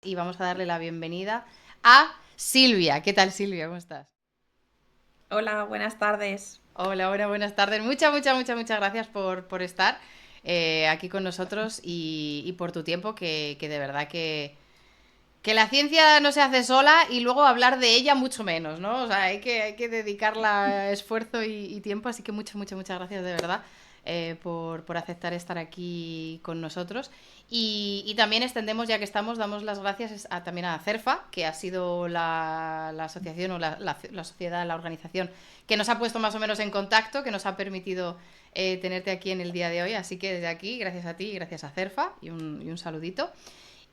y vamos a darle la bienvenida a Silvia. ¿Qué tal, Silvia? ¿Cómo estás? Hola, buenas tardes. Hola, buenas tardes. Muchas gracias por estar aquí con nosotros y por tu tiempo, que de verdad que la ciencia no se hace sola y luego hablar de ella mucho menos, ¿no? O sea, hay que dedicarla esfuerzo y tiempo, así que muchas gracias de verdad por aceptar estar aquí con nosotros. Y también extendemos, ya que estamos, damos las gracias también a CERFA, que ha sido la asociación o la sociedad, la organización que nos ha puesto más o menos en contacto, que nos ha permitido tenerte aquí en el día de hoy. Así que desde aquí, gracias a ti y gracias a CERFA y un saludito.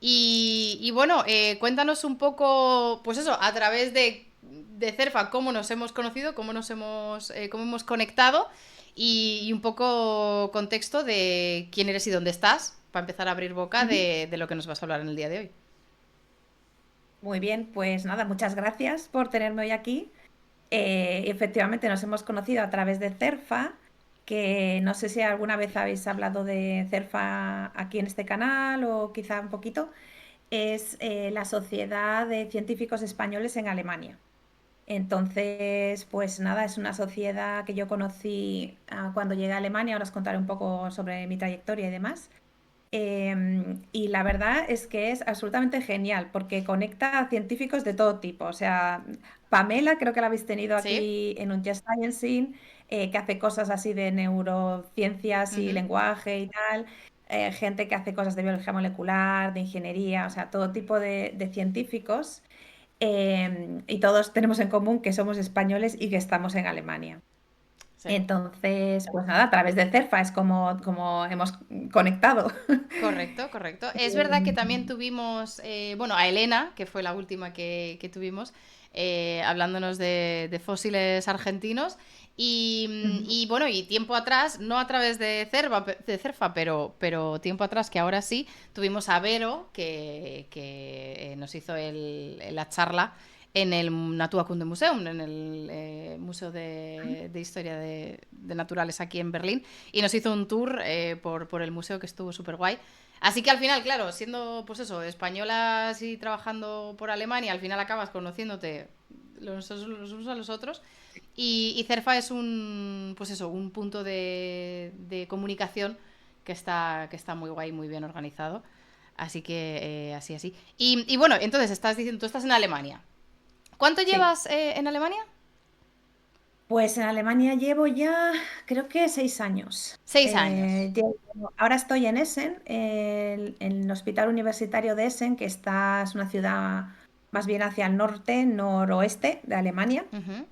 Y bueno, cuéntanos un poco, pues eso, a través de Cerfa, cómo nos hemos conocido, cómo hemos conectado y un poco contexto de quién eres y dónde estás, para empezar a abrir boca Ujú. de lo que nos vas a hablar en el día de hoy. Muy bien, pues nada, muchas gracias por tenerme hoy aquí. Efectivamente, nos hemos conocido a través de CERFA, que no sé si alguna vez habéis hablado de CERFA aquí en este canal o quizá un poquito. Es la Sociedad de Científicos Españoles en Alemania. Entonces, pues nada, es una sociedad que yo conocí cuando llegué a Alemania. Ahora os contaré un poco sobre mi trayectoria y demás. Y la verdad es que es absolutamente genial porque conecta a científicos de todo tipo. O sea, Pamela, creo que la habéis tenido ¿Sí? aquí en un Just Science, que hace cosas así de neurociencias y Ujú. lenguaje y tal. Gente que hace cosas de biología molecular, de ingeniería, o sea, todo tipo de científicos. Y todos tenemos en común que somos españoles y que estamos en Alemania. Sí. Entonces, pues nada, a través de CERFA es como hemos conectado. Correcto. Es verdad que Em, también tuvimos, bueno, a Elena, que fue la última que tuvimos, hablándonos de fósiles argentinos. Ujú. Y bueno, y tiempo atrás, no a través de Cerfa, pero tiempo atrás, que ahora sí, tuvimos a Vero, que nos hizo la charla en el Naturkundemuseum, en el Museo de Historia de Naturales aquí en Berlín, y nos hizo un tour por el museo que estuvo súper guay. Así que al final, claro, siendo pues eso, españolas y trabajando por Alemania, al final acabas conociéndote los unos a los otros. Y CERFA es pues eso, un punto de comunicación que está muy guay, muy bien organizado. Así que así. Y bueno, entonces estás diciendo, tú estás en Alemania. ¿Cuánto Sí, llevas en Alemania? pues en Alemania llevo ya creo que 6 años. 6 años. Ahora estoy en Essen, en el Hospital Universitario de Essen, es una ciudad más bien hacia el norte, noroeste de Alemania. Ujú,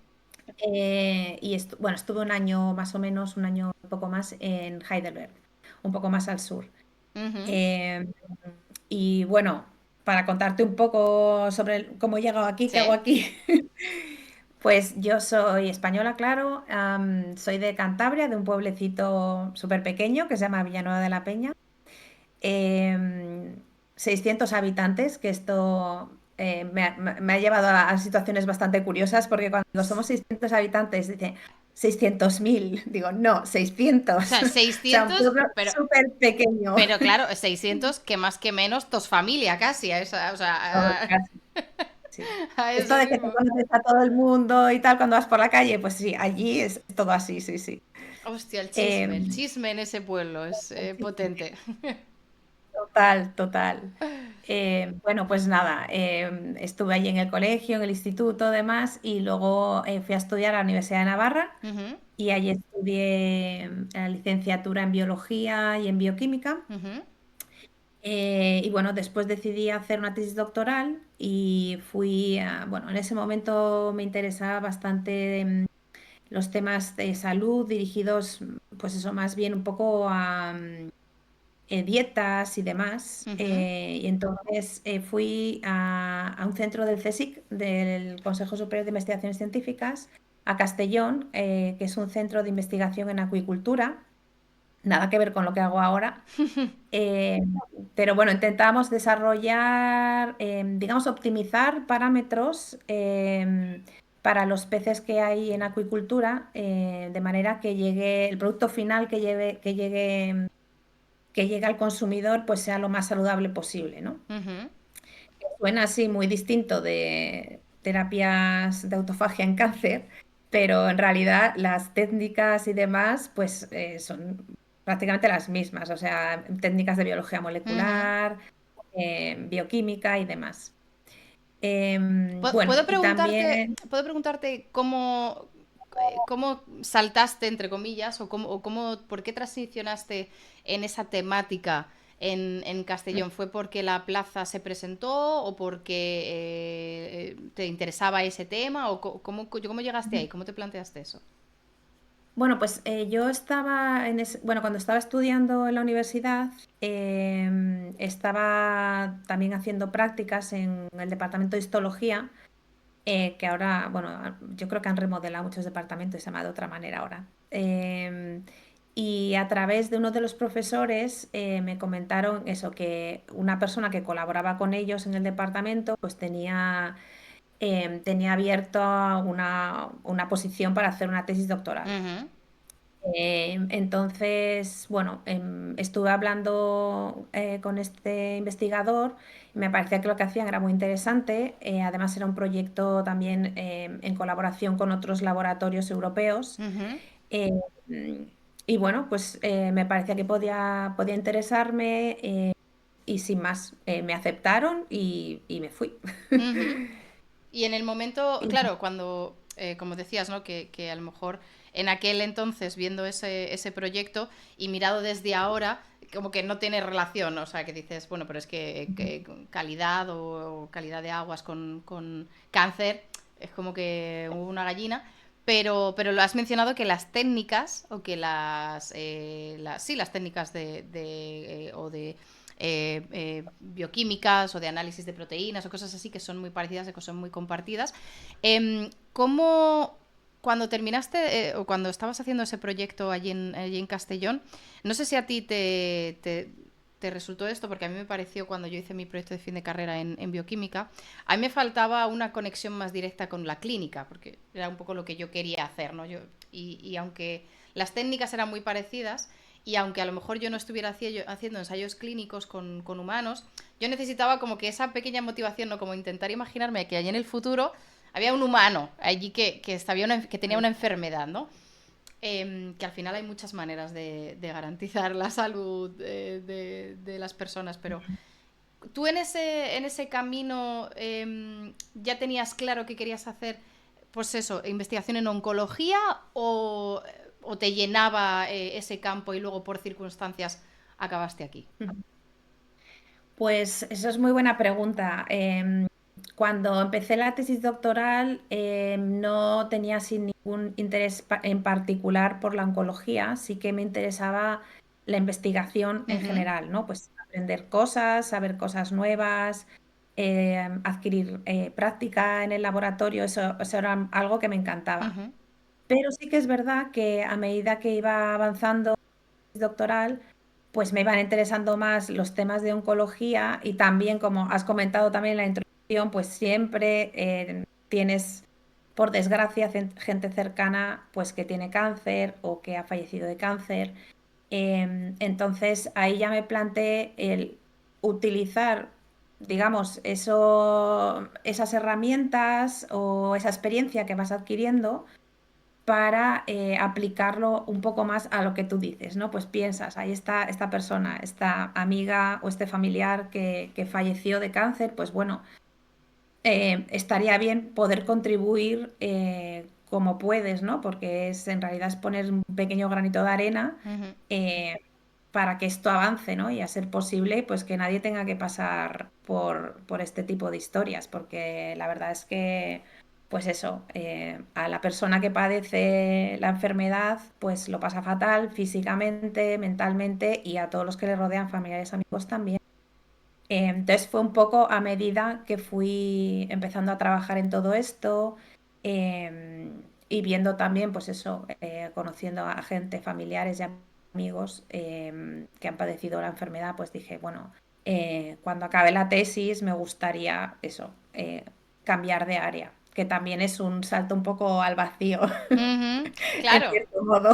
Y bueno, estuve un año más o menos, un año un poco más en Heidelberg, un poco más al sur. ujú. Eh, y bueno, para contarte un poco sobre cómo he llegado aquí, qué hago Sí. aquí. Pues yo soy española, claro, soy de Cantabria, de un pueblecito súper pequeño que se llama Villanueva de la Peña. em, 600 habitantes, que esto me ha llevado a situaciones bastante curiosas, porque cuando digo somos 600 habitantes, dice 600.000, digo no, O 600. sea, O sea, un 600, pueblo pero súper pequeño. claro, 600 que más que menos, tos familia casi, o Todo sea, casi, sí. a Esto eso de que te mismo. conoces a todo el mundo y tal cuando vas por la calle, pues sí, allí es todo así, sí, sí. Hostia, Eh, el chisme en ese pueblo es potente. Total, total. Bueno, pues nada, estuve allí en el colegio, en el instituto, demás, y luego fui a estudiar a la Universidad de Navarra Ujú, y allí estudié la licenciatura en biología y en bioquímica. ujú, Y bueno, después decidí hacer una tesis doctoral y bueno, en ese momento me interesaba bastante los temas de salud dirigidos, pues eso, más bien un poco a dietas y demás. ujú. Y entonces fui a un centro del CSIC, del Consejo Superior de Investigaciones Científicas, a Castellón, que es un centro de investigación en acuicultura. Nada que ver con lo que hago ahora. Eh, pero bueno, intentamos desarrollar, digamos, optimizar parámetros para los peces que hay en acuicultura, de manera que llegue el producto final que llegue al consumidor, pues sea lo más saludable posible, ¿no? Ujú. suena así muy distinto de terapias de autofagia en cáncer, pero en realidad las técnicas y demás pues son prácticamente las mismas, o sea, técnicas de biología Ujú. molecular, bioquímica y demás. ¿Puedo Bueno, y preguntarte, también, puedo preguntarte cómo saltaste, entre comillas, por qué transicionaste en esa temática en Castellón? ¿Fue porque la plaza se presentó o porque te interesaba ese tema? ¿O cómo llegaste ahí? ¿Cómo te planteaste eso? bueno, pues yo estaba bueno, cuando estaba estudiando en la universidad, estaba también haciendo prácticas en el departamento de histología, que ahora, bueno, yo creo que han remodelado muchos departamentos y se llama de otra manera ahora. Y a través de uno de los profesores me comentaron eso, que una persona que colaboraba con ellos en el departamento, pues tenía abierto una posición para hacer una tesis doctoral. Ujú, Entonces, bueno, estuve hablando con este investigador y me parecía que lo que hacían era muy interesante. Además, era un proyecto también en colaboración con otros laboratorios europeos. ujú, Eh, y bueno, pues me parecía que podía interesarme y sin más, me aceptaron y me fui. ujú. Y en el momento, Y claro, cuando, como decías, ¿no? Que a lo mejor en aquel entonces, viendo ese proyecto y mirado desde ahora, como que no tiene relación, ¿no? O sea, que dices, bueno, pero es que calidad o calidad de aguas con cáncer es como que hubo una gallina. Pero lo has mencionado que las técnicas o que sí, las técnicas o de bioquímicas o de análisis de proteínas o cosas así que son muy parecidas y que son muy compartidas. ¿Cómo, cuando terminaste o cuando estabas haciendo ese proyecto allí en Castellón, no sé si a ti te resultó esto, porque a mí me pareció cuando yo hice mi proyecto de fin de carrera en bioquímica, a mí me faltaba una conexión más directa con la clínica, porque era un poco lo que yo quería hacer, ¿no? Y aunque las técnicas eran muy parecidas, y aunque a lo mejor yo no estuviera haciendo ensayos clínicos con humanos, yo necesitaba como que esa pequeña motivación, ¿no? Como intentar imaginarme que allí en el futuro había un humano allí que tenía una enfermedad, ¿no? Que al final hay muchas maneras de garantizar la salud de las personas, pero tú en ese camino ya tenías claro que querías hacer, pues eso, investigación en oncología o te llenaba ese campo y luego por circunstancias acabaste aquí. pues eso es muy buena pregunta. Cuando empecé la tesis doctoral, no tenía así ningún interés en particular por la oncología, sí que me interesaba la investigación en Ujú, general, ¿no? Pues aprender cosas, saber cosas nuevas, adquirir práctica en el laboratorio, eso era algo que me encantaba. ujú, Pero sí que es verdad que a medida que iba avanzando doctoral, pues me iban interesando más los temas de oncología y también, como has comentado también en la introducción, pues siempre tienes, por desgracia, gente cercana pues que tiene cáncer o que ha fallecido de cáncer. Entonces ahí ya me planteé el utilizar, digamos, esas herramientas o esa experiencia que vas adquiriendo para aplicarlo un poco más a lo que tú dices, ¿no? Pues piensas, ahí está esta persona, esta amiga o este familiar que falleció de cáncer, pues bueno, estaría bien poder contribuir como puedes, ¿no? Porque en realidad es poner un pequeño granito de arena ujú. eh, para que esto avance, ¿no? Y a ser posible, pues que nadie tenga que pasar por este tipo de historias, porque la verdad es que, pues eso, a la persona que padece la enfermedad, pues lo pasa fatal físicamente, mentalmente y a todos los que le rodean, familiares, amigos también. Entonces fue un poco a medida que fui empezando a trabajar en todo esto y viendo también, pues eso, conociendo a gente, familiares y amigos que han padecido la enfermedad, pues dije, bueno, cuando acabe la tesis me gustaría eso, cambiar de área, que también es un salto un poco al vacío, Ujú, en claro. cierto modo.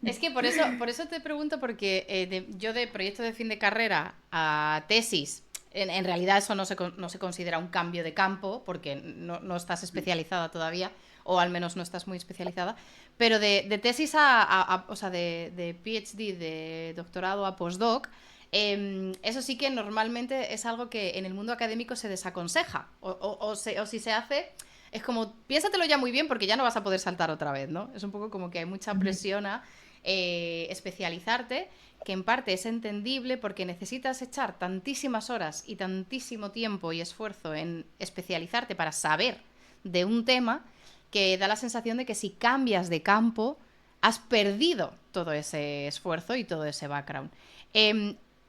Es que por eso te pregunto, porque yo de proyecto de fin de carrera a tesis, en realidad eso no se considera un cambio de campo, porque no estás especializada todavía, o al menos no estás muy especializada, pero de tesis o sea, de PhD, de doctorado a postdoc, eso sí que normalmente es algo que en el mundo académico se desaconseja, o si se hace, es como, piénsatelo ya muy bien porque ya no vas a poder saltar otra vez, ¿no? Es un poco como que hay mucha presión a especializarte, que en parte es entendible porque necesitas echar tantísimas horas y tantísimo tiempo y esfuerzo en especializarte para saber de un tema, que da la sensación de que si cambias de campo has perdido todo ese esfuerzo y todo ese background.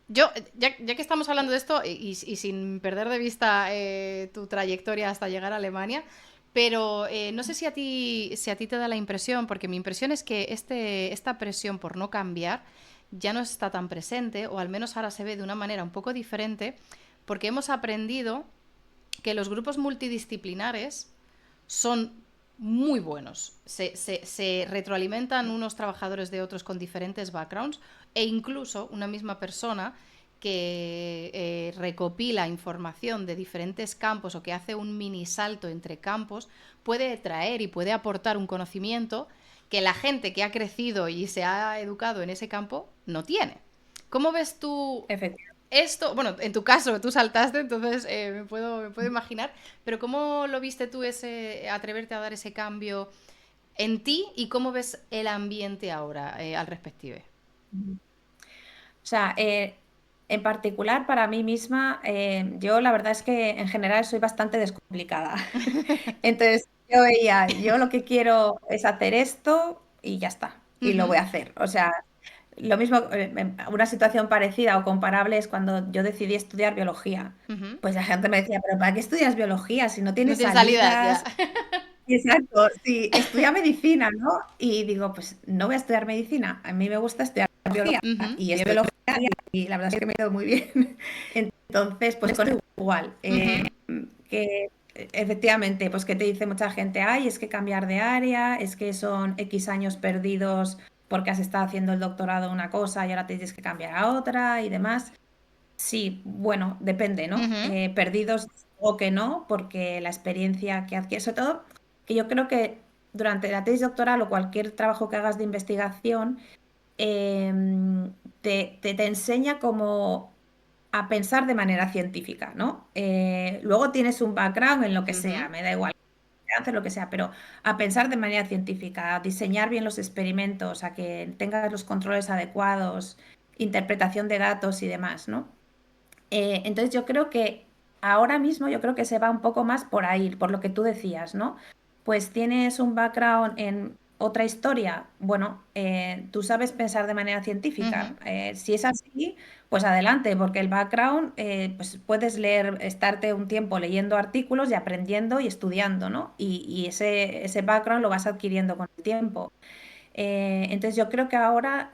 Yo, ya que estamos hablando de esto y sin perder de vista tu trayectoria hasta llegar a Alemania, pero no sé si a ti te da la impresión, porque mi impresión es que esta presión por no cambiar ya no está tan presente, o al menos ahora se ve de una manera un poco diferente, porque hemos aprendido que los grupos multidisciplinares son muy buenos. Se retroalimentan unos trabajadores de otros con diferentes backgrounds, e incluso una misma persona que recopila información de diferentes campos o que hace un mini salto entre campos puede traer y puede aportar un conocimiento que la gente que ha crecido y se ha educado en ese campo no tiene. ¿Cómo ves tú Efectivamente. esto? Bueno, en tu caso tú saltaste, entonces me puedo imaginar, pero ¿cómo lo viste tú ese atreverte a dar ese cambio en ti y cómo ves el ambiente ahora al respective? O sea, en particular para mí misma, yo la verdad es que en general soy bastante descomplicada. Entonces yo veía, yo lo que quiero es hacer esto y ya está, y lo Ujú, voy a hacer. O sea, lo mismo, una situación parecida o comparable es cuando yo decidí estudiar biología. ujú. Pues la gente me decía, pero ¿para qué estudias biología si no No tienes tiene salida, ya. salidas? Exacto, sí, estudia medicina, ¿no? Y digo, pues no voy a estudiar medicina, a mí me gusta estudiar biología Ujú, y es biología y la verdad es que me quedo muy bien. Entonces, pues con igual, ujú, que efectivamente, pues que te dice mucha gente, ay, es que cambiar de área, es que son X años perdidos porque has estado haciendo el doctorado en una cosa y ahora tienes que cambiar a otra y demás. Sí, bueno, depende, ¿no? ujú, Perdidos o que no, porque la experiencia que adquieres, sobre todo, que yo creo que durante la tesis doctoral o cualquier trabajo que hagas de investigación, te enseña como a pensar de manera científica, ¿no? Luego tienes un background en lo que ujú. sea, me da igual, hacer lo que sea, pero a pensar de manera científica, a diseñar bien los experimentos, a que tengas los controles adecuados, interpretación de datos y demás, ¿no? Entonces yo creo que ahora mismo yo creo que se va un poco más por ahí, por lo que tú decías, ¿no? Pues tienes un background en otra historia, bueno, tú sabes pensar de manera Ujú. científica. Si es así, pues adelante, porque el background, pues puedes leer, estarte un tiempo leyendo artículos y aprendiendo y estudiando, ¿no? Y ese background lo vas adquiriendo con el tiempo. Entonces yo creo que ahora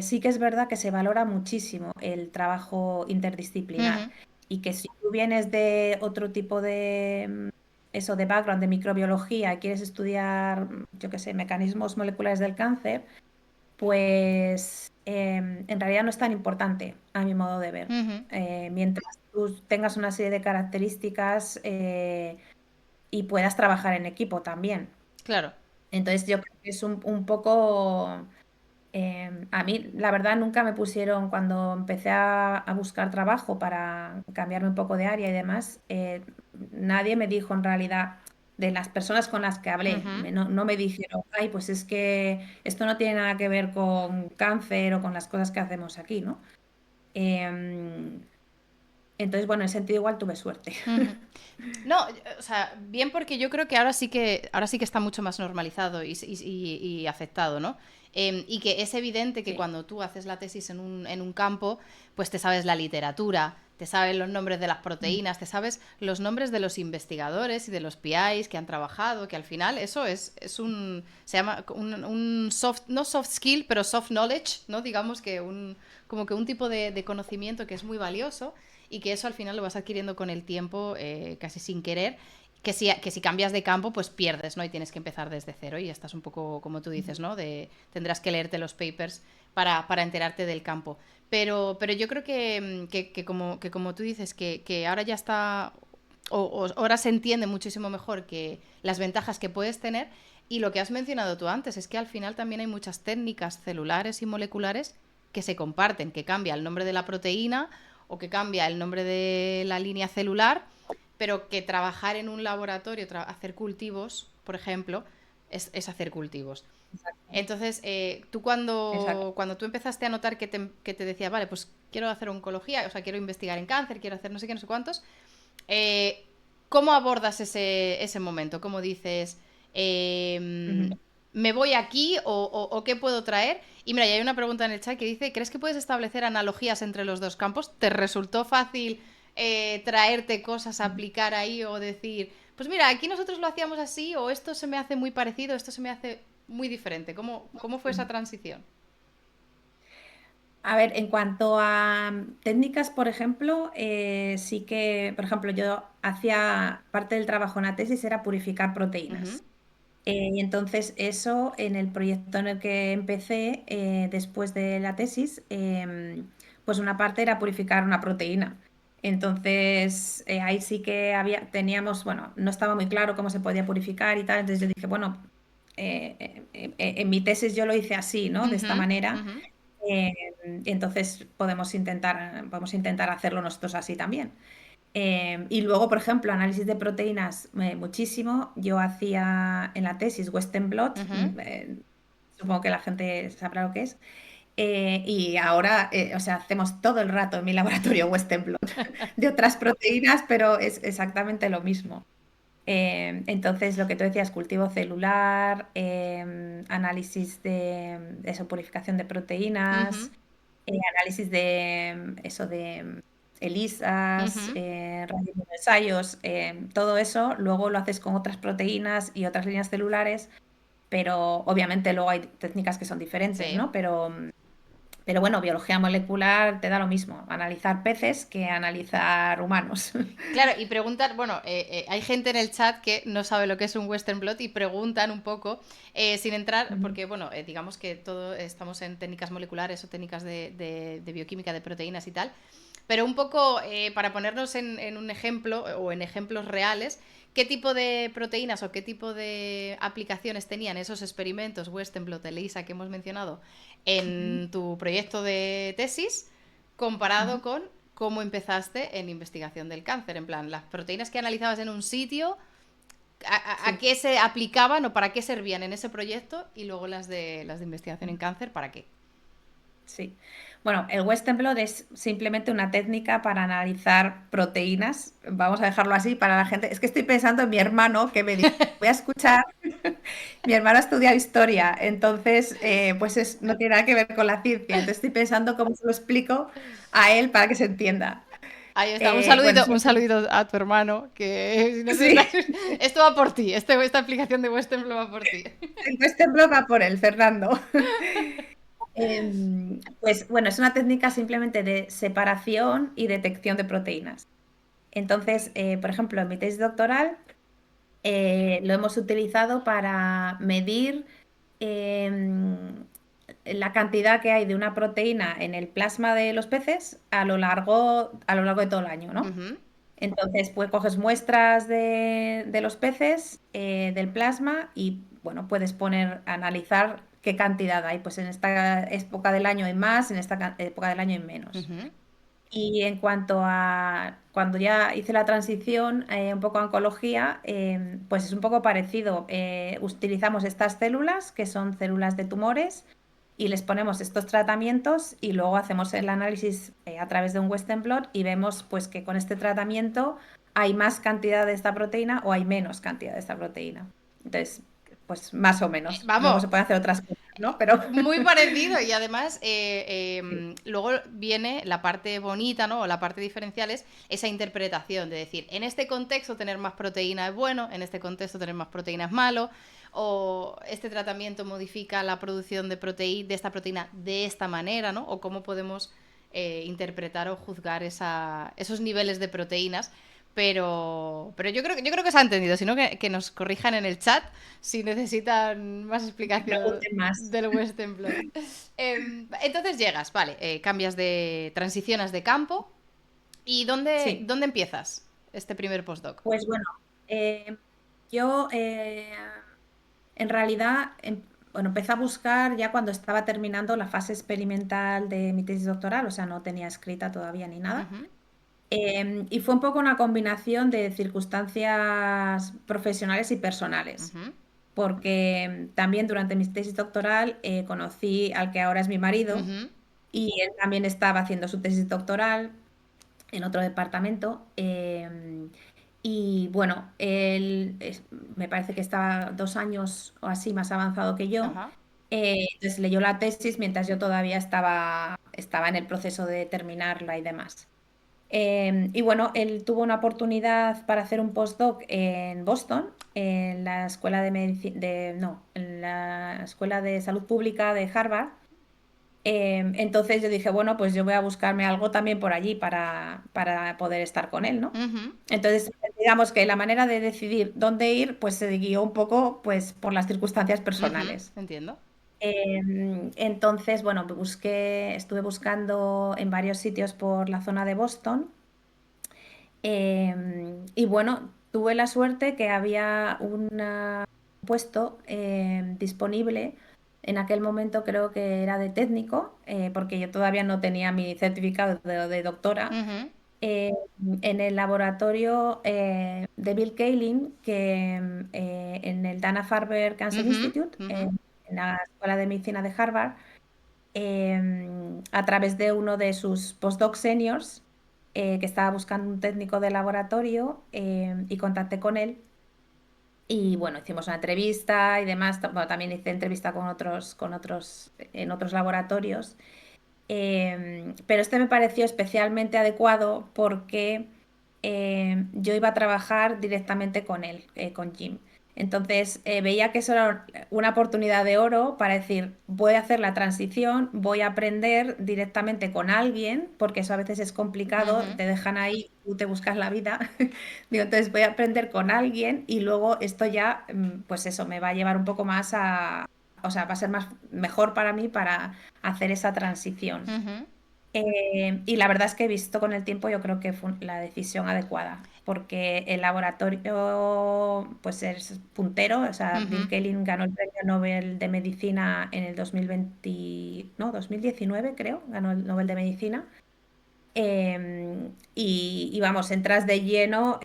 sí que es verdad que se valora muchísimo el trabajo interdisciplinar Ujú. y que si tú vienes de otro tipo de, eso de background de microbiología y quieres estudiar, yo qué sé, mecanismos moleculares del cáncer, pues en realidad no es tan importante a mi modo de ver. Ujú. Mientras tú tengas una serie de características y puedas trabajar en equipo también. Claro. Entonces yo creo que es un poco. A mí, la verdad, nunca me pusieron, cuando empecé a buscar trabajo para cambiarme un poco de área y demás, nadie me dijo en realidad, de las personas con las que hablé, Ujú. no me dijeron, ay, pues es que esto no tiene nada que ver con cáncer o con las cosas que hacemos aquí, ¿no? Em, entonces, bueno, en ese sentido igual tuve suerte. Ujú. No, o sea, bien porque yo creo que ahora sí que está mucho más normalizado y aceptado, ¿no? Y que es evidente que Sí. cuando tú haces la tesis en un campo, pues te sabes la literatura, te sabes los nombres de las proteínas, te sabes los nombres de los investigadores y de los PIs que han trabajado, que al final eso se llama un soft, no soft skill, pero soft knowledge, ¿no? Digamos que como que un tipo de conocimiento que es muy valioso y que eso al final lo vas adquiriendo con el tiempo casi sin querer que si cambias de campo, pues pierdes, ¿no? Y tienes que empezar desde cero y estás un poco, como tú dices, ¿no? Tendrás que leerte los papers para enterarte del campo. Pero yo creo que como tú dices, que ahora ya está, ahora se entiende muchísimo mejor que las ventajas que puedes tener y lo que has mencionado tú antes, es que al final también hay muchas técnicas celulares y moleculares que se comparten, que cambia el nombre de la proteína o que cambia el nombre de la línea celular, pero que trabajar en un laboratorio, hacer cultivos, por ejemplo, es hacer cultivos. Exacto, Entonces, tú exacto. cuando tú empezaste a notar que te decía, vale, pues quiero hacer oncología, o sea, quiero investigar en cáncer, quiero hacer no sé qué, no sé cuántos, eh, ¿cómo abordas ese momento? ¿Cómo dices, Ujú. me voy aquí o qué puedo traer? Y mira, ya hay una pregunta en el chat que dice, ¿crees que puedes establecer analogías entre los dos campos? ¿Te resultó fácil traerte cosas a aplicar ahí o decir, pues mira, aquí nosotros lo hacíamos así o esto se me hace muy parecido, esto se me hace muy diferente? ¿Cómo fue esa transición? A ver, en cuanto a técnicas, por ejemplo, sí que, por ejemplo, yo hacía parte del trabajo en la tesis era purificar Ujú, proteínas. Y entonces eso en el proyecto en el que empecé después de la tesis, pues una parte era purificar una proteína. Entonces ahí sí que teníamos, bueno, no estaba muy claro cómo se podía purificar y tal, entonces yo dije, bueno, en mi tesis yo lo hice así, ¿no? De esta ujú, manera. ujú, Eh, entonces podemos intentar hacerlo nosotros así también. Y luego, por ejemplo, análisis de proteínas, muchísimo. Yo hacía en la tesis Western blot, ujú. supongo que la gente sabrá lo que es. Y ahora, o sea, hacemos todo el rato en mi laboratorio Western blot de otras proteínas, pero es exactamente lo mismo. Entonces, lo que tú decías, cultivo celular, análisis de eso, purificación de proteínas, Ujú, análisis de eso de ELISAs, ujú. ensayos, todo eso, luego lo haces con otras proteínas y otras líneas celulares, pero obviamente luego hay técnicas que son diferentes, Sí. ¿no? Pero bueno, biología molecular te da lo mismo, analizar peces que analizar humanos. Claro, y preguntar, bueno, hay gente en el chat que no sabe lo que es un Western blot y preguntan un poco, sin entrar, Ujú, porque bueno, digamos que todo estamos en técnicas moleculares o técnicas de bioquímica de proteínas y tal, pero un poco para ponernos en un ejemplo o en ejemplos reales, ¿qué tipo de proteínas o qué tipo de aplicaciones tenían esos experimentos Western blot, ELISA que hemos mencionado ujú, en tu proyecto de tesis comparado ujú. con cómo empezaste en investigación del cáncer? En plan, las proteínas que analizabas en un sitio, ¿a Sí. qué se aplicaban o para qué servían en ese proyecto? Y luego las de investigación en cáncer, ¿para qué? Sí. Bueno, el Western blot es simplemente una técnica para analizar proteínas. Vamos a dejarlo así para la gente. Es que estoy pensando en mi hermano que me dice, voy a escuchar. Mi hermano ha estudiado historia, entonces pues no tiene nada que ver con la ciencia. Entonces estoy pensando cómo se lo explico a él para que se entienda. Ahí está, Bueno, un saludito a tu hermano, que si no se está... sí, Esto va por ti, esta aplicación de Western Blue va por ti. el Western blot va por él, Fernando. Pues bueno, es una técnica simplemente de separación y detección de proteínas. Entonces, por ejemplo, en mi tesis doctoral lo hemos utilizado para medir em, la cantidad que hay de una proteína en el plasma de los peces a lo largo de todo el año, ¿no? Ujú, Entonces, pues coges muestras de los peces, del plasma y, bueno, puedes analizar qué cantidad hay. Pues en esta época del año hay más, en esta época del año hay menos. ujú, Y en cuanto a cuando ya hice la transición un poco a oncología, pues es un poco parecido. Utilizamos estas células, que son células de tumores, y les ponemos estos tratamientos y luego hacemos el análisis a través de un Western blot y vemos pues que con este tratamiento hay más cantidad de esta proteína o hay menos cantidad de esta proteína. Entonces, pues más o menos. Luego Vamos, se pueden hacer otras cosas, ¿no? Pero muy parecido y además sí. luego viene la parte bonita, ¿no? O la parte diferencial es esa interpretación de decir, en este contexto tener más proteína es bueno, en este contexto tener más proteína es malo, o este tratamiento modifica la producción de esta proteína de esta manera, ¿no? O cómo podemos interpretar o juzgar esos niveles de proteínas. pero yo creo que se ha entendido, sino que nos corrijan en el chat si necesitan más Me explicación pregunten más. del Western Blot. Entonces llegas, vale, cambias transicionas de campo. ¿Y dónde, Sí, dónde empiezas este primer postdoc? pues bueno, yo en realidad bueno, empecé a buscar ya cuando estaba terminando la fase experimental de mi tesis doctoral, o sea, no tenía escrita todavía ni nada. Ujú, Y fue un poco una combinación de circunstancias profesionales y personales, ujú, porque también durante mi tesis doctoral conocí al que ahora es mi marido ujú, y él también estaba haciendo su tesis doctoral en otro departamento. Y bueno, me parece que estaba 2 años o así más avanzado que yo. ajá, Entonces leyó la tesis mientras yo todavía estaba en el proceso de terminarla y demás. Y bueno, él tuvo una oportunidad para hacer un postdoc en Boston, en la escuela no, en la escuela de salud pública de Harvard. Entonces yo dije, bueno, pues yo voy a buscarme algo también por allí para poder estar con él, ¿no? ujú, Entonces, digamos que la manera de decidir dónde ir, pues se guió un poco pues, por las circunstancias ujú, personales. entiendo. Entonces, bueno, estuve buscando en varios sitios por la zona de Boston. Y bueno, tuve la suerte que había un puesto disponible. En aquel momento creo que era de técnico, porque yo todavía no tenía mi certificado de doctora, Ujú, eh, en el laboratorio de Bill Kaelin, en el Dana-Farber Cancer ujú, Institute, ujú, en la Escuela de Medicina de Harvard, a través de uno de sus postdoc seniors, que estaba buscando un técnico de laboratorio, y contacté con él. Y bueno, hicimos una entrevista y demás. Bueno, también hice entrevista en otros laboratorios. Pero este me pareció especialmente adecuado porque yo iba a trabajar directamente con él, con Jim. Entonces veía que eso era una oportunidad de oro para decir, voy a hacer la transición, voy a aprender directamente con alguien, porque eso a veces es complicado, ujú, te dejan ahí, tú te buscas la vida. Digo, entonces voy a aprender con alguien y luego esto ya, pues eso, me va a llevar un poco más o sea, va a ser mejor para mí para hacer esa transición. ujú, Y la verdad es que he visto con el tiempo, yo creo que fue la decisión adecuada, porque el laboratorio pues es puntero, o sea, ujú. Bill Kaelin ganó el Premio Nobel de Medicina en el 2020, no, 2019 creo, ganó el Nobel de Medicina. Y vamos, entras de lleno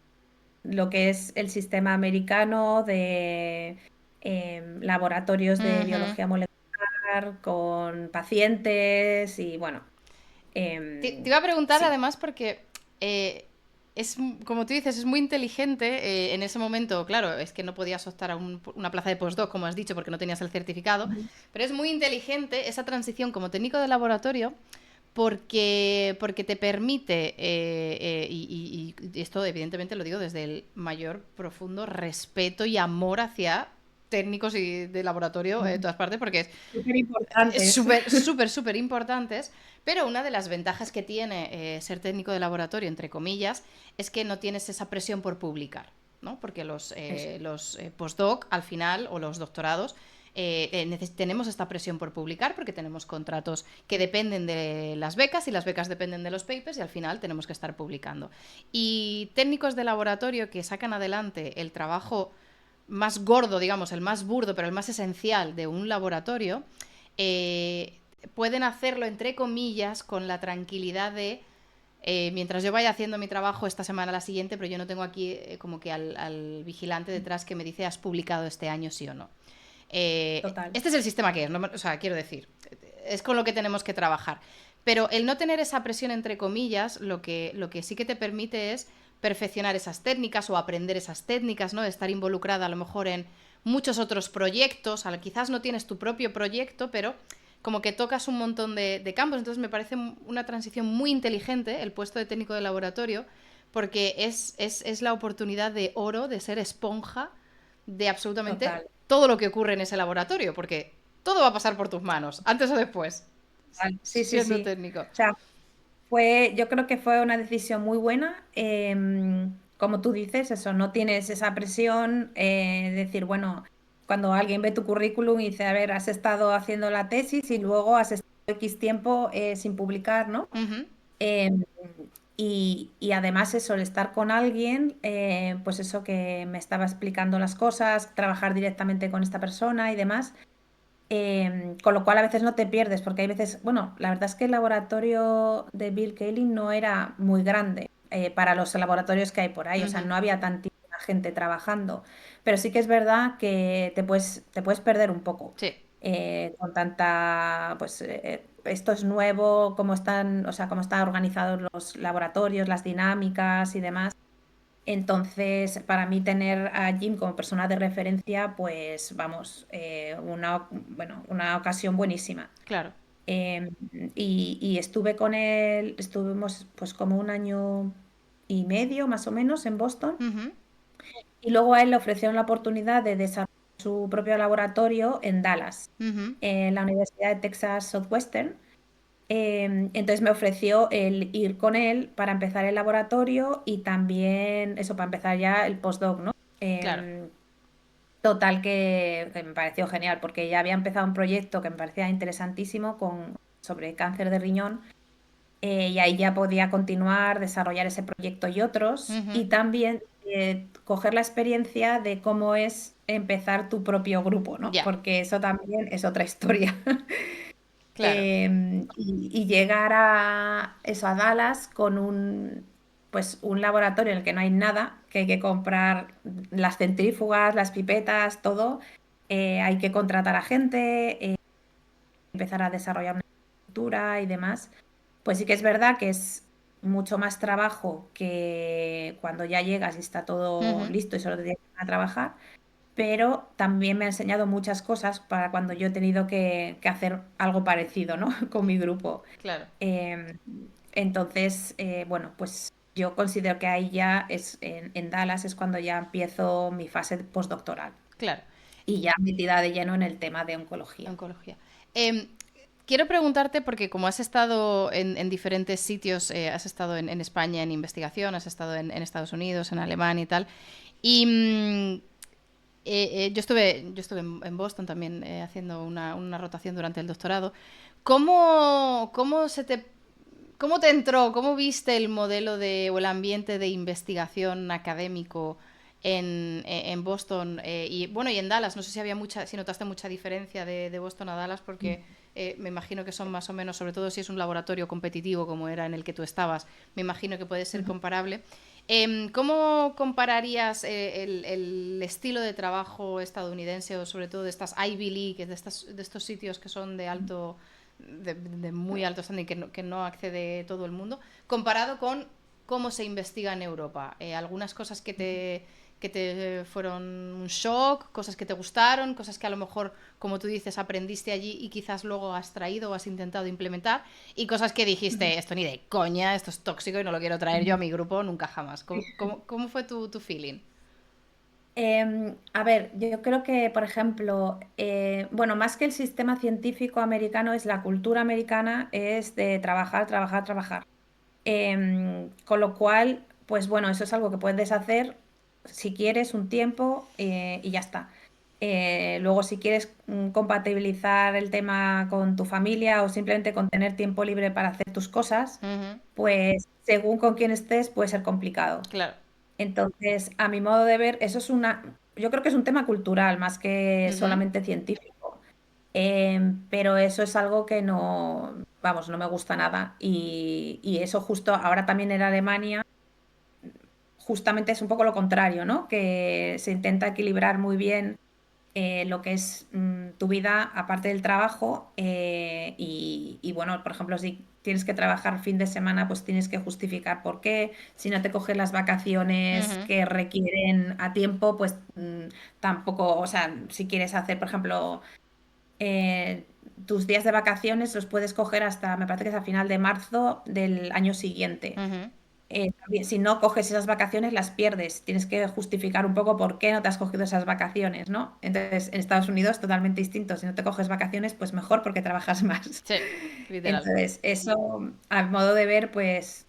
en lo que es el sistema americano de laboratorios de Ujú. biología molecular con pacientes y bueno. Te iba a preguntar Sí. además porque como tú dices, es muy inteligente. En ese momento, claro, es que no podías optar a una plaza de postdoc, como has dicho, porque no tenías el certificado, Ujú. pero es muy inteligente esa transición como técnico de laboratorio porque te permite, y esto evidentemente lo digo desde el mayor profundo respeto y amor hacia técnicos y de laboratorio en todas partes, porque Súper es importantes. súper, súper, súper importantes, pero una de las ventajas que tiene ser técnico de laboratorio, entre comillas, es que no tienes esa presión por publicar, ¿no? Porque Eso. los postdoc, al final, o los doctorados, tenemos esta presión por publicar porque tenemos contratos que dependen de las becas y las becas dependen de los papers y al final tenemos que estar publicando. Y técnicos de laboratorio que sacan adelante el trabajo más gordo, digamos, el más burdo, pero el más esencial de un laboratorio, eh, pueden hacerlo, entre comillas, con la tranquilidad de, mientras yo vaya haciendo mi trabajo esta semana a la siguiente, pero yo no tengo aquí como que al vigilante detrás que me dice, ¿has publicado este año, sí o no? Total. Este es el sistema que es, o sea, quiero decir, es con lo que tenemos que trabajar. Pero el no tener esa presión, entre comillas, lo que sí que te permite es perfeccionar esas técnicas o aprender esas técnicas, ¿no? Estar involucrada a lo mejor en muchos otros proyectos. Quizás no tienes tu propio proyecto, pero como que tocas un montón de campos. Entonces me parece una transición muy inteligente el puesto de técnico de laboratorio, porque es la oportunidad de oro de ser esponja de absolutamente Total. todo lo que ocurre en ese laboratorio, porque todo va a pasar por tus manos, antes o después, Sí, sí, siendo sí. técnico. O sea, yo creo que fue una decisión muy buena. como tú dices, eso, no tienes esa presión de decir, bueno, cuando alguien ve tu currículum y dice, a ver, has estado haciendo la tesis y luego has estado X tiempo sin publicar, ¿no? Ujú. Em, y además eso, el estar con alguien, pues eso que me estaba explicando las cosas, trabajar directamente con esta persona y demás, con lo cual a veces no te pierdes, porque hay veces, bueno, la verdad es que el laboratorio de Bill Kaelin no era muy grande para los laboratorios que hay por ahí, o sea, Ujú. no había tantísima gente trabajando, pero sí que es verdad que te puedes perder un poco Sí, con tanta, pues esto es nuevo, cómo están, o sea, cómo están organizados los laboratorios, las dinámicas y demás. Entonces, para mí tener a Jim como persona de referencia, pues vamos, bueno, una ocasión buenísima. claro. Eh, y estuve con él, estuvimos pues como un año y medio más o menos en Boston. Ujú. Y luego a él le ofrecieron la oportunidad de desarrollar su propio laboratorio en Dallas, Ujú. en la Universidad de Texas Southwestern. Entonces me ofreció el ir con él para empezar el laboratorio y también eso, para empezar ya el postdoc, ¿no? Claro. Em, Total que me pareció genial porque ya había empezado un proyecto que me parecía interesantísimo sobre cáncer de riñón y ahí ya podía continuar, desarrollar ese proyecto y otros Ujú. y también coger la experiencia de cómo es empezar tu propio grupo, ¿no? Ya, Porque eso también es otra historia. claro. Y llegar a eso, a Dallas con pues un laboratorio en el que no hay nada, que hay que comprar las centrífugas, las pipetas, todo. Hay que contratar a gente, empezar a desarrollar una estructura y demás. Pues sí que es verdad que es mucho más trabajo que cuando ya llegas y está todo Ujú. listo y solo te tienes que ir a trabajar, pero también me ha enseñado muchas cosas para cuando yo he tenido que hacer algo parecido, ¿no? Con mi grupo. Claro, Eh, entonces, bueno, pues yo considero que ahí ya en Dallas es cuando ya empiezo mi fase postdoctoral claro. y ya metida de lleno en el tema de oncología. Oncología. Em, Quiero preguntarte, porque como has estado en diferentes sitios, has estado en España en investigación, has estado en Estados Unidos, en Alemania y tal, y yo estuve en Boston también haciendo una rotación durante el doctorado. ¿Cómo te entró, cómo viste el modelo o el ambiente de investigación académico en Boston y bueno, y en Dallas? No sé si notaste mucha diferencia de Boston a Dallas, porque me imagino que son más o menos, sobre todo si es un laboratorio competitivo como era en el que tú estabas, me imagino que puede ser Ujú. comparable. ¿Cómo compararías el estilo de trabajo estadounidense, o sobre todo de estas Ivy League, de estos sitios que son de muy alto standing, que no accede todo el mundo, comparado con cómo se investiga en Europa? Algunas cosas que te fueron un shock, cosas que te gustaron, cosas que a lo mejor, como tú dices, aprendiste allí y quizás luego has traído o has intentado implementar, y cosas que dijiste, esto ni de coña, esto es tóxico y no lo quiero traer yo a mi grupo nunca jamás. ¿Cómo fue tu feeling? A ver, yo creo que, por ejemplo, bueno, más que el sistema científico americano, es la cultura americana, es de trabajar, trabajar, trabajar. Con lo cual, pues bueno, eso es algo que puedes hacer si quieres un tiempo y ya está. Luego, si quieres compatibilizar el tema con tu familia o simplemente con tener tiempo libre para hacer tus cosas, Ujú. pues según con quién estés puede ser complicado. Claro. Entonces, a mi modo de ver, yo creo que es un tema cultural más que Ujú. solamente científico. Pero eso es algo que no, vamos, no me gusta nada. Y eso justo ahora también en Alemania, justamente es un poco lo contrario, ¿no? Que se intenta equilibrar muy bien lo que es tu vida aparte del trabajo y bueno, por ejemplo, si tienes que trabajar fin de semana, pues tienes que justificar por qué. Si no te coges las vacaciones Ujú. que requieren a tiempo, pues tampoco, o sea, si quieres hacer, por ejemplo, eh, tus días de vacaciones los puedes coger hasta, me parece que es a final de marzo del año siguiente. Ujú. También, si no coges esas vacaciones, las pierdes. Tienes que justificar un poco por qué no te has cogido esas vacaciones, ¿no? Entonces, en Estados Unidos, totalmente distinto. Si no te coges vacaciones, pues mejor porque trabajas más. Sí, literal. Entonces, eso, a modo de ver, pues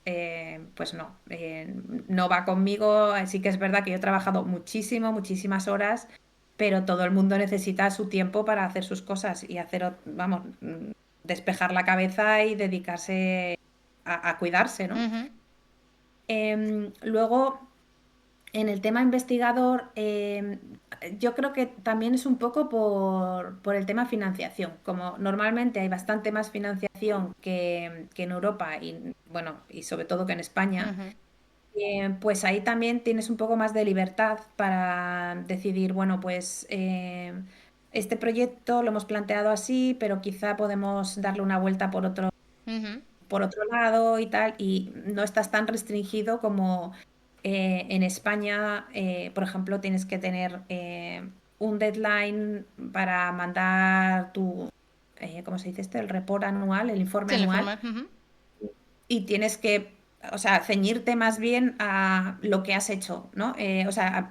no, no va conmigo. Sí que es verdad que yo he trabajado muchísimo, muchísimas horas, pero todo el mundo necesita su tiempo para hacer sus cosas y vamos, despejar la cabeza y dedicarse a cuidarse, ¿no? Ujú, Luego, en el tema investigador, yo creo que también es un poco por el tema financiación. Como normalmente hay bastante más financiación que en Europa y, bueno, y sobre todo que en España, ujú, pues ahí también tienes un poco más de libertad para decidir, bueno, pues este proyecto lo hemos planteado así, pero quizá podemos darle una vuelta ujú, por otro lado y tal, y no estás tan restringido como en España, por ejemplo, tienes que tener un deadline para mandar ¿cómo se dice esto? El report anual, el informe sí, el anual, informe. Ujú, y tienes que, o sea, ceñirte más bien a lo que has hecho, ¿no? O sea,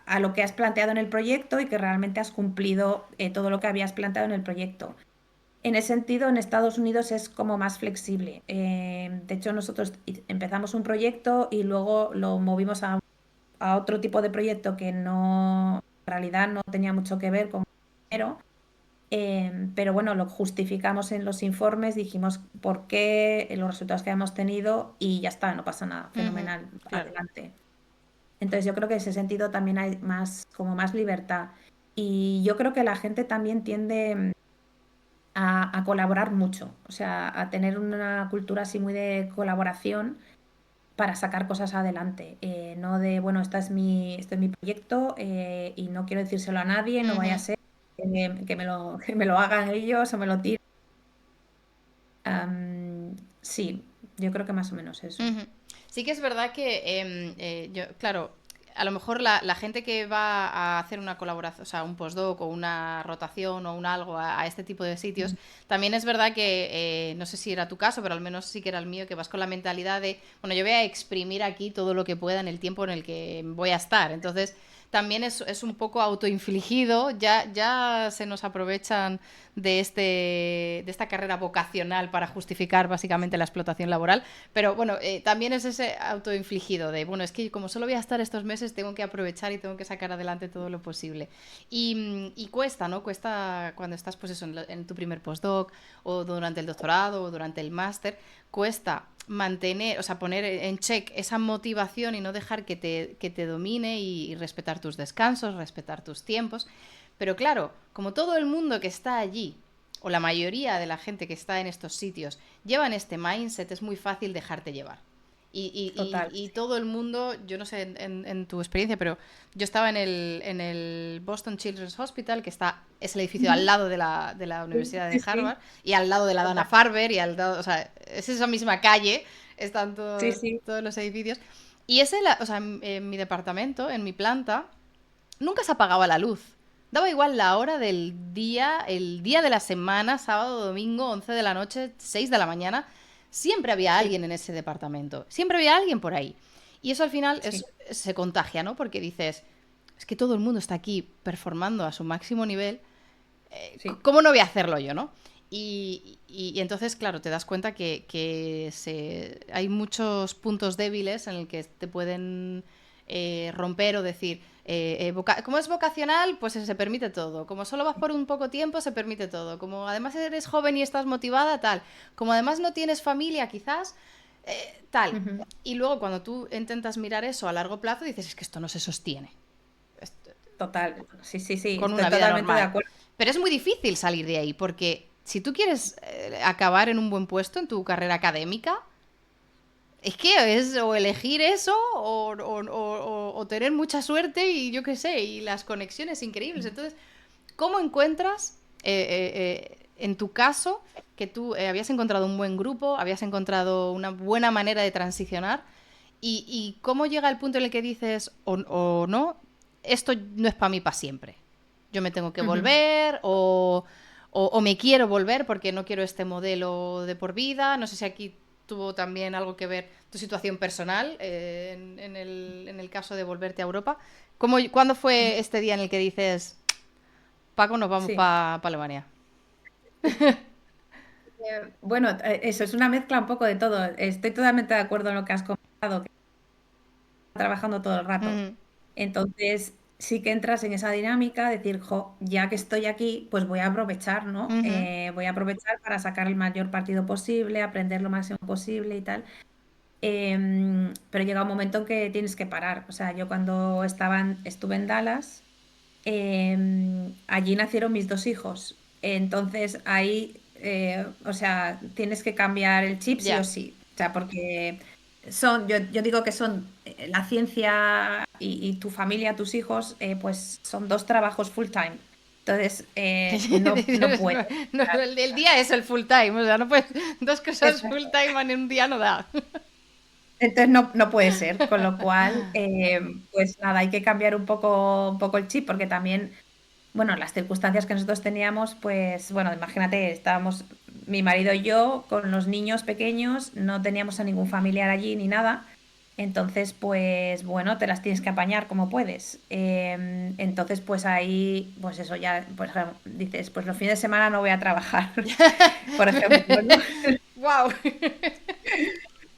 a lo que has planteado en el proyecto y que realmente has cumplido todo lo que habías planteado en el proyecto. En ese sentido, en Estados Unidos es como más flexible. De hecho, nosotros empezamos un proyecto y luego lo movimos a otro tipo de proyecto que no, en realidad no tenía mucho que ver con dinero. Pero bueno, lo justificamos en los informes, dijimos por qué, los resultados que hemos tenido y ya está, no pasa nada, ujú, fenomenal, claro. adelante. Entonces yo creo que en ese sentido también hay como más libertad. Y yo creo que la gente también tiende a colaborar mucho, o sea, a tener una cultura así muy de colaboración para sacar cosas adelante, no de, bueno, este es mi proyecto y no quiero decírselo a nadie, no vaya a Ujú, ser que me lo hagan ellos o me lo tiren. Sí, yo creo que más o menos eso. ujú. Sí que es verdad que yo, claro, a lo mejor la gente que va a hacer una colaboración, o sea, un postdoc o una rotación o un algo a este tipo de sitios, Mm. también es verdad que, no sé si era tu caso, pero al menos sí que era el mío, que vas con la mentalidad de, bueno, yo voy a exprimir aquí todo lo que pueda en el tiempo en el que voy a estar. Entonces, también es un poco autoinfligido, ya se nos aprovechan de esta carrera vocacional para justificar básicamente la explotación laboral, pero bueno, también es ese autoinfligido de, bueno, es que como solo voy a estar estos meses, tengo que aprovechar y tengo que sacar adelante todo lo posible. Y cuesta, ¿no? Cuesta cuando estás, pues eso, en tu primer postdoc, o durante el doctorado, o durante el máster, cuesta mantener, o sea, poner en check esa motivación y no dejar que te domine y respetar tus descansos, respetar tus tiempos. Pero claro, como todo el mundo que está allí, o la mayoría de la gente que está en estos sitios, llevan este mindset, es muy fácil dejarte llevar. Total, Y todo el mundo, yo no sé en tu experiencia, pero yo estaba en el Boston Children's Hospital, que es el edificio al ujú, lado de la sí, Universidad de sí, sí, Harvard, y al lado de la total, Dana-Farber, y al lado, o sea, es esa misma calle, están sí, sí, todos los edificios. Y o sea, en mi departamento, en mi planta, nunca se apagaba la luz. Daba igual la hora del día, el día de la semana, sábado, domingo, 11 de la noche, 6 de la mañana. Siempre había sí, alguien en ese departamento. Siempre había alguien por ahí. Y eso al final sí, se contagia, ¿no? Porque dices, es que todo el mundo está aquí performando a su máximo nivel. sí. ¿Cómo no voy a hacerlo yo, no? Y entonces, claro, te das cuenta hay muchos puntos débiles en el que te pueden romper o decir, como es vocacional, pues se permite todo. Como solo vas por un poco tiempo, se permite todo. Como además eres joven y estás motivada, tal. Como además no tienes familia, quizás, tal. Ujú. Y luego cuando tú intentas mirar eso a largo plazo, dices, es que esto no se sostiene. Esto- Total, sí, sí, sí, con estoy una vida totalmente de normal. acuerdo. Pero es muy difícil salir de ahí, porque si tú quieres acabar en un buen puesto en tu carrera académica, es que es o elegir eso o tener mucha suerte y yo qué sé, y las conexiones increíbles. Entonces, ¿cómo encuentras, en tu caso, que tú habías encontrado un buen grupo, habías encontrado una buena manera de transicionar? Y cómo llega el punto en el que dices, o no, esto no es para mí para siempre. Yo me tengo que Ujú. volver, o me quiero volver porque no quiero este modelo de por vida. No sé si aquí. tuvo también algo que ver tu situación personal en el caso de volverte a Europa. ¿Cuándo fue este día en el que dices, Paco, nos vamos Sí. para Alemania? Bueno, eso es una mezcla un poco de todo. Estoy totalmente de acuerdo en lo que has comentado, que está trabajando todo el rato. Ujú, Entonces, sí que entras en esa dinámica, decir, jo, ya que estoy aquí, pues voy a aprovechar, ¿no? ujú. Voy a aprovechar para sacar el mayor partido posible, aprender lo máximo posible y tal. Pero llega un momento en que tienes que parar. O sea, yo cuando estuve en Dallas, allí nacieron mis dos hijos. Entonces ahí, o sea, tienes que cambiar el chip sí o Ya. sí. O sea, porque yo digo que son la ciencia y tu familia, tus hijos, pues son dos trabajos full time. Entonces, no Dices, puedes. el día es el full time, o sea, no puedes, dos cosas full Exacto. time en un día no da. Entonces no puede ser, con lo cual, pues nada, hay que cambiar un poco el chip, porque también, bueno, las circunstancias que nosotros teníamos, pues bueno, imagínate, estábamos mi marido y yo con los niños pequeños, no teníamos a ningún familiar allí ni nada, entonces, pues bueno, te las tienes que apañar como puedes. Entonces, pues ahí, pues eso ya, pues dices, pues los fines de semana no voy a trabajar, por ejemplo, ¿no? Wow.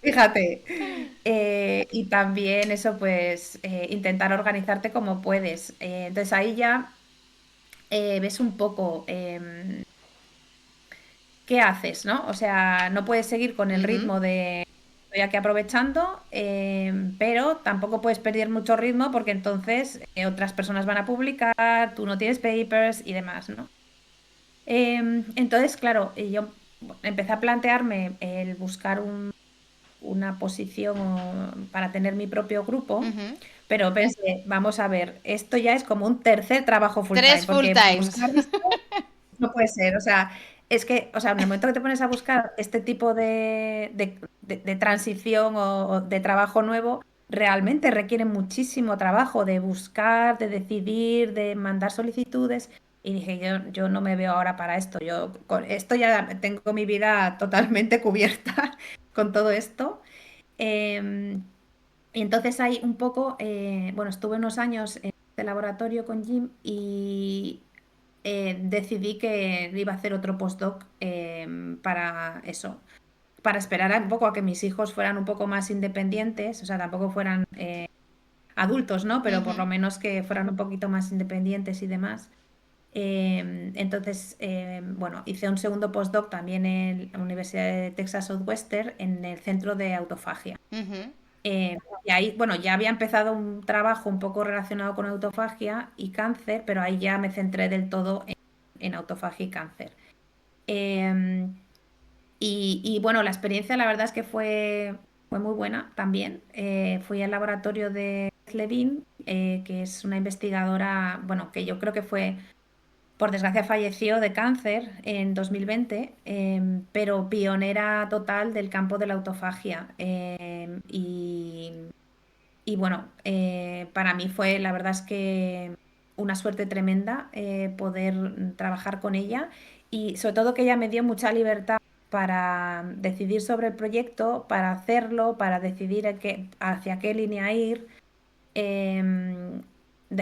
Fíjate. Y también eso, pues, intentar organizarte como puedes. Entonces ahí ya ves un poco qué haces, ¿no? O sea, no puedes seguir con el ritmo de estoy aquí aprovechando, pero tampoco puedes perder mucho ritmo porque entonces otras personas van a publicar, tú no tienes papers y demás, ¿no? Entonces, claro, yo empecé a plantearme el buscar una posición para tener mi propio grupo, pero pensé, vamos a ver, esto ya es como un tercer trabajo full time, Tres full porque times. buscar esto no puede ser, o sea, es que, o sea, en el momento que te pones a buscar este tipo de transición o de trabajo nuevo, realmente requiere muchísimo trabajo de buscar, de decidir, de mandar solicitudes. Y dije, yo no me veo ahora para esto, yo con esto ya tengo mi vida totalmente cubierta con todo esto. Em, y entonces hay un poco, bueno, estuve unos años en el laboratorio con Jim y decidí que iba a hacer otro postdoc para eso, para esperar un poco a que mis hijos fueran un poco más independientes, o sea, tampoco fueran adultos, ¿no? Pero por lo menos que fueran un poquito más independientes y demás. Entonces, bueno, hice un segundo postdoc también en la Universidad de Texas Southwestern en el centro de autofagia. Y ahí, bueno, ya había empezado un trabajo un poco relacionado con autofagia y cáncer, pero ahí ya me centré del todo en autofagia y cáncer. Em, y bueno, la experiencia la verdad es que fue muy buena también. Fui al laboratorio de Levin, que es una investigadora, bueno, que yo creo que por desgracia falleció de cáncer en 2020, pero pionera total del campo de la autofagia. Y bueno, para mí fue, la verdad es que una suerte tremenda poder trabajar con ella y sobre todo que ella me dio mucha libertad para decidir sobre el proyecto, para hacerlo, para decidir hacia qué línea ir,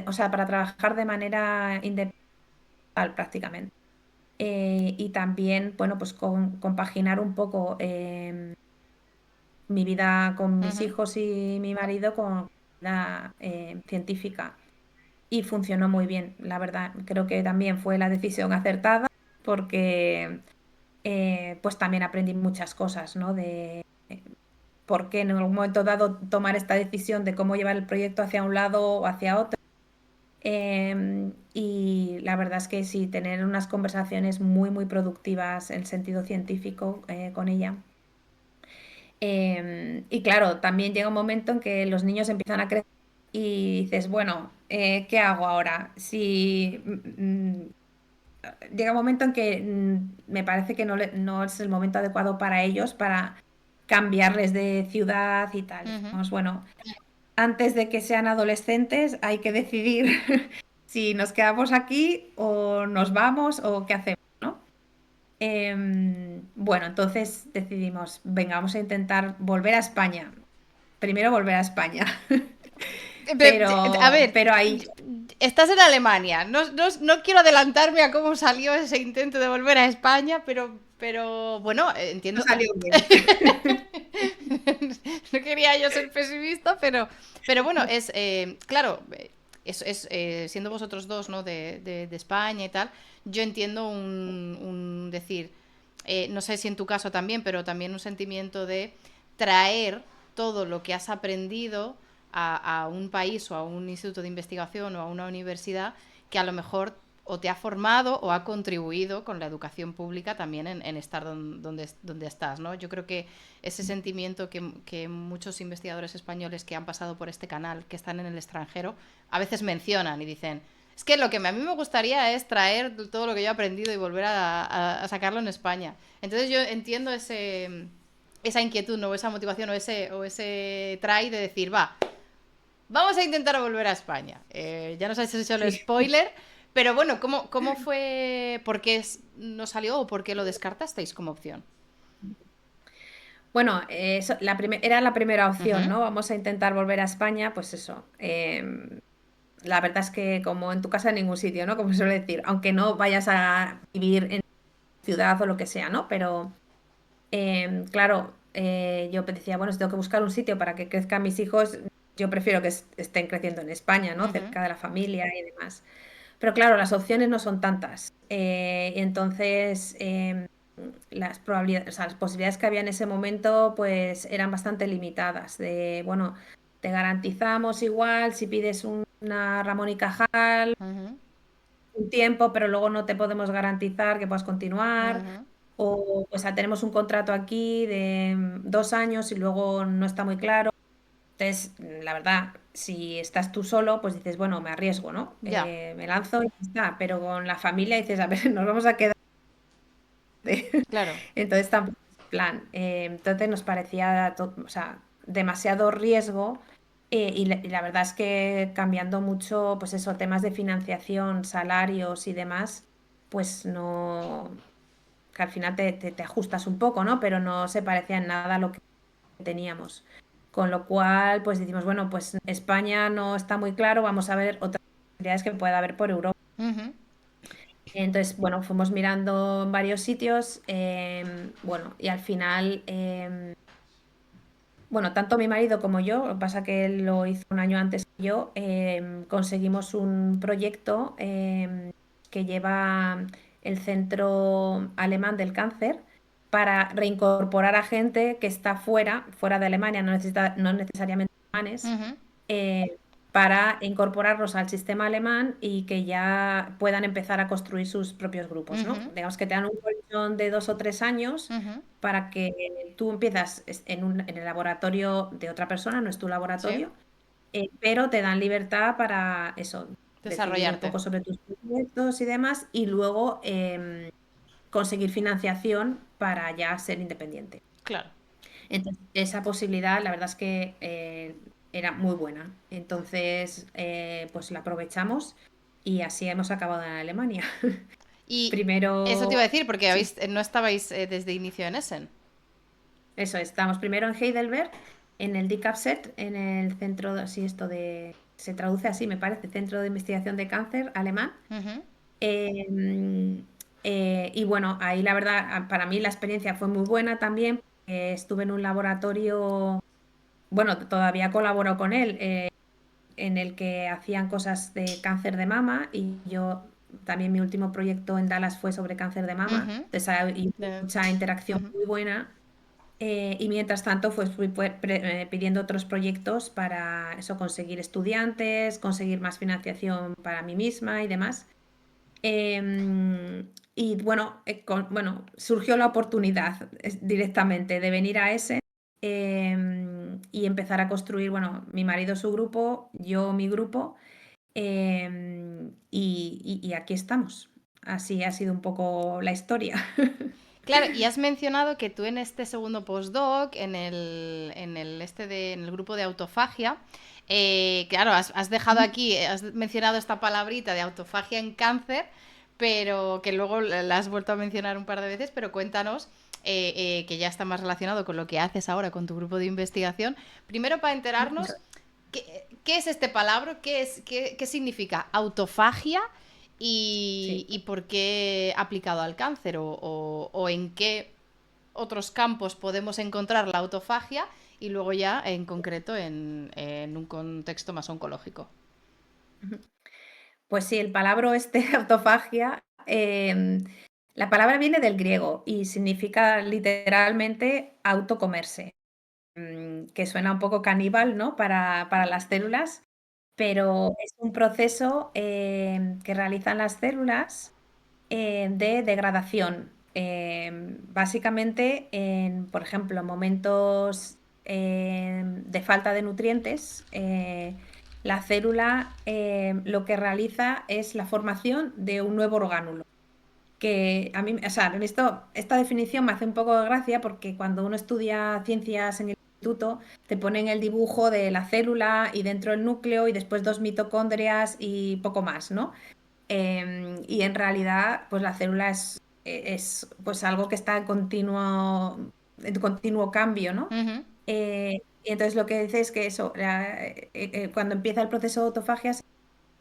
o sea, para trabajar de manera independiente prácticamente. Y también, bueno, pues compaginar un poco mi vida con mis hijos y mi marido con la científica. Y funcionó muy bien, la verdad. Creo que también fue la decisión acertada porque pues también aprendí muchas cosas, ¿no? De por qué en algún momento dado tomar esta decisión de cómo llevar el proyecto hacia un lado o hacia otro. Y la verdad es que sí, tener unas conversaciones muy, muy productivas en el sentido científico con ella. Y claro, también llega un momento en que los niños empiezan a crecer y dices, bueno, ¿qué hago ahora? Si llega un momento en que me parece que no es el momento adecuado para ellos para cambiarles de ciudad y tal. Dijimos, bueno, antes de que sean adolescentes hay que decidir si nos quedamos aquí o nos vamos o qué hacemos, ¿no? Bueno, entonces decidimos, venga, vamos a intentar volver a España. Primero volver a España. A Pero, ver, pero ahí estás en Alemania. No quiero adelantarme a cómo salió ese intento de volver a España, pero bueno, no entiendo. salió bien. No quería yo ser pesimista, pero bueno, es claro, siendo vosotros dos, ¿no? De España y tal, yo entiendo un decir, no sé si en tu caso también, pero también un sentimiento de traer todo lo que has aprendido a un país o a un instituto de investigación o a una universidad que a lo mejor o te ha formado o ha contribuido con la educación pública también en estar donde estás, ¿no? Yo creo que ese sentimiento que muchos investigadores españoles que han pasado por este canal, que están en el extranjero, a veces mencionan y dicen, es que lo que a mí me gustaría es traer todo lo que yo he aprendido y volver a sacarlo en España. Entonces yo entiendo esa inquietud, ¿no? O esa motivación o ese try de decir, va, vamos a intentar volver a España. Ya nos has hecho el Sí. spoiler, pero bueno, ¿cómo fue? ¿Por qué no salió o por qué lo descartasteis como opción? Bueno, era la primera opción, Ujú, ¿no? Vamos a intentar volver a España, pues eso. La verdad es que como en tu casa en ningún sitio, ¿no? Como se suele decir, aunque no vayas a vivir en ciudad o lo que sea, ¿no? Pero claro, yo decía, bueno, si tengo que buscar un sitio para que crezcan mis hijos, yo prefiero que estén creciendo en España, ¿no? ujú, Cerca de la familia y demás. Pero claro, las opciones no son tantas. Y entonces, las probabilidades, o sea, las posibilidades que había en ese momento, pues eran bastante limitadas. De, bueno, te garantizamos igual si pides una Ramón y Cajal ujú, un tiempo, pero luego no te podemos garantizar que puedas continuar. ujú. O pues tenemos un contrato aquí de 2 años y luego no está muy claro. Entonces, la verdad, si estás tú solo, pues dices, bueno, me arriesgo, ¿no? Ya, Me lanzo y ya está. Pero con la familia dices, a ver, nos vamos a quedar. claro. Entonces tampoco es el plan. Entonces nos parecía, o sea, demasiado riesgo. Y la verdad es que cambiando mucho, pues eso, temas de financiación, salarios y demás, pues no, que al final te ajustas un poco, ¿no? Pero no se parecía en nada a lo que teníamos. Con lo cual, pues decimos, bueno, pues España no está muy claro, vamos a ver otras posibilidades que pueda haber por Europa. Ujú, Entonces, bueno, fuimos mirando en varios sitios, bueno, y al final, bueno, tanto mi marido como yo, lo que pasa que él lo hizo un año antes que yo, conseguimos un proyecto que lleva el Centro Alemán del Cáncer para reincorporar a gente que está fuera de Alemania, no necesariamente alemanes, ujú. eh, para incorporarlos al sistema alemán y que ya puedan empezar a construir sus propios grupos, ¿no? Ujú, Digamos que te dan un colchón de 2 o 3 años ujú. para que tú empiezas en el laboratorio de otra persona, no es tu Sí, laboratorio, pero te dan libertad para eso, decidir un desarrollarte. poco sobre tus proyectos y demás, y luego conseguir financiación para ya ser independiente. Claro. Entonces, esa posibilidad, la verdad es que era muy buena. Entonces, pues la aprovechamos y así hemos acabado en Alemania. Y eso te iba a Primero, decir, porque sí, no estabais desde inicio en Essen. eso, estamos primero en Heidelberg, en el DICAPSET, en el centro, sí, se traduce así, me parece, Centro de Investigación de Cáncer alemán. Ujú, Y bueno, ahí la verdad, para mí la experiencia fue muy buena también. Estuve en un laboratorio, bueno, todavía colaboro con él, en el que hacían cosas de cáncer de mama y yo también mi último proyecto en Dallas fue sobre cáncer de mama. ujú. Entonces hay De- mucha interacción ujú. muy buena. Y mientras tanto, pues fui pidiendo otros proyectos para eso, conseguir estudiantes, conseguir más financiación para mí misma y demás. Y bueno, bueno, surgió la oportunidad directamente de venir a ese y empezar a construir, bueno, mi marido su grupo, yo mi grupo, y aquí estamos. Así ha sido un poco la historia. Claro, y has mencionado que tú en este segundo postdoc, en el grupo de autofagia, claro, has dejado aquí, has mencionado esta palabrita de autofagia en cáncer, pero que luego la has vuelto a mencionar un par de veces, pero cuéntanos, que ya está más relacionado con lo que haces ahora con tu grupo de investigación. Primero, para enterarnos, ¿qué es este palabra? ¿Qué significa autofagia? Sí. Y por qué aplicado al cáncer? O en qué otros campos podemos encontrar la autofagia y luego ya en concreto en un contexto más oncológico. Pues sí, el palabra autofagia, la palabra viene del griego y significa literalmente autocomerse, que suena un poco caníbal, ¿no? Para las células, pero es un proceso que realizan las células de degradación. Básicamente, por ejemplo, en momentos de falta de nutrientes, la célula lo que realiza es la formación de un nuevo orgánulo. Que a mí, o sea, esta definición me hace un poco de gracia porque cuando uno estudia ciencias en el instituto, te ponen el dibujo de la célula y dentro el núcleo y después dos mitocondrias y poco más, ¿no? Y en realidad, pues la célula es pues algo que está en continuo cambio, ¿no? Ujú. Y entonces lo que dice es que eso, cuando empieza el proceso de autofagia, se crea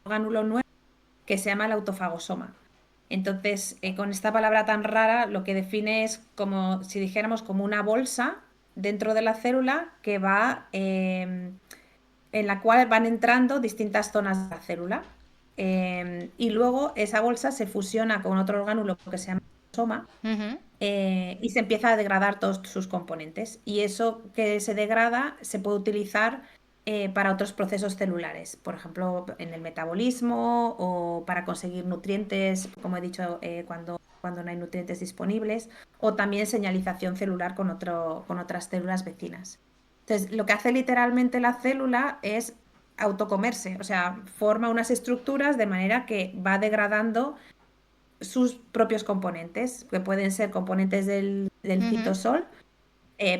un orgánulo nuevo que se llama el autofagosoma. Entonces, con esta palabra tan rara, lo que define es como si dijéramos como una bolsa dentro de la célula que va en la cual van entrando distintas zonas de la célula. Y luego esa bolsa se fusiona con otro orgánulo que se llama soma Ujú. y se empieza a degradar todos sus componentes. Y eso que se degrada se puede utilizar para otros procesos celulares, por ejemplo, en el metabolismo o para conseguir nutrientes, como he dicho, cuando no hay nutrientes disponibles, o también señalización celular con otras células vecinas. Entonces, lo que hace literalmente la célula es autocomerse, o sea, forma unas estructuras de manera que va degradando sus propios componentes, que pueden ser componentes del Ujú. citosol,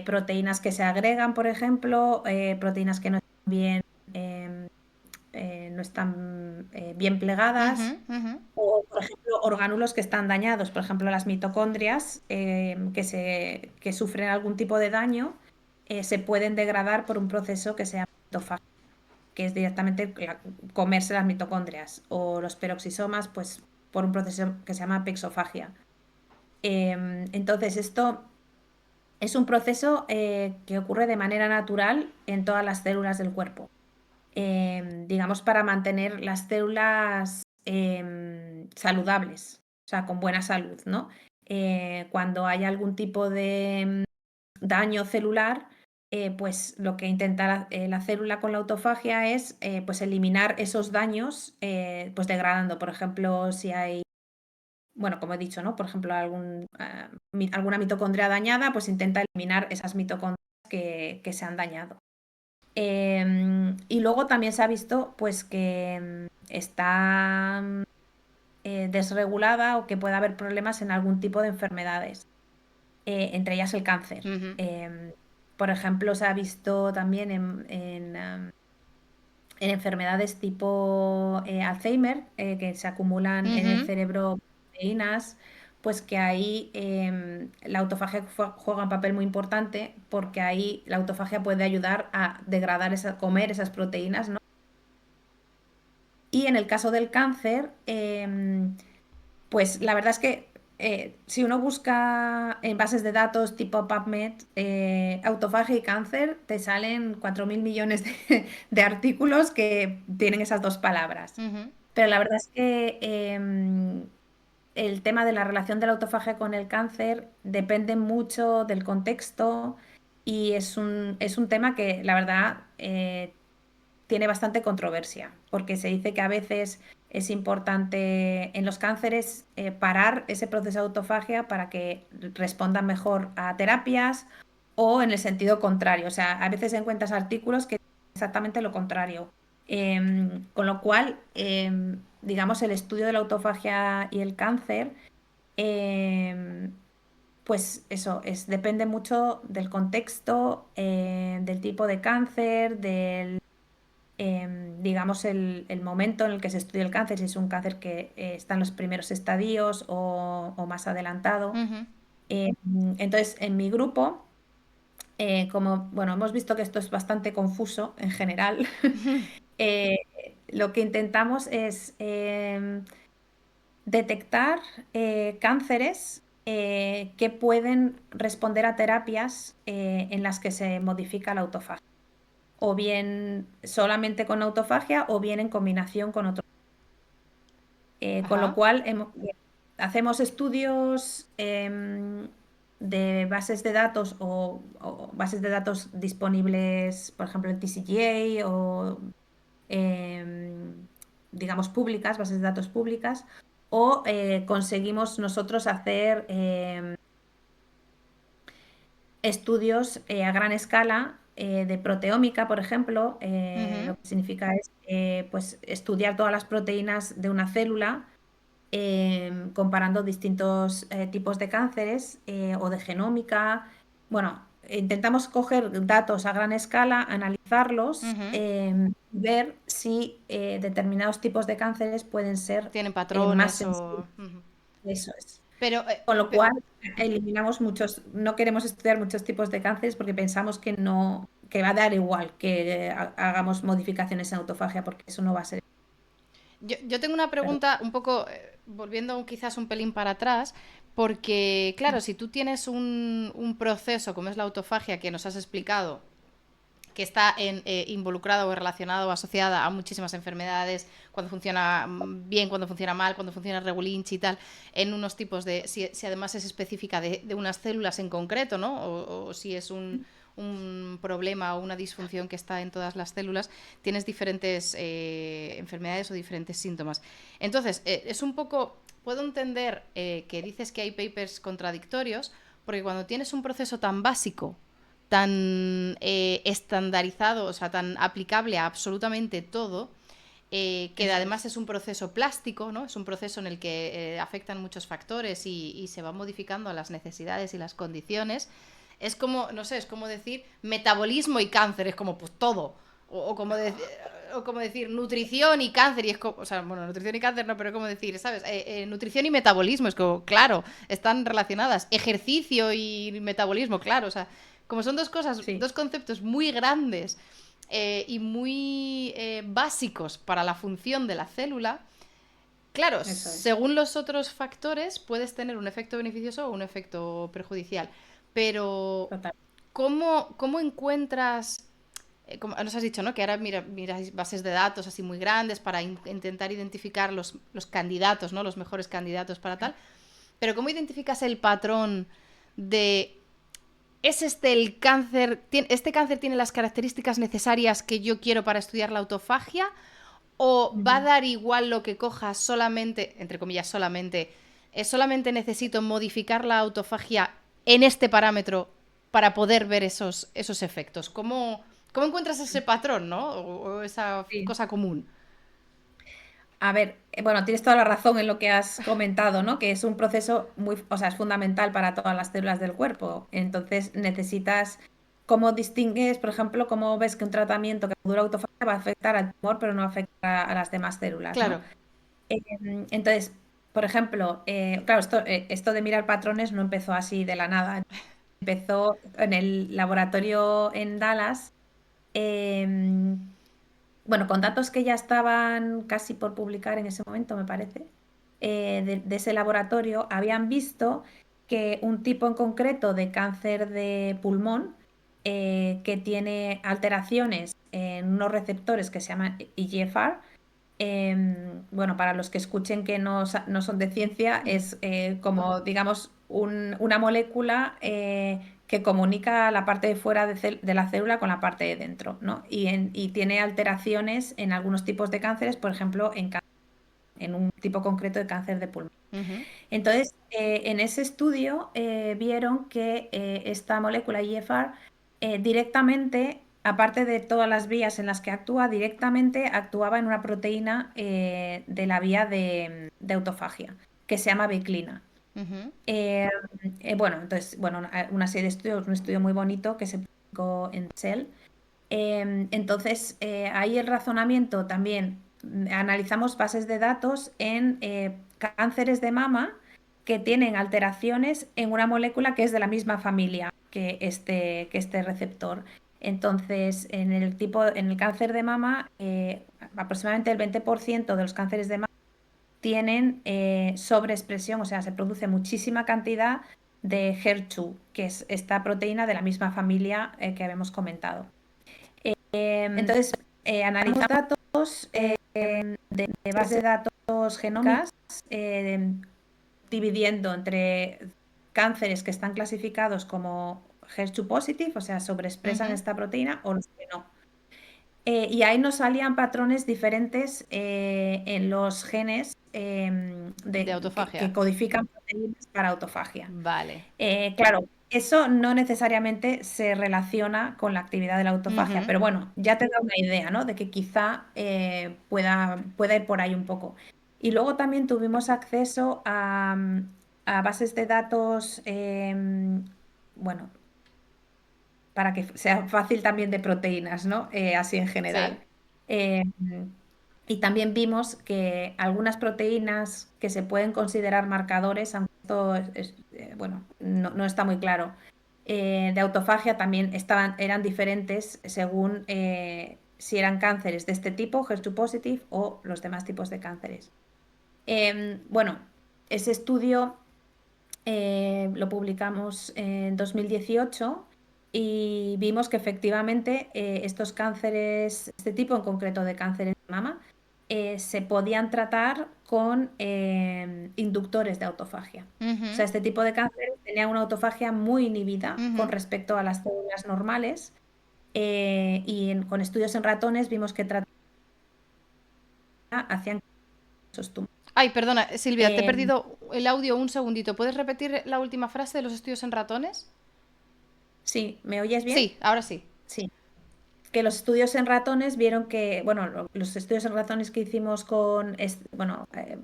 proteínas que se agregan, por ejemplo, proteínas que no están bien, eh, no están bien Ujú. plegadas, Ujú. o, por ejemplo, orgánulos que están dañados, por ejemplo, las mitocondrias que sufren algún tipo de daño, se pueden degradar por un proceso que se llama autofagia, que es directamente comerse las mitocondrias, o los peroxisomas, pues por un proceso que se llama pexofagia. Entonces, esto es un proceso que ocurre de manera natural en todas las células del cuerpo. Digamos, para mantener las células saludables, o sea, con buena salud, ¿no? Cuando hay algún tipo de daño celular, pues lo que intenta la célula con la autofagia es pues eliminar esos daños, pues degradando. Por ejemplo, si hay, bueno, como he dicho, ¿no? Por ejemplo, alguna mitocondria dañada, pues intenta eliminar esas mitocondrias que se han dañado. Y luego también se ha visto pues que está desregulada o que puede haber problemas en algún tipo de enfermedades, entre ellas el cáncer. Ujú. Por ejemplo, se ha visto también en enfermedades tipo Alzheimer, que se acumulan en el Ujú. cerebro proteínas, pues que ahí la autofagia juega un papel muy importante porque ahí la autofagia puede ayudar a degradar, comer esas proteínas, ¿no? Y en el caso del cáncer, pues la verdad es que si uno busca en bases de datos tipo PubMed, autofagia y cáncer, te salen 4.000 millones de artículos que tienen esas dos palabras. Ujú. Pero la verdad es que el tema de la relación de la autofagia con el cáncer depende mucho del contexto y es un tema que la verdad tiene bastante controversia, porque se dice que a veces es importante en los cánceres parar ese proceso de autofagia para que respondan mejor a terapias o en el sentido contrario. O sea, a veces encuentras artículos que dicen exactamente lo contrario. Con lo cual, digamos, el estudio de la autofagia y el cáncer, em, pues eso, depende mucho del contexto, del tipo de cáncer, digamos, el momento en el que se estudia el cáncer, si es un cáncer que está en los primeros estadios o más adelantado. Ujú. Entonces, en mi grupo, como, bueno, hemos visto que esto es bastante confuso en general, eh, lo que intentamos es detectar cánceres que pueden responder a terapias en las que se modifica la autofagia, o bien solamente con autofagia o bien en combinación con otros. Con lo Ajá. cual hacemos estudios de bases de datos o bases de datos disponibles, por ejemplo, en TCGA o em, digamos públicas, bases de datos públicas, o conseguimos nosotros hacer estudios a gran escala de proteómica, por ejemplo. Ujú. Lo que significa es pues, estudiar todas las proteínas de una célula, comparando distintos tipos de cánceres o de genómica. Bueno, intentamos coger datos a gran escala, analizarlos, Ujú. ver si determinados tipos de cánceres pueden ser Tienen más patrones sensibles. o... Ujú. Eso es. Pero, Con lo cual, eliminamos muchos, no queremos estudiar muchos tipos de cánceres porque pensamos que no, que va a dar igual que hagamos modificaciones en autofagia, porque eso no va a ser. yo tengo una Perdón. pregunta un poco, volviendo quizás un pelín para atrás, porque, claro, si tú tienes un proceso como es la autofagia que nos has explicado, que está involucrada o relacionada o asociada a muchísimas enfermedades, cuando funciona bien, cuando funciona mal, cuando funciona regulinchi y tal, en unos tipos de... Si además es específica de unas células en concreto, ¿no? O si es un problema o una disfunción que está en todas las células, tienes diferentes enfermedades o diferentes síntomas. Entonces, es un poco... Puedo entender que dices que hay papers contradictorios, porque cuando tienes un proceso tan básico, tan estandarizado, o sea, tan aplicable a absolutamente todo, que Eso además es. es un proceso plástico, ¿no? Es un proceso en el que afectan muchos factores y se va modificando a las necesidades y las condiciones. Es como, no sé, es como decir metabolismo y cáncer, es como pues todo. O como decir nutrición y cáncer, y es como, o sea, bueno, nutrición y cáncer no, pero es como decir, ¿sabes? Nutrición y metabolismo, es como, claro, están relacionadas. Ejercicio y metabolismo, claro, o sea, como son dos cosas, Sí, dos conceptos muy grandes y muy básicos para la función de la célula, claro, eso es. según los otros factores puedes tener un efecto beneficioso o un efecto perjudicial. Pero, Total. ¿cómo encuentras como nos has dicho, ¿no? Que ahora miráis bases de datos así muy grandes para intentar identificar los candidatos, ¿no? Los mejores candidatos para tal. Pero ¿cómo identificas el patrón de... ¿Es este el cáncer? ¿Este cáncer tiene las características necesarias que yo quiero para estudiar la autofagia? ¿O va a Ujú. dar igual lo que cojas solamente, entre comillas, solamente, solamente necesito modificar la autofagia en este parámetro para poder ver esos efectos? ¿Cómo encuentras ese patrón, ¿no? O esa Sí. cosa común. A ver, bueno, tienes toda la razón en lo que has comentado, ¿no? Que es un proceso muy, o sea, es fundamental para todas las células del cuerpo. Entonces necesitas, ¿cómo distingues, por ejemplo, cómo ves que un tratamiento que dura autofagia va a afectar al tumor, pero no afecta a las demás células, ¿no? Claro. Entonces, por ejemplo, claro, esto de mirar patrones no empezó así de la nada. Empezó en el laboratorio en Dallas. Bueno, con datos que ya estaban casi por publicar en ese momento, me parece, de ese laboratorio, habían visto que un tipo en concreto de cáncer de pulmón, que tiene alteraciones en unos receptores que se llaman EGFR. Bueno, para los que escuchen que no son de ciencia, es como, digamos, una molécula que comunica la parte de fuera de la célula con la parte de dentro, ¿no? Y tiene alteraciones en algunos tipos de cánceres, por ejemplo, en un tipo concreto de cáncer de pulmón. Ujú. Entonces, en ese estudio vieron que esta molécula IFR directamente, aparte de todas las vías en las que actúa, directamente actuaba en una proteína de la vía de autofagia, que se llama biclina. Ujú. Eh, bueno, entonces, bueno, una serie de estudios, un estudio muy bonito que se publicó en Cell. Entonces, ahí el razonamiento también, analizamos bases de datos en cánceres de mama que tienen alteraciones en una molécula que es de la misma familia que este receptor. Entonces, en el cáncer de mama, aproximadamente el 20% de los cánceres de mama tienen sobreexpresión, o sea, se produce muchísima cantidad de HER2, que es esta proteína de la misma familia que habíamos comentado. Entonces, analizamos datos de base de datos genómicas, dividiendo entre cánceres que están clasificados como HER2 positive, o sea, sobreexpresan esta proteína, o los que no. Y ahí nos salían patrones diferentes en los genes De autofagia. que codifican proteínas para autofagia. Vale. Claro, eso no necesariamente se relaciona con la actividad de la autofagia, pero bueno, ya te da una idea, ¿no? De que quizá pueda ir por ahí un poco. Y luego también tuvimos acceso a bases de datos, bueno, para que sea fácil también de proteínas, ¿no? Así en general. Sí. Y también vimos que algunas proteínas que se pueden considerar marcadores, aunque esto bueno, no está muy claro, de autofagia también eran diferentes según si eran cánceres de este tipo, HER2 positive, o los demás tipos de cánceres. Bueno, ese estudio lo publicamos en 2018 y vimos que efectivamente estos cánceres, este tipo en concreto de cánceres de mama, se podían tratar con inductores de autofagia. O sea, este tipo de cáncer tenía una autofagia muy inhibida con respecto a las células normales con estudios en ratones vimos que hacían esos tumores. Ay, perdona, Silvia, te he perdido el audio un segundito. ¿Puedes repetir la última frase de los estudios en ratones? Sí, ¿me oyes bien? Sí, ahora sí. Sí. Que los estudios en ratones vieron que, bueno, los estudios en ratones que hicimos bueno, que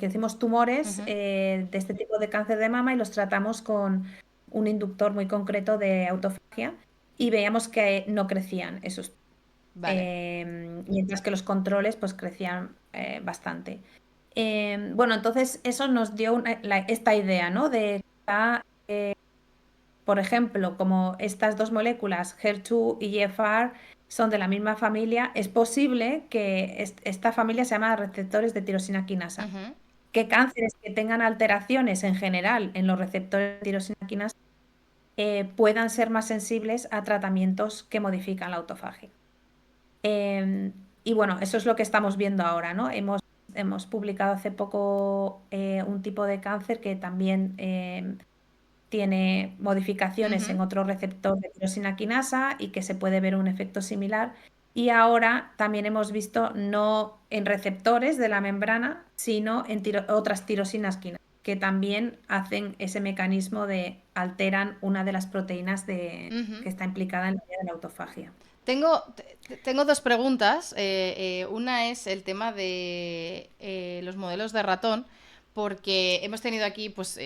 hicimos tumores de este tipo de cáncer de mama y los tratamos con un inductor muy concreto de autofagia y veíamos que no crecían esos. Vale. Mientras que los controles pues crecían bastante. Bueno, entonces eso nos dio esta idea, ¿no? De por ejemplo, como estas dos moléculas, HER2 y EGFR, son de la misma familia, es posible que esta familia se llama receptores de tirosina quinasa. Que cánceres que tengan alteraciones en general en los receptores de tirosina quinasa puedan ser más sensibles a tratamientos que modifican la autofagia. Y bueno, eso es lo que estamos viendo ahora, ¿no? Hemos publicado hace poco un tipo de cáncer que también tiene modificaciones en otro receptor de tirosina quinasa y que se puede ver un efecto similar. Y ahora también hemos visto no en receptores de la membrana, sino en otras tirosinas quinasas, que también hacen ese mecanismo de alteran una de las proteínas que está implicada en la vía de la autofagia. Tengo dos preguntas. Una es el tema de los modelos de ratón, porque hemos tenido aquí, pues,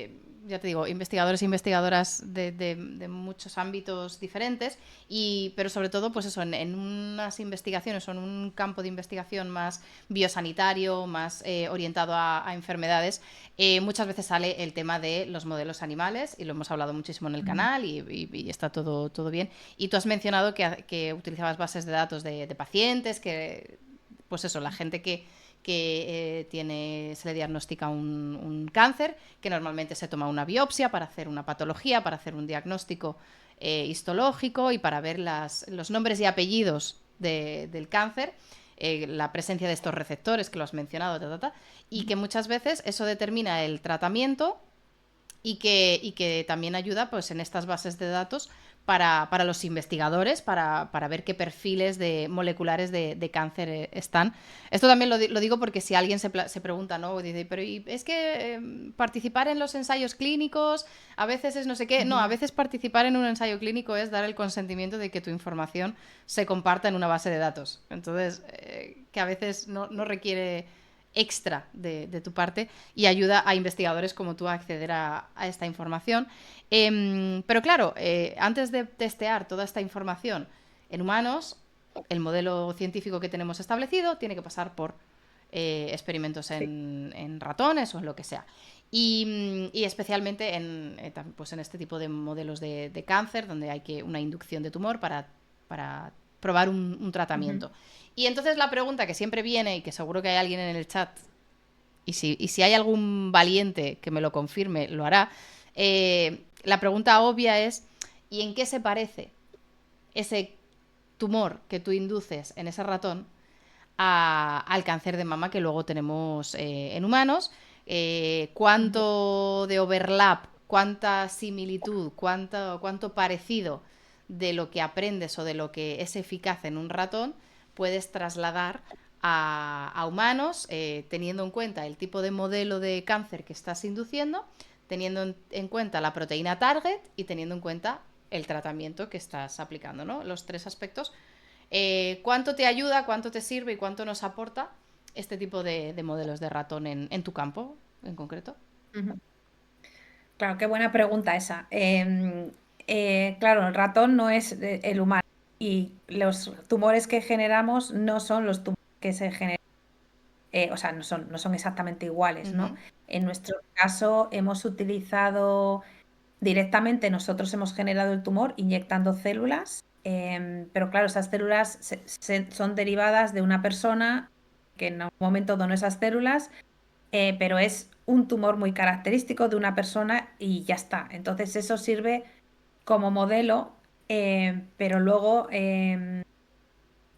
ya te digo, investigadores e investigadoras de muchos ámbitos diferentes, pero sobre todo, pues eso, en unas investigaciones o en un campo de investigación más biosanitario, más orientado a enfermedades, muchas veces sale el tema de los modelos animales, y lo hemos hablado muchísimo en el canal, y está todo bien. Y tú has mencionado que utilizabas bases de datos de pacientes, que, pues eso, la gente que se le diagnostica un cáncer, que normalmente se toma una biopsia para hacer una patología, para hacer un diagnóstico histológico y para ver los nombres y apellidos del cáncer, la presencia de estos receptores que lo has mencionado, y que muchas veces eso determina el tratamiento y que también ayuda, pues, en estas bases de datos para los investigadores, para ver qué perfiles moleculares de cáncer están. Esto también lo digo porque si alguien se pregunta, ¿no? Dice, pero es que participar en los ensayos clínicos a veces es no sé qué. No, a veces participar en un ensayo clínico es dar el consentimiento de que tu información se comparta en una base de datos. Entonces, que a veces no requiere extra de tu parte y ayuda a investigadores como tú a acceder a esta información. Pero claro, antes de testear toda esta información En humanos, el modelo científico que tenemos establecido tiene que pasar por experimentos Sí. en ratones o en lo que sea. Y especialmente pues en este tipo de modelos de cáncer, donde hay una inducción de tumor para probar un Ujú. tratamiento. Y entonces la pregunta que siempre viene, y que seguro que hay alguien en el chat, y si hay algún valiente que me lo confirme, lo hará, la pregunta obvia es, ¿y en qué se parece ese tumor que tú induces en ese ratón al cáncer de mama que luego tenemos en humanos? Ujú. ¿Cuánto de overlap, cuánta similitud, cuánto parecido de lo que aprendes o de lo que es eficaz en un ratón puedes trasladar a humanos, teniendo en cuenta el tipo de modelo de cáncer que estás induciendo, teniendo en cuenta la proteína target y teniendo en cuenta el tratamiento que estás aplicando, ¿no? Los tres aspectos. ¿Cuánto te ayuda, cuánto te sirve y cuánto nos aporta este tipo de modelos de ratón en tu campo en concreto? Ujú. Claro, qué buena pregunta esa. Claro, el ratón no es el humano y los tumores que generamos no son los tumores que se generan, o sea, no son exactamente iguales, ¿no? Ujú. En nuestro caso hemos utilizado directamente, nosotros hemos generado el tumor inyectando células, pero claro, esas células son derivadas de una persona que en algún momento donó esas células, pero es un tumor muy característico de una persona y ya está. Entonces eso sirve como modelo, pero luego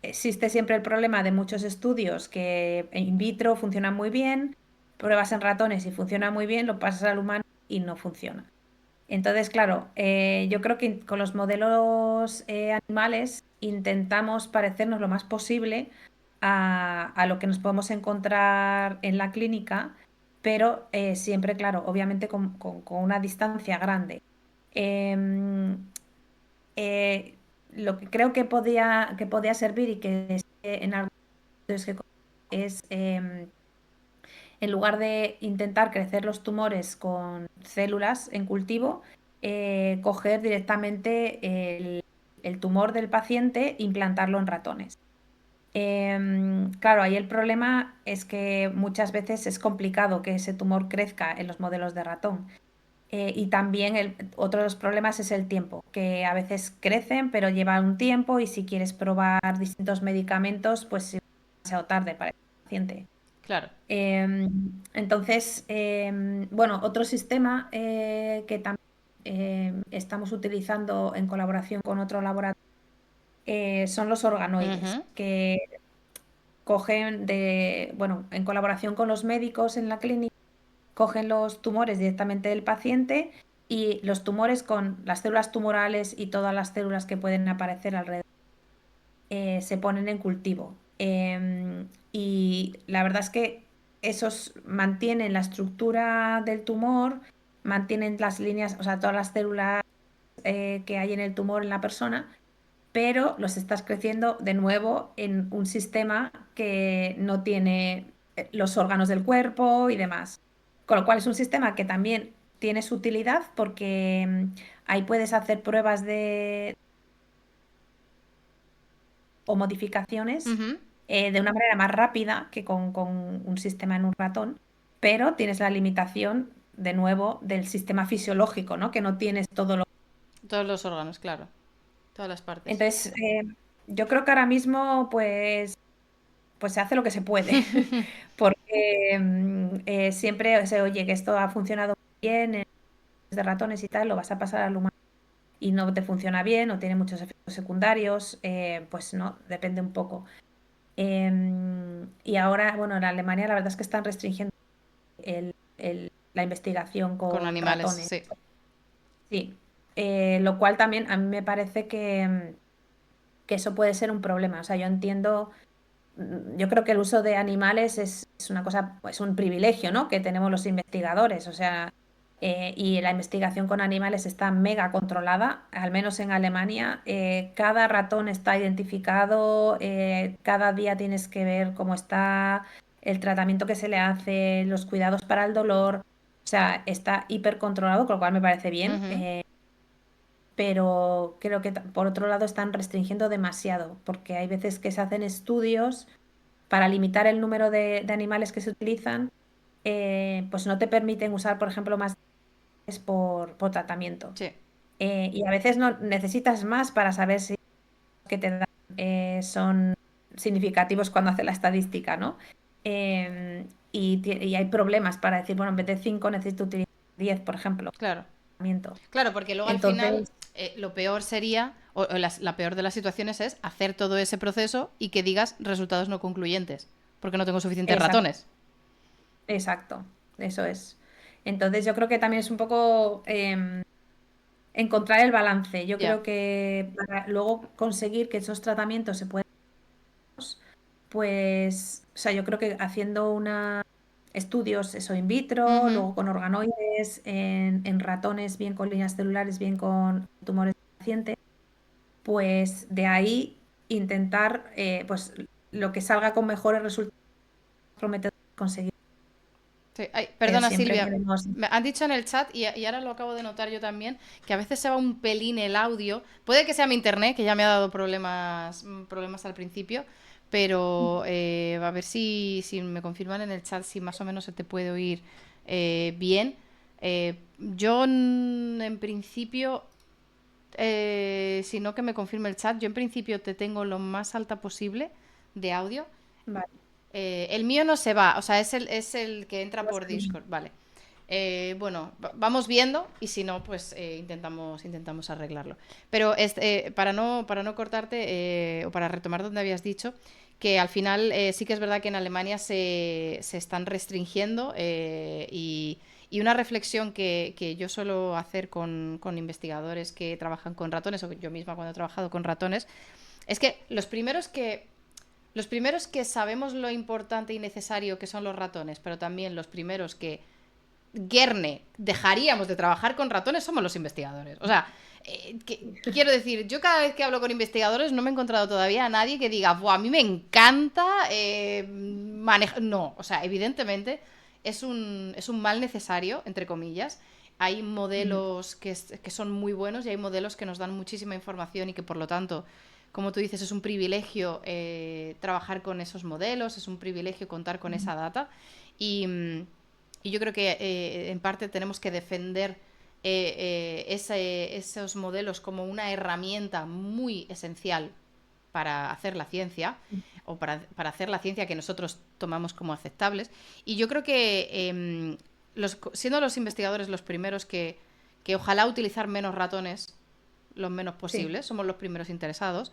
existe siempre el problema de muchos estudios que in vitro funcionan muy bien, pruebas en ratones y funciona muy bien, lo pasas al humano y no funciona. Entonces, claro, yo creo que con los modelos animales intentamos parecernos lo más posible a lo que nos podemos encontrar en la clínica, pero siempre, claro, obviamente con una distancia grande. Em, eh, lo que creo que podía servir y que en algunos estudios es, en lugar de intentar crecer los tumores con células en cultivo, coger directamente el tumor del paciente e implantarlo en ratones. Claro, ahí el problema es que muchas veces es complicado que ese tumor crezca en los modelos de ratón. Y también otro de los problemas es el tiempo, que a veces crecen, pero lleva un tiempo y si quieres probar distintos medicamentos, pues es demasiado tarde para el paciente. Claro. Entonces, bueno, otro sistema que también estamos utilizando en colaboración con otro laboratorio son los organoides, Ujú. que cogen bueno, en colaboración con los médicos en la clínica, cogen los tumores directamente del paciente y los tumores con las células tumorales y todas las células que pueden aparecer alrededor se ponen en cultivo. Y la verdad es que esos mantienen la estructura del tumor, mantienen las líneas, o sea, todas las células que hay en el tumor en la persona, pero los estás creciendo de nuevo en un sistema que no tiene los órganos del cuerpo y demás. Con lo cual es un sistema que también tiene su utilidad porque ahí puedes hacer pruebas o modificaciones Ujú. de una manera más rápida que con un sistema en un ratón, pero tienes la limitación de nuevo del sistema fisiológico, ¿no? Que no tienes todo lo... Todos los órganos, claro. Todas las partes. Entonces, yo creo que ahora mismo, pues se hace lo que se puede, porque siempre se oye que esto ha funcionado muy bien en de ratones y tal, lo vas a pasar al humano y no te funciona bien o tiene muchos efectos secundarios, pues no, depende un poco. Y ahora, bueno, en Alemania la verdad es que están restringiendo la investigación Con con animales, ratones. sí. Sí. Lo cual también a mí me parece que eso puede ser un problema. O sea, yo entiendo, yo creo que el uso de animales es una cosa, pues un privilegio, ¿no? Que tenemos los investigadores. O sea, y la investigación con animales está mega controlada, al menos en Alemania. Cada ratón está identificado, cada día tienes que ver cómo está el tratamiento que se le hace, los cuidados para el dolor. O sea, está hiper controlado, con lo cual me parece bien. Ujú. pero creo que por otro lado están restringiendo demasiado, porque hay veces que se hacen estudios para limitar el número de animales que se utilizan, pues no te permiten usar, por ejemplo, más por tratamiento. Sí, Y a veces no necesitas más para saber si los que te dan son significativos cuando hace la estadística, ¿no? Y hay problemas para decir, bueno, en vez de 5 necesito utilizar 10, por ejemplo. claro. Tratamiento. Claro, porque luego al final Entonces, lo peor sería, o la peor de las situaciones es hacer todo ese proceso y que digas resultados no concluyentes, porque no tengo suficientes exacto, ratones. exacto, eso es. Entonces yo creo que también es un poco encontrar el balance. Yo Ya. creo que para luego conseguir que esos tratamientos se puedan, pues, o sea, yo creo que haciendo estudios, eso in vitro, Ujú. luego con organoides, en ratones, bien con líneas celulares, bien con tumores del paciente, pues de ahí intentar, pues, lo que salga con mejores resultados prometedores conseguir. Sí. Ay, Pero perdona siempre Silvia, queremos. me han dicho en el chat y ahora lo acabo de notar yo también, que a veces se va un pelín el audio. Puede que sea mi internet, que ya me ha dado problemas al principio, pero a ver si me confirman en el chat si más o menos se te puede oír bien. Yo en principio, si no que me confirme el chat, yo en principio te tengo lo más alta posible de audio. Vale, El mío no se va, o sea, es el que entra vamos por a ver. Discord, vale. Bueno, vamos viendo y si no, pues intentamos arreglarlo. Pero para no cortarte o para retomar donde habías dicho, que al final sí que es verdad que en Alemania se están restringiendo y una reflexión que yo suelo hacer con investigadores que trabajan con ratones, o yo misma cuando he trabajado con ratones, es que los primeros que sabemos lo importante y necesario que son los ratones, pero también los primeros que Gerne dejaríamos de trabajar con ratones somos los investigadores. O sea, quiero decir, yo cada vez que hablo con investigadores no me he encontrado todavía a nadie que diga, a mí me encanta manejar. No, o sea, evidentemente es un mal necesario, entre comillas. Hay Mm, modelos que son muy buenos y hay modelos que nos dan muchísima información y que por lo tanto, como tú dices, es un privilegio trabajar con esos modelos, es un privilegio contar con mm, esa data. Y yo creo que en parte tenemos que defender esos modelos como una herramienta muy esencial para hacer la ciencia mm. o para hacer la ciencia que nosotros tomamos como aceptables. Y yo creo que siendo los investigadores los primeros que ojalá utilizar menos ratones los menos Sí, posibles, somos los primeros interesados,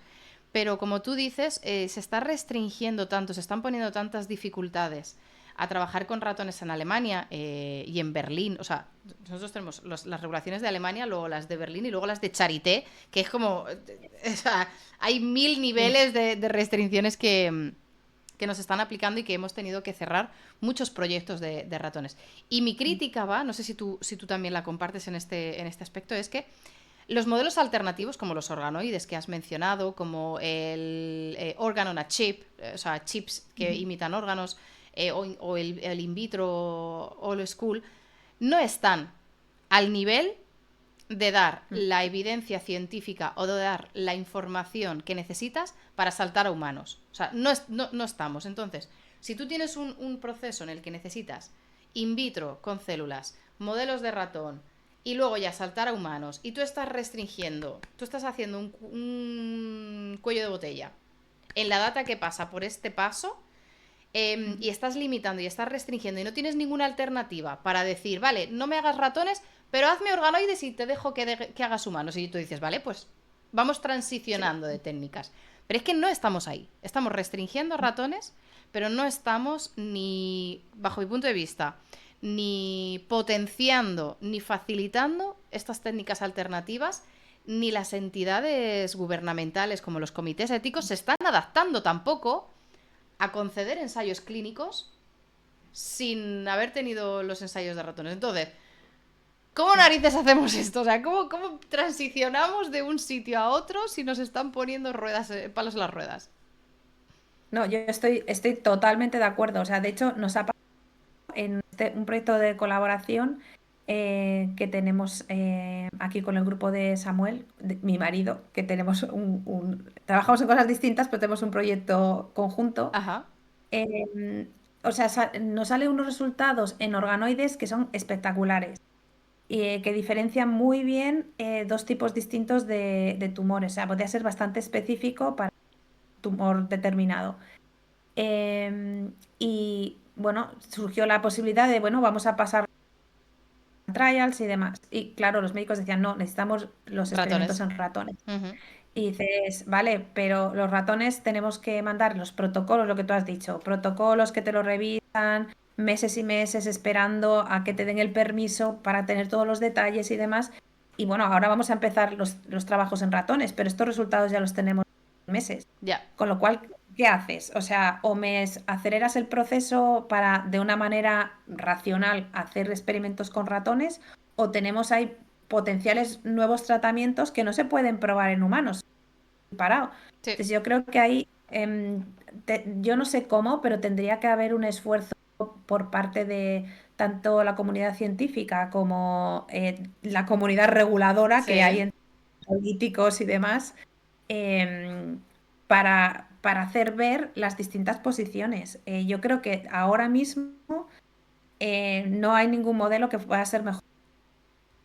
pero como tú dices, se está restringiendo tanto, se están poniendo tantas dificultades a trabajar con ratones en Alemania y en Berlín. O sea, nosotros tenemos las regulaciones de Alemania, luego las de Berlín y luego las de Charité, que es como. O sea, hay 1000 sí. niveles de restricciones que nos están aplicando y que hemos tenido que cerrar muchos proyectos de ratones. Y mi Mm, crítica va, no sé si tú también la compartes en este aspecto, es que los modelos alternativos, como los organoides que has mencionado, como el organ on a chip, o sea, chips que mm, imitan órganos, o el in vitro all school, no están al nivel de dar mm. la evidencia científica o de dar la información que necesitas para saltar a humanos. O sea, no estamos. Entonces, si tú tienes un proceso en el que necesitas in vitro con células, modelos de ratón, y luego ya saltar a humanos, y tú estás restringiendo, tú estás haciendo un cuello de botella en la data que pasa por este paso, Mm. y estás limitando y estás restringiendo y no tienes ninguna alternativa para decir, vale, no me hagas ratones, pero hazme organoides y te dejo que hagas humanos. Y tú dices, vale, pues vamos Sí. transicionando de técnicas. Pero es que no estamos ahí. Estamos restringiendo ratones, pero no estamos ni, bajo mi punto de vista, ni potenciando ni facilitando estas técnicas alternativas, ni las entidades gubernamentales como los comités éticos se están adaptando tampoco a conceder ensayos clínicos sin haber tenido los ensayos de ratones. Entonces, ¿cómo Mm. narices hacemos esto? O sea, ¿cómo transicionamos de un sitio a otro si nos están poniendo palos en las ruedas? No, yo estoy totalmente de acuerdo. O sea, de hecho, nos ha pasado en un proyecto de colaboración. que tenemos aquí con el grupo de Samuel, mi marido, que tenemos trabajamos en cosas distintas, pero tenemos un proyecto conjunto. Ajá. Eh, o sea, nos salen unos resultados en organoides que son espectaculares y que diferencian muy bien dos tipos distintos de tumores. O sea, podría ser bastante específico para un tumor determinado. Y bueno, surgió la posibilidad de, bueno, vamos a pasar trials y demás. Y claro, los médicos decían, no, necesitamos los experimentos Ratones. en ratones. Ujú. Y dices, vale, pero los ratones tenemos que mandar los protocolos, lo que tú has dicho, protocolos que te lo revisan, meses y meses esperando a que te den el permiso para tener todos los detalles y demás. Y bueno, ahora vamos a empezar los trabajos en ratones, pero estos resultados ya los tenemos en meses. Ya, Con lo cual, ¿qué haces? O sea, o aceleras el proceso para de una manera racional hacer experimentos con ratones, o tenemos ahí potenciales nuevos tratamientos que no se pueden probar en humanos parado. sí, Entonces yo creo que ahí, yo no sé cómo, pero tendría que haber un esfuerzo por parte de tanto la comunidad científica como la comunidad reguladora que hay sí, entre políticos y demás, em, para hacer ver las distintas posiciones. Yo creo que ahora mismo no hay ningún modelo que pueda ser mejor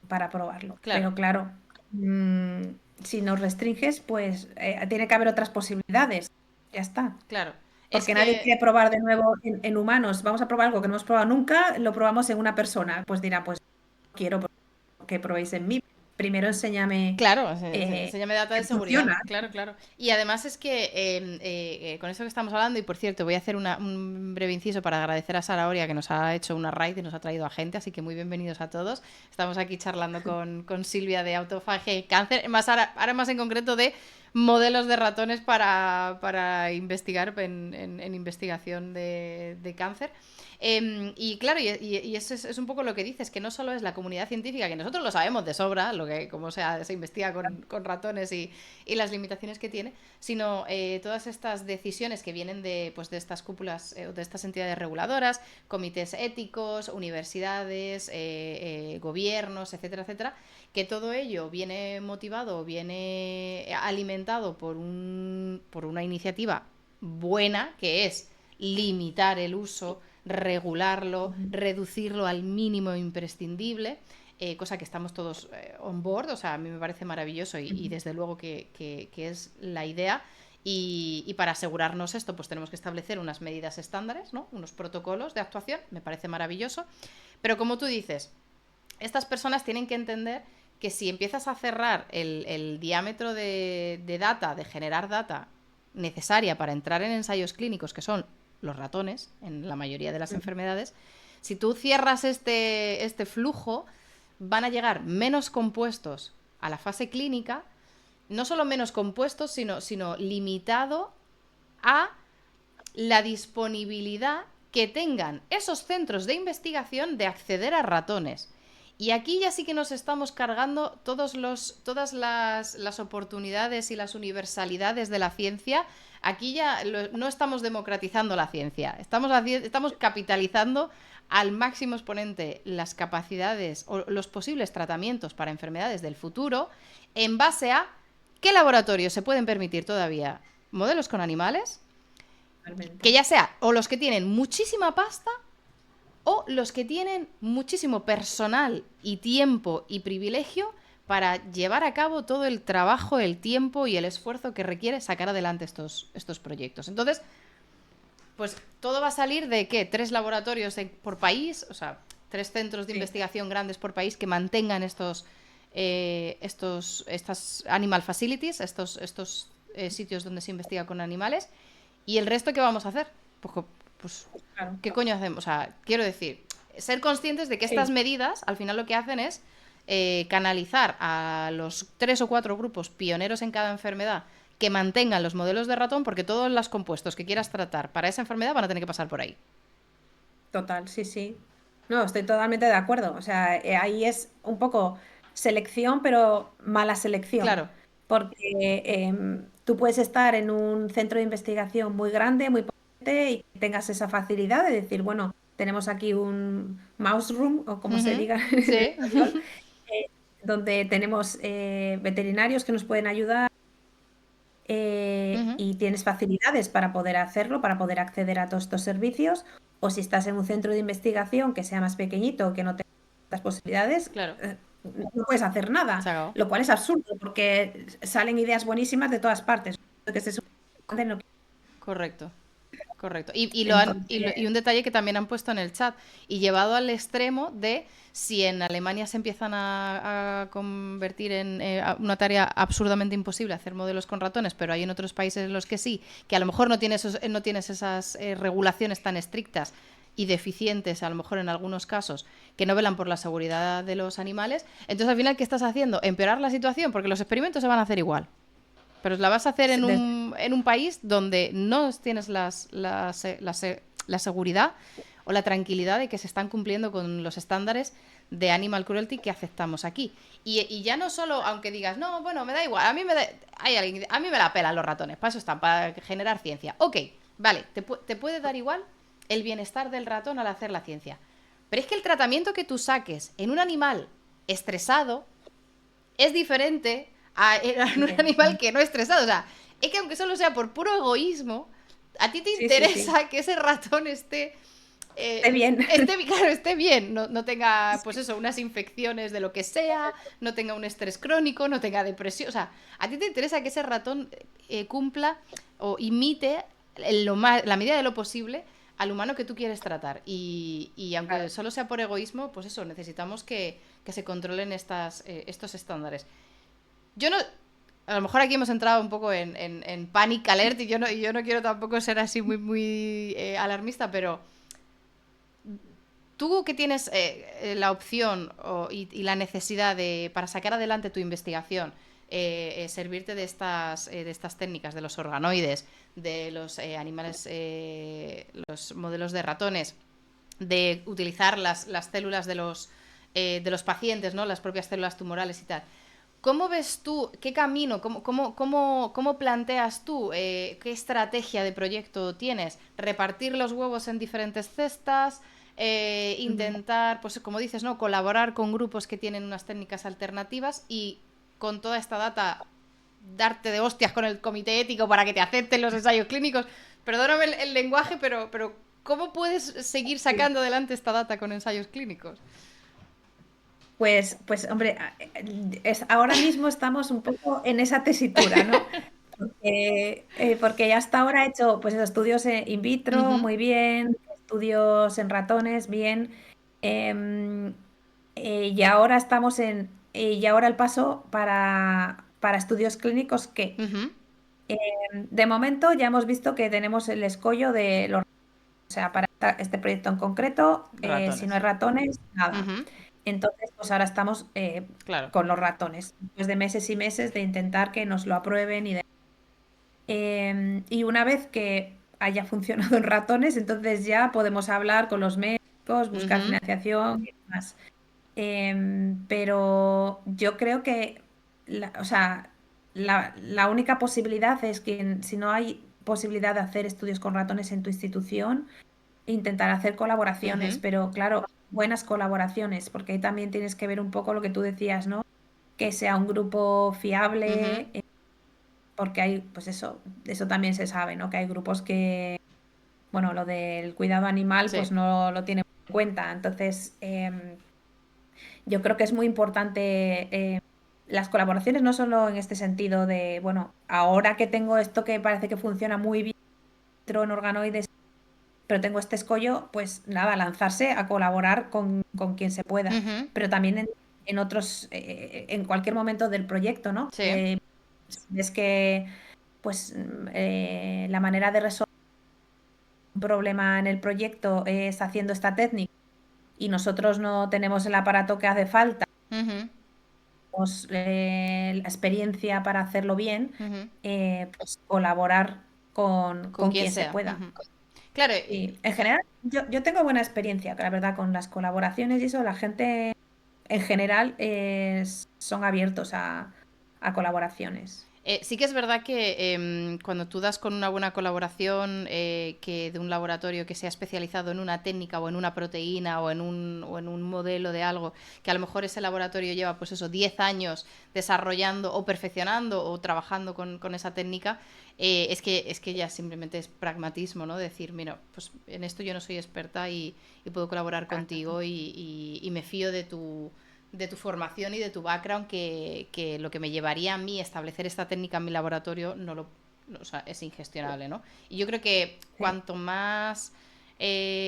para probarlo. claro, Pero claro, mm, si nos restringes, pues tiene que haber otras posibilidades. Ya está. claro. Es Porque nadie que quiere probar de nuevo en humanos. Vamos a probar algo que no hemos probado nunca, lo probamos en una persona. Pues dirá, pues no quiero que probéis en mí. Primero enséñame claro, eh, enséñame data de que seguridad, funciona. claro, claro. Y además es que con eso que estamos hablando, y por cierto, voy a hacer un breve inciso para agradecer a Sara Oria que nos ha hecho una raid y nos ha traído a gente, así que muy bienvenidos a todos. Estamos aquí charlando con Silvia de autofagia y cáncer, más ahora más en concreto de modelos de ratones para investigar en investigación de cáncer. Y claro, y eso es un poco lo que dices, que no solo es la comunidad científica, que nosotros lo sabemos de sobra, lo que cómo se investiga con ratones y las limitaciones que tiene, sino todas estas decisiones que vienen pues, de estas cúpulas o de estas entidades reguladoras, comités éticos, universidades, gobiernos, etcétera, etcétera, que todo ello viene motivado, viene alimentado por una iniciativa buena, que es limitar el uso, regularlo, Ujú. reducirlo al mínimo imprescindible, cosa que estamos todos on board, o sea, a mí me parece maravilloso y desde luego que es la idea. Y para asegurarnos esto, pues tenemos que establecer unas medidas estándares, ¿no? Unos protocolos de actuación, me parece maravilloso. Pero como tú dices, estas personas tienen que entender que si empiezas a cerrar el diámetro de data, de generar data necesaria para entrar en ensayos clínicos, que son los ratones, en la mayoría de las enfermedades, si tú cierras este flujo, van a llegar menos compuestos a la fase clínica, no solo menos compuestos, sino limitado a la disponibilidad que tengan esos centros de investigación de acceder a ratones. Y aquí ya sí que nos estamos cargando todas las oportunidades y las universalidades de la ciencia. Aquí ya no estamos democratizando la ciencia, estamos capitalizando al máximo exponente las capacidades o los posibles tratamientos para enfermedades del futuro en base a qué laboratorios se pueden permitir todavía modelos con animales, que Totalmente. ya sea o los que tienen muchísima pasta o los que tienen muchísimo personal y tiempo y privilegio para llevar a cabo todo el trabajo, el tiempo y el esfuerzo que requiere sacar adelante estos proyectos. Entonces, pues todo va a salir de ¿qué? 3 laboratorios por país, o sea, 3 centros de Sí. investigación grandes por país que mantengan estas animal facilities, estos sitios donde se investiga con animales. ¿Y el resto qué vamos a hacer? Pues, Claro. ¿qué coño hacemos? O sea, quiero decir, ser conscientes de que estas Sí. medidas al final lo que hacen es canalizar a los 3 o 4 grupos pioneros en cada enfermedad que mantengan los modelos de ratón, porque todos los compuestos que quieras tratar para esa enfermedad van a tener que pasar por ahí. Total, sí, sí. No, estoy totalmente de acuerdo. O sea, ahí es un poco selección, pero mala selección. Claro, Porque tú puedes estar en un centro de investigación muy grande, muy potente y que tengas esa facilidad de decir, bueno, tenemos aquí un mouse room, o como se Ujú. diga en Sí. español, eh, donde tenemos veterinarios que nos pueden ayudar, Ujú. y tienes facilidades para poder hacerlo, para poder acceder a todos estos servicios. O si estás en un centro de investigación que sea más pequeñito, que no tenga estas posibilidades, Claro, no puedes hacer nada, se acabó. lo cual es absurdo porque salen ideas buenísimas de todas partes. Que se supone no- Correcto. Correcto. Y Entonces, un detalle que también han puesto en el chat, y llevado al extremo de si en Alemania se empiezan a convertir en una tarea absurdamente imposible hacer modelos con ratones, pero hay en otros países en los que sí, que a lo mejor no tienes esas regulaciones tan estrictas y deficientes, a lo mejor en algunos casos, que no velan por la seguridad de los animales. Entonces, al final, ¿qué estás haciendo? Empeorar la situación, porque los experimentos se van a hacer igual. Pero la vas a hacer desde- en un país donde no tienes la seguridad o la tranquilidad de que se están cumpliendo con los estándares de animal cruelty que aceptamos aquí. Y ya no solo, aunque digas, no, bueno, me da igual, a mí me la pelan los ratones, para eso están, para generar ciencia. Ok, vale, te puede dar igual el bienestar del ratón al hacer la ciencia. Pero es que el tratamiento que tú saques en un animal estresado es diferente a un animal que no es estresado. O sea, es que aunque solo sea por puro egoísmo, a ti te sí, sí, sí. interesa que ese ratón Esté bien. claro, esté bien, no tenga, pues eso, unas infecciones de lo que sea, no tenga un estrés crónico, no tenga depresión. O sea, a ti te interesa que ese ratón cumpla o imite la medida de lo posible al humano que tú quieres tratar. Y aunque Claro. solo sea por egoísmo, pues eso, necesitamos que se controlen estos estándares. Yo no. A lo mejor aquí hemos entrado un poco en panic alert, y yo no quiero tampoco ser así muy alarmista, pero tú que tienes la opción y la necesidad para sacar adelante tu investigación, servirte de estas técnicas, de los organoides, de los animales, los modelos de ratones, de utilizar las células de los pacientes, ¿no? Las propias células tumorales y tal. ¿Cómo ves tú, qué camino, cómo planteas tú, qué estrategia de proyecto tienes? ¿Repartir los huevos en diferentes cestas? Ujú. Intentar, pues como dices, ¿no? Colaborar con grupos que tienen unas técnicas alternativas y con toda esta data darte de hostias con el comité ético para que te acepten los ensayos clínicos. Perdóname el lenguaje, pero ¿cómo puedes seguir Sí. sacando adelante esta data con ensayos clínicos? Pues hombre, ahora mismo estamos un poco en esa tesitura, ¿no? Porque ya hasta ahora he hecho pues esos estudios in vitro, Ujú. muy bien, estudios en ratones, bien. em, y ahora y ahora el paso para estudios clínicos que, Ujú. de momento ya hemos visto que tenemos el escollo de los, o sea, para este proyecto en concreto, si no Ratones. hay ratones, nada. Ujú. Entonces, pues ahora estamos Claro. con los ratones, después de meses y meses de intentar que nos lo aprueben y una vez que haya funcionado en ratones, entonces ya podemos hablar con los médicos, buscar Ujú. financiación y demás. Pero yo creo que o sea, la única posibilidad es que si no hay posibilidad de hacer estudios con ratones en tu institución, intentar hacer colaboraciones, Ujú. pero claro, buenas colaboraciones, porque ahí también tienes que ver un poco lo que tú decías, ¿no? Que sea un grupo Ujú. fiable, porque hay, pues eso también se sabe, ¿no? Que hay grupos que, bueno, lo del cuidado animal, Sí. pues no lo tienen en cuenta. Entonces, yo creo que es muy importante las colaboraciones, no solo en este sentido de, bueno, ahora que tengo esto que parece que funciona muy bien en organoides, pero tengo este escollo, pues nada, lanzarse a colaborar con quien se pueda, Ujú. pero también en otros, en cualquier momento del proyecto, ¿no? Sí. Es que, pues, la manera de resolver un problema en el proyecto es haciendo esta técnica y nosotros no tenemos el aparato que hace falta, Ujú. la experiencia para hacerlo bien, Ujú. pues colaborar Con con quien quien se sea. pueda. Ujú. Claro. Y en general, yo tengo buena experiencia, la verdad, con las colaboraciones y eso, la gente en general son abiertos a colaboraciones. Sí que es verdad que cuando tú das con una buena colaboración que de un laboratorio que sea especializado en una técnica o en una proteína o en un modelo de algo, que a lo mejor ese laboratorio lleva pues eso 10 años desarrollando o perfeccionando o trabajando con esa técnica, es que ya simplemente es pragmatismo, ¿no? Decir, mira, pues en esto yo no soy experta y puedo colaborar contigo y me fío de tu formación y de tu background que lo que me llevaría a mí establecer esta técnica en mi laboratorio o sea, es ingestionable, ¿no? Y yo creo que Sí, cuanto más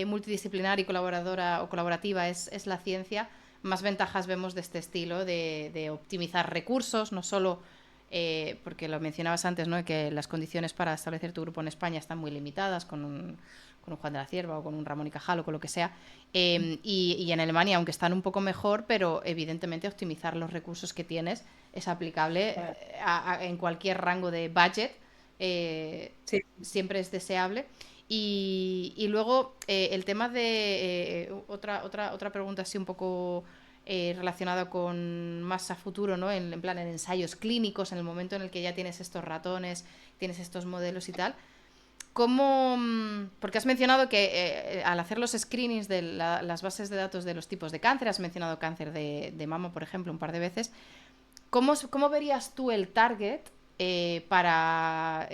multidisciplinar y colaboradora o colaborativa es la ciencia, más ventajas vemos de este estilo de optimizar recursos, no solo porque lo mencionabas antes, ¿no? Que las condiciones para establecer tu grupo en España están muy limitadas con un Juan de la Cierva o con un Ramón y Cajal o con lo que sea. Y en Alemania, aunque están un poco mejor, pero evidentemente optimizar los recursos que tienes es aplicable claro. en cualquier rango de budget. Sí, Siempre es deseable. Y luego el tema de otra pregunta así un poco relacionada con más a futuro, ¿no? En plan en ensayos clínicos, en el momento en el que ya tienes estos ratones, tienes estos modelos y tal. ¿Cómo? Porque has mencionado que al hacer los screenings de las bases de datos de los tipos de cáncer, has mencionado cáncer de mama, por ejemplo, un par de veces. ¿Cómo verías tú el target para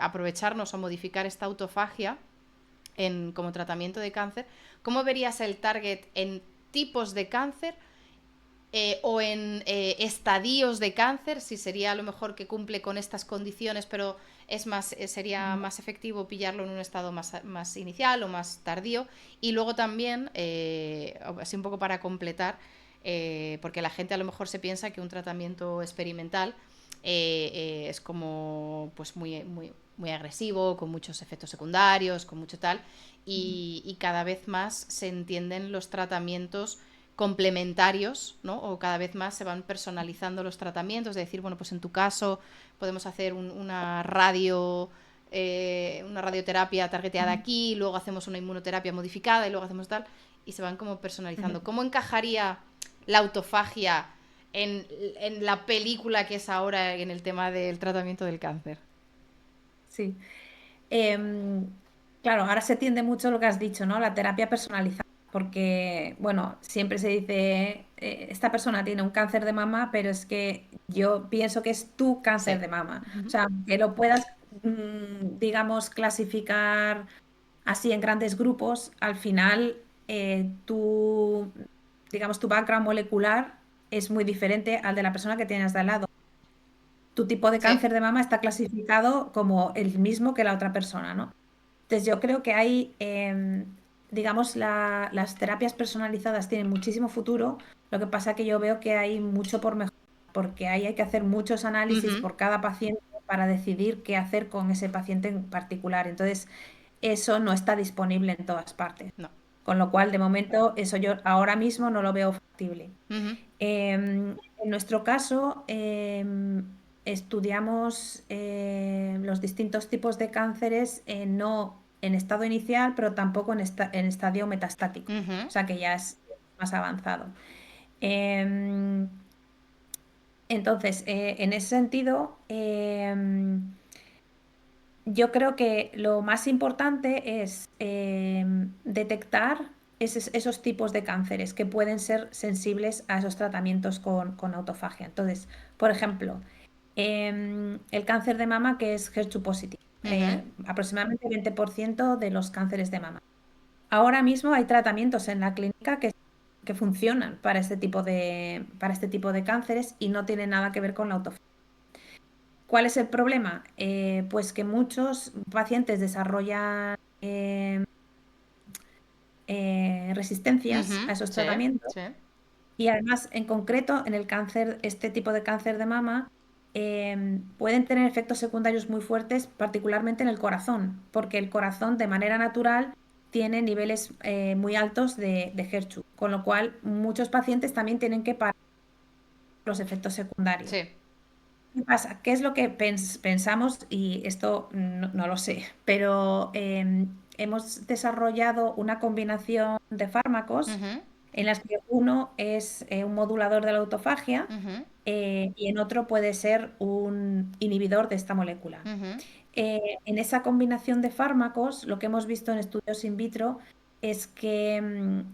aprovecharnos o modificar esta autofagia como tratamiento de cáncer? ¿Cómo verías el target en tipos de cáncer o en estadios de cáncer, si sería a lo mejor que cumple con estas condiciones, pero sería más efectivo pillarlo en un estado más inicial o más tardío? Y luego también, así un poco para completar, porque la gente a lo mejor se piensa que un tratamiento experimental es como pues muy agresivo, con muchos efectos secundarios, con mucho tal, y cada vez más se entienden los tratamientos complementarios, ¿no? O cada vez más se van personalizando los tratamientos, de decir, bueno, pues en tu caso podemos hacer una radioterapia targeteada aquí, luego hacemos una inmunoterapia modificada y luego hacemos tal, y se van como personalizando. ¿Cómo encajaría la autofagia en la película que es ahora en el tema del tratamiento del cáncer? sí. Em, claro, ahora se tiende mucho lo que has dicho, ¿no? La terapia personalizada, porque, bueno, siempre se dice, esta persona tiene un cáncer de mama, pero es que yo pienso que es tu Sí. cáncer de mama. O sea, que lo puedas, digamos, clasificar así en grandes grupos, al final digamos, tu background molecular es muy diferente al de la persona que tienes de al lado. Tu tipo de Sí. cáncer de mama está clasificado como el mismo que la otra persona, ¿no? Entonces yo creo que hay, digamos, las terapias personalizadas tienen muchísimo futuro, lo que pasa que yo veo que hay mucho por mejorar, porque ahí hay que hacer muchos análisis Ujú. por cada paciente para decidir qué hacer con ese paciente en particular. Entonces, eso no está disponible en todas partes. No. Con lo cual, de momento, eso yo ahora mismo no lo veo factible. Ujú. En nuestro caso, estudiamos los distintos tipos de cánceres, no en estado inicial, pero tampoco en estadio metastático, Ujú. o sea que ya es más avanzado. Em, entonces, en ese sentido, yo creo que lo más importante es detectar esos tipos de cánceres que pueden ser sensibles a esos tratamientos con autofagia. Entonces, por ejemplo, el cáncer de mama que es HER2 positivo, Ujú. aproximadamente 20% de los cánceres de mama. Ahora mismo hay tratamientos en la clínica que funcionan para este tipo de cánceres y no tienen nada que ver con la autofagia. ¿Cuál es el problema? Pues que muchos pacientes desarrollan resistencias Ujú. a esos Sí. tratamientos Sí. y además, en concreto, en el cáncer, este tipo de cáncer de mama, pueden tener efectos secundarios muy fuertes, particularmente en el corazón, porque el corazón de manera natural tiene niveles muy altos de HER2, con lo cual muchos pacientes también tienen que parar los efectos secundarios. Sí. ¿Qué pasa? ¿Qué es lo que pensamos? Y esto no lo sé, pero hemos desarrollado una combinación de fármacos Ujú. en las que uno es un modulador de la autofagia Ujú. y en otro puede ser un inhibidor de esta molécula. Ujú. En esa combinación de fármacos, lo que hemos visto en estudios in vitro es que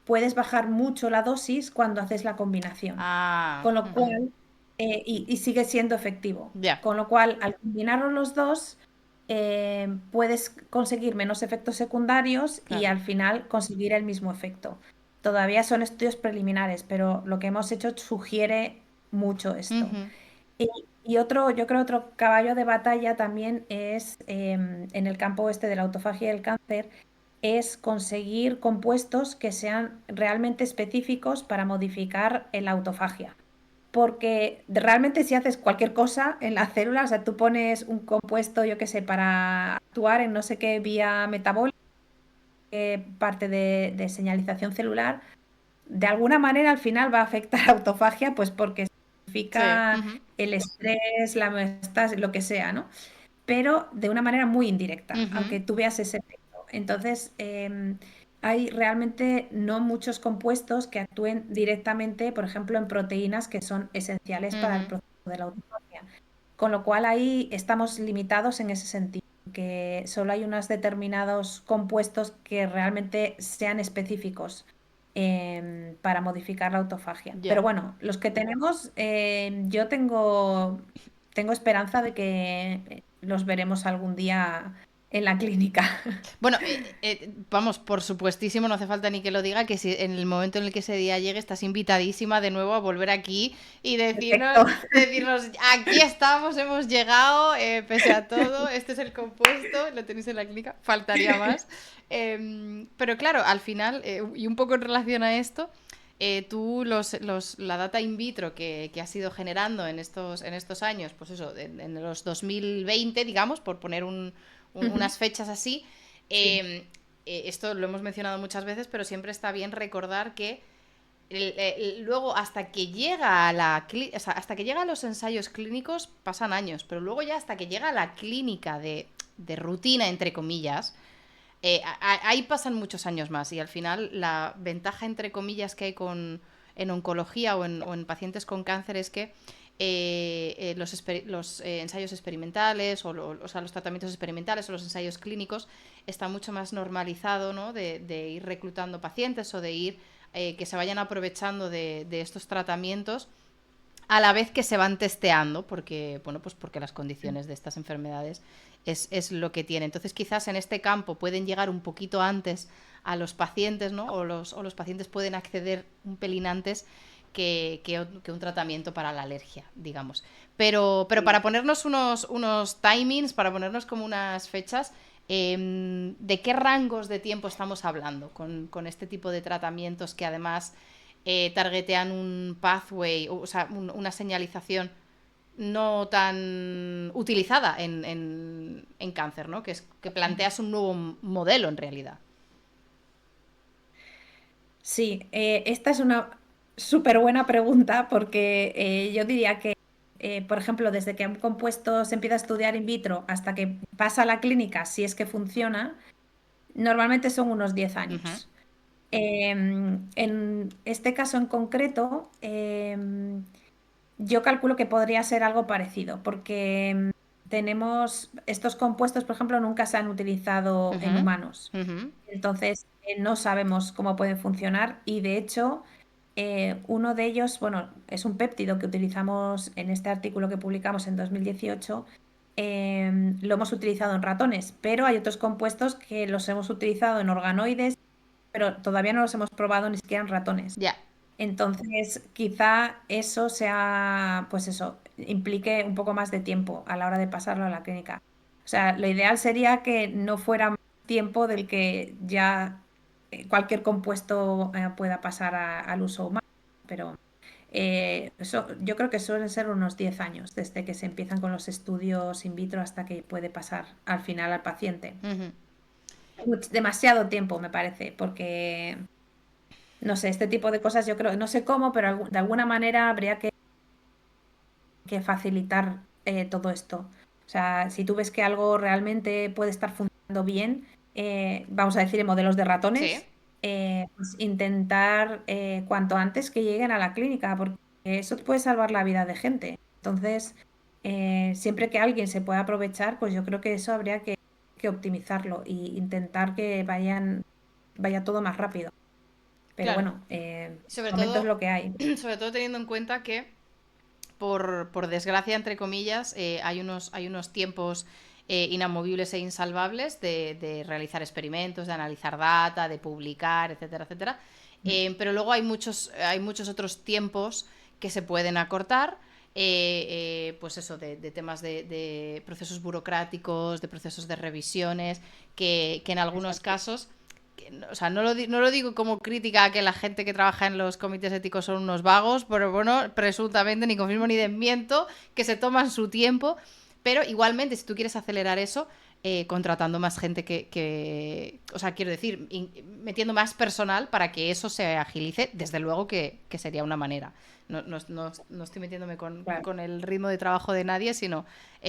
puedes bajar mucho la dosis cuando haces la combinación, Ah, con lo ujú. cual, y sigue siendo efectivo. Ya. Con lo cual, al combinarlos los dos, puedes conseguir menos efectos secundarios y Claro. al final conseguir el mismo efecto. Todavía son estudios preliminares, pero lo que hemos hecho sugiere mucho esto. Ujú. Y otro, yo creo otro caballo de batalla también es en el campo este de la autofagia y el cáncer, es conseguir compuestos que sean realmente específicos para modificar la autofagia. Porque realmente si haces cualquier cosa en la célula, o sea, tú pones un compuesto, yo qué sé, para actuar en no sé qué vía metabólica, parte de señalización celular, de alguna manera al final va a afectar a autofagia, pues porque Sí. significa Ujú. el estrés, la homeostasis, lo que sea, ¿no? Pero de una manera muy indirecta, Ujú. aunque tú veas ese efecto. Entonces, hay realmente no muchos compuestos que actúen directamente, por ejemplo, en proteínas que son esenciales para el Ujú. proceso de la autofagia. Con lo cual ahí estamos limitados en ese sentido, que solo hay unos determinados compuestos que realmente sean específicos para modificar la autofagia. Pero Ya. bueno, los que tenemos, yo tengo esperanza de que los veremos algún día en la clínica. Bueno, vamos, por supuestísimo, no hace falta ni que lo diga, que si en el momento en el que ese día llegue estás invitadísima de nuevo a volver aquí y Perfecto. decirnos, aquí estamos, hemos llegado, pese a todo, este es el compuesto, lo tenéis en la clínica, faltaría más. Pero claro, al final, y un poco en relación a esto, tú la data in vitro que has ido generando en estos años, pues eso, en los 2020, digamos, por poner Ujú. unas fechas así, Sí. eh, esto lo hemos mencionado muchas veces, pero siempre está bien recordar que luego hasta que llega o sea, hasta que llega a los ensayos clínicos pasan años, pero luego ya hasta que llega a la clínica de rutina, entre comillas, ahí pasan muchos años más y al final la ventaja, entre comillas, que hay en oncología o en pacientes con cáncer es que los ensayos experimentales o sea, los tratamientos experimentales o los ensayos clínicos están mucho más normalizado, ¿no? De ir reclutando pacientes o de ir que se vayan aprovechando de estos tratamientos a la vez que se van testeando, porque, bueno, pues porque las condiciones de estas enfermedades es lo que tiene. Entonces, quizás en este campo pueden llegar un poquito antes a los pacientes, ¿no? O los pacientes pueden acceder un pelín antes que un tratamiento para la alergia, digamos. Pero para Sí. ponernos unos timings, para ponernos como unas fechas, ¿de qué rangos de tiempo estamos hablando con este tipo de tratamientos que además targetean un pathway, o sea, una señalización no tan utilizada en cáncer, ¿no? Que planteas un nuevo modelo en realidad. Sí, esta es una súper buena pregunta porque yo diría que, por ejemplo, desde que un compuesto se empieza a estudiar in vitro hasta que pasa a la clínica, si es que funciona, normalmente son unos 10 Ujú. años. En este caso en concreto, yo calculo que podría ser algo parecido, porque tenemos estos compuestos, por ejemplo, nunca se han utilizado en Ujú. humanos. Ujú. Entonces, no sabemos cómo pueden funcionar y de hecho, uno de ellos, bueno, es un péptido que utilizamos en este artículo que publicamos en 2018. Lo hemos utilizado en ratones, pero hay otros compuestos que los hemos utilizado en organoides, pero todavía no los hemos probado ni siquiera en ratones. Ya. Entonces, quizá eso sea, pues eso, implique un poco más de tiempo a la hora de pasarlo a la clínica. O sea, lo ideal sería que no fuera más tiempo del que ya cualquier compuesto pueda pasar al uso humano, pero eso, yo creo que suelen ser unos 10 años desde que se empiezan con los estudios in vitro hasta que puede pasar al final al paciente. Ujú. Demasiado tiempo, me parece, porque no sé, este tipo de cosas yo creo, no sé cómo, pero de alguna manera habría que facilitar todo esto. O sea, si tú ves que algo realmente puede estar funcionando bien, vamos a decir en modelos de Sí. ratones, pues intentar cuanto antes que lleguen a la clínica, porque eso te puede salvar la vida de gente. Entonces, siempre que alguien se pueda aprovechar, pues yo creo que eso habría que optimizarlo e intentar que vaya todo más rápido. Pero Claro, bueno, de sobre momento es todo, lo que hay. sobre todo teniendo en cuenta que, por desgracia, entre comillas, hay unos tiempos inamovibles e insalvables de realizar experimentos, de analizar data, de publicar, etcétera, etcétera. Pero luego hay muchos otros tiempos que se pueden acortar. Pues eso, de temas de procesos burocráticos, de procesos de revisiones, que en algunos Exacto. casos o sea, no lo digo como crítica a que la gente que trabaja en los comités éticos son unos vagos, pero bueno, presuntamente ni confirmo ni desmiento que se toman su tiempo, pero igualmente si tú quieres acelerar eso, contratando más gente o sea, quiero decir, metiendo más personal para que eso se agilice, desde luego que sería una manera. No estoy metiéndome Claro. con el ritmo de trabajo de nadie, sino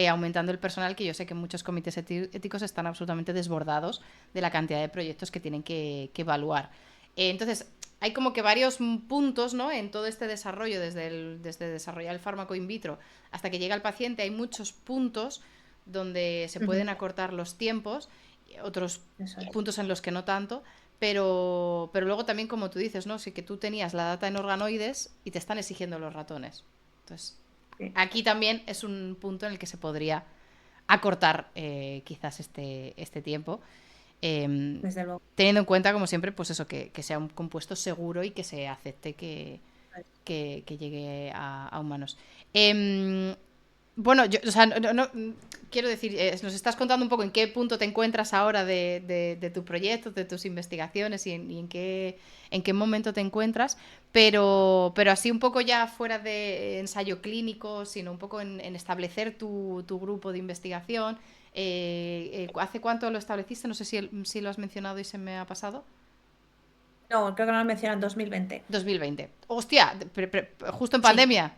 aumentando el personal, que yo sé que muchos comités éticos están absolutamente desbordados de la cantidad de proyectos que tienen que evaluar. Entonces, hay como que varios puntos, ¿no? En todo este desarrollo, desde desarrollar el fármaco in vitro hasta que llega al paciente, hay muchos puntos donde se Ujú. pueden acortar los tiempos, otros Eso es. puntos en los que no tanto, pero luego también, como tú dices, ¿no? Sí que tú tenías la data en organoides y te están exigiendo los ratones. Entonces, Sí, aquí también es un punto en el que se podría acortar quizás este tiempo. Eh, desde luego. Teniendo en cuenta, como siempre, pues eso, que sea un compuesto seguro y que se acepte que llegue a humanos. Eh, bueno, yo, o sea, quiero decir, nos estás contando un poco en qué punto te encuentras ahora de tu proyecto, de tus investigaciones y en qué momento te encuentras, pero así un poco ya fuera de ensayo clínico, sino un poco en establecer tu grupo de investigación. ¿Hace cuánto lo estableciste? No sé si lo has mencionado y se me ha pasado. No, creo que no lo mencionan 2020. 2020. Hostia, justo en Sí, pandemia.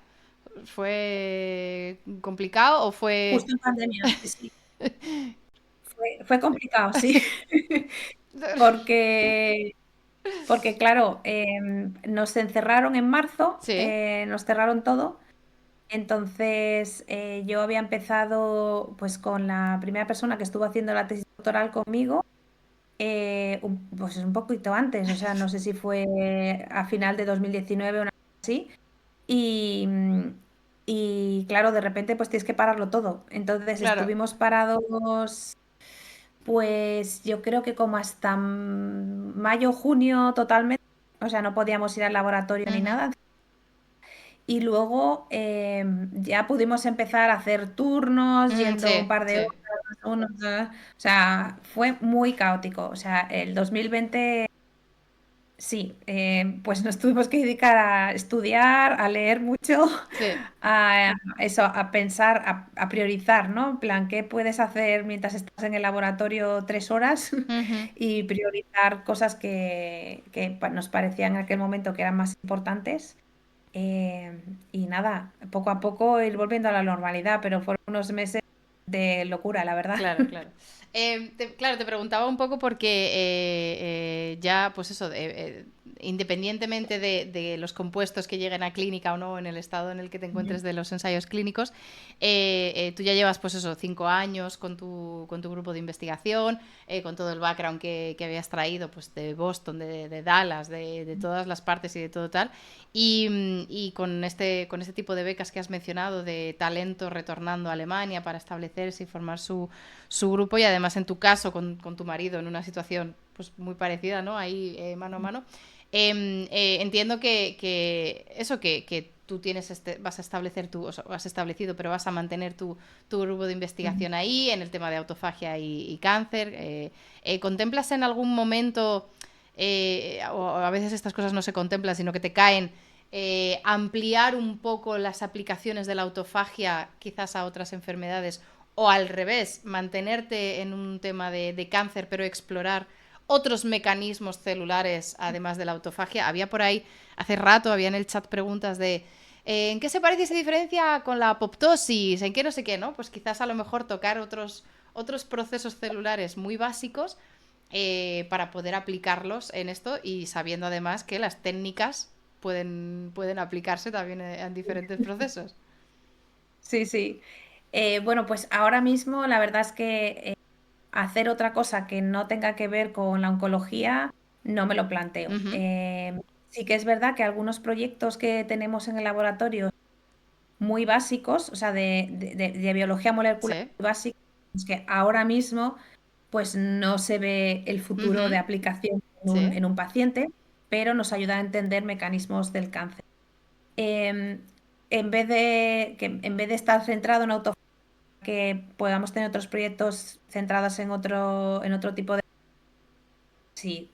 ¿Fue complicado o fue...? justo en pandemia, sí, sí. Fue complicado, sí. Porque, porque claro, nos encerraron en marzo, Sí. nos cerraron todo. Entonces, yo había empezado pues con la primera persona que estuvo haciendo la tesis doctoral conmigo, pues un poquito antes, o sea, no sé si fue a final de 2019 o una cosa así. Y, y claro, de repente pues tienes que pararlo todo. Entonces Claro. estuvimos parados, pues yo creo que como hasta mayo, junio totalmente. O sea, no podíamos ir al laboratorio ni Ujú. nada. Y luego ya pudimos empezar a hacer turnos, yendo un Sí, par de sí. horas, o sea, fue muy caótico. O sea, el 2020 sí, pues nos tuvimos que dedicar a estudiar, a leer mucho, Sí. a eso, a pensar, a priorizar, ¿no? En plan, ¿qué puedes hacer mientras estás en el laboratorio 3 horas? Ujú. Y priorizar cosas que nos parecían en aquel momento que eran más importantes. Y nada, poco a poco ir volviendo a la normalidad, pero fueron unos meses de locura, la verdad. Claro, claro. Claro, te preguntaba un poco porque ya, pues eso, independientemente de los compuestos que lleguen a clínica o no, en el estado en el que te Ujú. encuentres de los ensayos clínicos, tú ya llevas, pues eso, 5 años con tu grupo de investigación, con todo el background que habías traído, pues de Boston, de Dallas, de todas las partes y de todo tal, y con este tipo de becas que has mencionado, de talento retornando a Alemania para establecerse y formar su grupo, y además en tu caso con tu marido en una situación pues muy parecida, ¿no? Ahí mano a mano. Entiendo que tú tienes vas a establecer o sea, has establecido, pero vas a mantener tu grupo de Ujú. investigación ahí en el tema de autofagia y cáncer. ¿Contemplas en algún momento, o a veces estas cosas no se contemplan, sino que te caen, ampliar un poco las aplicaciones de la autofagia quizás a otras enfermedades, o al revés, mantenerte en un tema de cáncer, pero explorar otros mecanismos celulares además de la autofagia? Había por ahí, hace rato, había en el chat preguntas de ¿en qué se parece y se diferencia con la apoptosis? ¿En qué no sé qué, no? Pues quizás a lo mejor tocar otros procesos celulares muy básicos, para poder aplicarlos en esto, y sabiendo además que las técnicas pueden aplicarse también en diferentes procesos. Sí, sí. Bueno, pues ahora mismo la verdad es que hacer otra cosa que no tenga que ver con la oncología no me lo planteo. Ujú. Sí que es verdad que algunos proyectos que tenemos en el laboratorio muy básicos, o sea, de biología molecular Sí. muy básicos, es que ahora mismo pues no se ve el futuro Ujú. de aplicación Sí. en un paciente, pero nos ayuda a entender mecanismos del cáncer. Em, en vez de estar centrado en autofagia, que podamos tener otros proyectos centrados en otro tipo de... Sí,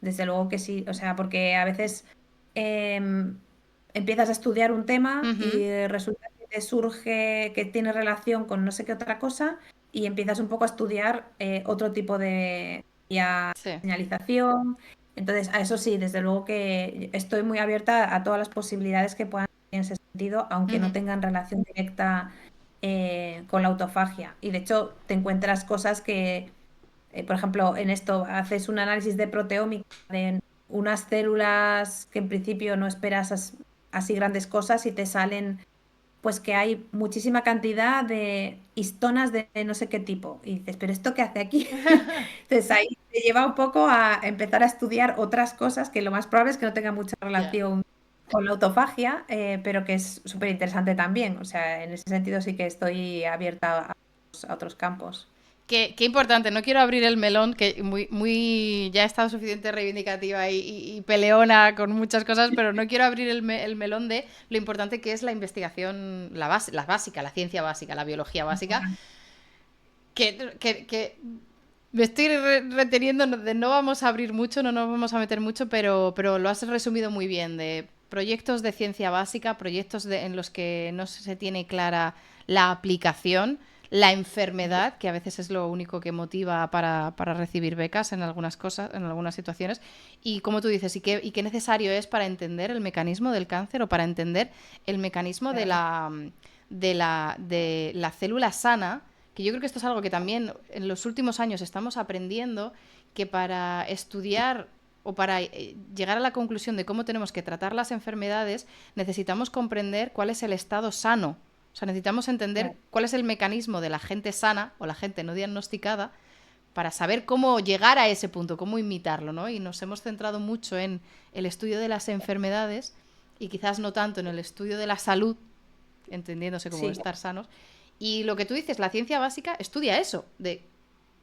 desde luego que sí. O sea, porque a veces em, empiezas a estudiar un tema Ujú. y resulta que te surge que tiene relación con no sé qué otra cosa y empiezas un poco a estudiar otro tipo de Sí. señalización. Entonces, a eso sí, desde luego que estoy muy abierta a todas las posibilidades que puedan tener en ese sentido, aunque no Ujú. tengan relación directa con la autofagia. Y de hecho, te encuentras cosas que por ejemplo, en esto haces un análisis de proteómica de unas células que en principio no esperas así grandes cosas y te salen pues que hay muchísima cantidad de histonas de no sé qué tipo. Y dices, ¿pero esto qué hace aquí? Entonces ahí te lleva un poco a empezar a estudiar otras cosas que lo más probable es que no tengan mucha Ya. relación con la autofagia, pero que es súper interesante también. O sea, en ese sentido sí que estoy abierta a otros campos. Qué importante, no quiero abrir el melón, que ya he estado suficiente reivindicativa y peleona con muchas cosas, pero no quiero abrir el melón de lo importante que es la investigación, la básica, la ciencia básica, la biología básica, que me estoy reteniendo, no vamos a abrir mucho, no nos vamos a meter mucho, pero lo has resumido muy bien, de proyectos de ciencia básica, en los que no se tiene clara la aplicación, la enfermedad, que a veces es lo único que motiva para recibir becas en algunas cosas, en algunas situaciones, y como tú dices, y qué necesario es para entender el mecanismo del cáncer o para entender el mecanismo Claro. de la célula sana, que yo creo que esto es algo que también en los últimos años estamos aprendiendo, que para estudiar o para llegar a la conclusión de cómo tenemos que tratar las enfermedades, necesitamos comprender cuál es el estado sano. O sea, necesitamos entender Claro. cuál es el mecanismo de la gente sana o la gente no diagnosticada para saber cómo llegar a ese punto, cómo imitarlo, ¿no? Y nos hemos centrado mucho en el estudio de las enfermedades y quizás no tanto en el estudio de la salud, entendiéndose como Sí, estar sanos. Y lo que tú dices, la ciencia básica estudia eso, de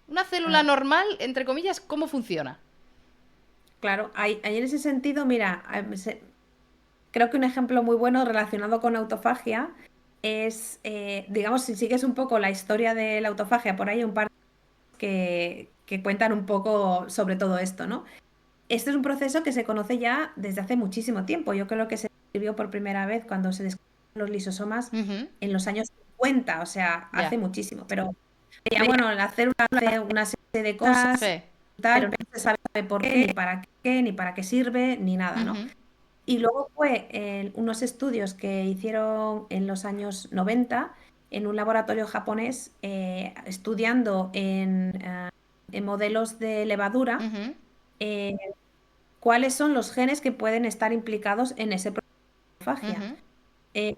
una célula claro. normal, entre comillas, cómo funciona. Claro, ahí en ese sentido, mira, creo que un ejemplo muy bueno relacionado con autofagia es, digamos, si sigues un poco la historia de la autofagia, por ahí hay un par que cuentan un poco sobre todo esto, ¿no? Este es un proceso que se conoce ya desde hace muchísimo tiempo. Yo creo que se describió por primera vez cuando se descubrieron los lisosomas Ujú. en los años 50, o sea, hace Ya. muchísimo. Pero ya, bueno, la célula hace una serie de cosas, Sí. tal, pero no se sabe por qué, ni para qué sirve, ni nada, ¿no? Ujú. Y luego fue unos estudios que hicieron en los años 90 en un laboratorio japonés estudiando en modelos de levadura Ujú. eh, cuáles son los genes que pueden estar implicados en ese proceso de autofagia. Ujú. Eh,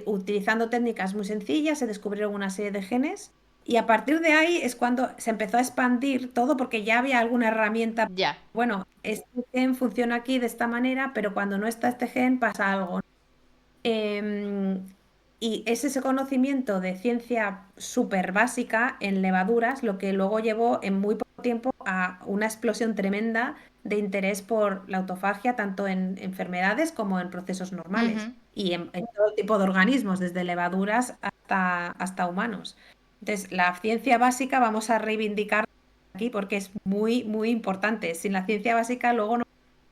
Utilizando técnicas muy sencillas, se descubrieron una serie de genes y a partir de ahí es cuando se empezó a expandir todo porque ya había alguna herramienta. Ya. Bueno, este gen funciona aquí de esta manera, pero cuando no está este gen pasa algo. Em, y es ese conocimiento de ciencia súper básica en levaduras lo que luego llevó en muy poco tiempo a una explosión tremenda de interés por la autofagia, tanto en enfermedades como en procesos normales Ujú. y en todo tipo de organismos, desde levaduras hasta humanos. Entonces, la ciencia básica vamos a reivindicar aquí porque es muy, muy importante. Sin la ciencia básica luego no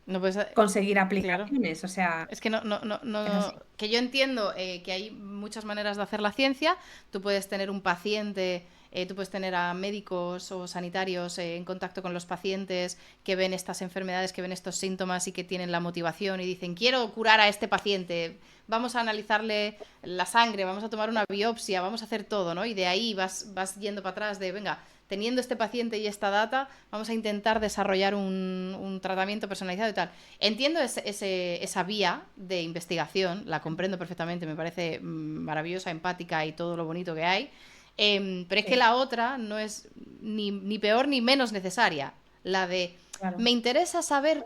No puedes. conseguir Claro. aplicaciones, o sea, Es que es así. que yo entiendo que hay muchas maneras de hacer la ciencia. Tú puedes tener un paciente, tú puedes tener a médicos o sanitarios en contacto con los pacientes que ven estas enfermedades, que ven estos síntomas y que tienen la motivación y dicen, quiero curar a este paciente, vamos a analizarle la sangre, vamos a tomar una biopsia, vamos a hacer todo, ¿no? Y de ahí vas yendo para atrás de, venga, teniendo este paciente y esta data, vamos a intentar desarrollar un tratamiento personalizado y tal. Entiendo esa vía de investigación, la comprendo perfectamente, me parece maravillosa, empática y todo lo bonito que hay, pero es que Sí, la otra no es ni peor ni menos necesaria. La de, claro. me interesa saber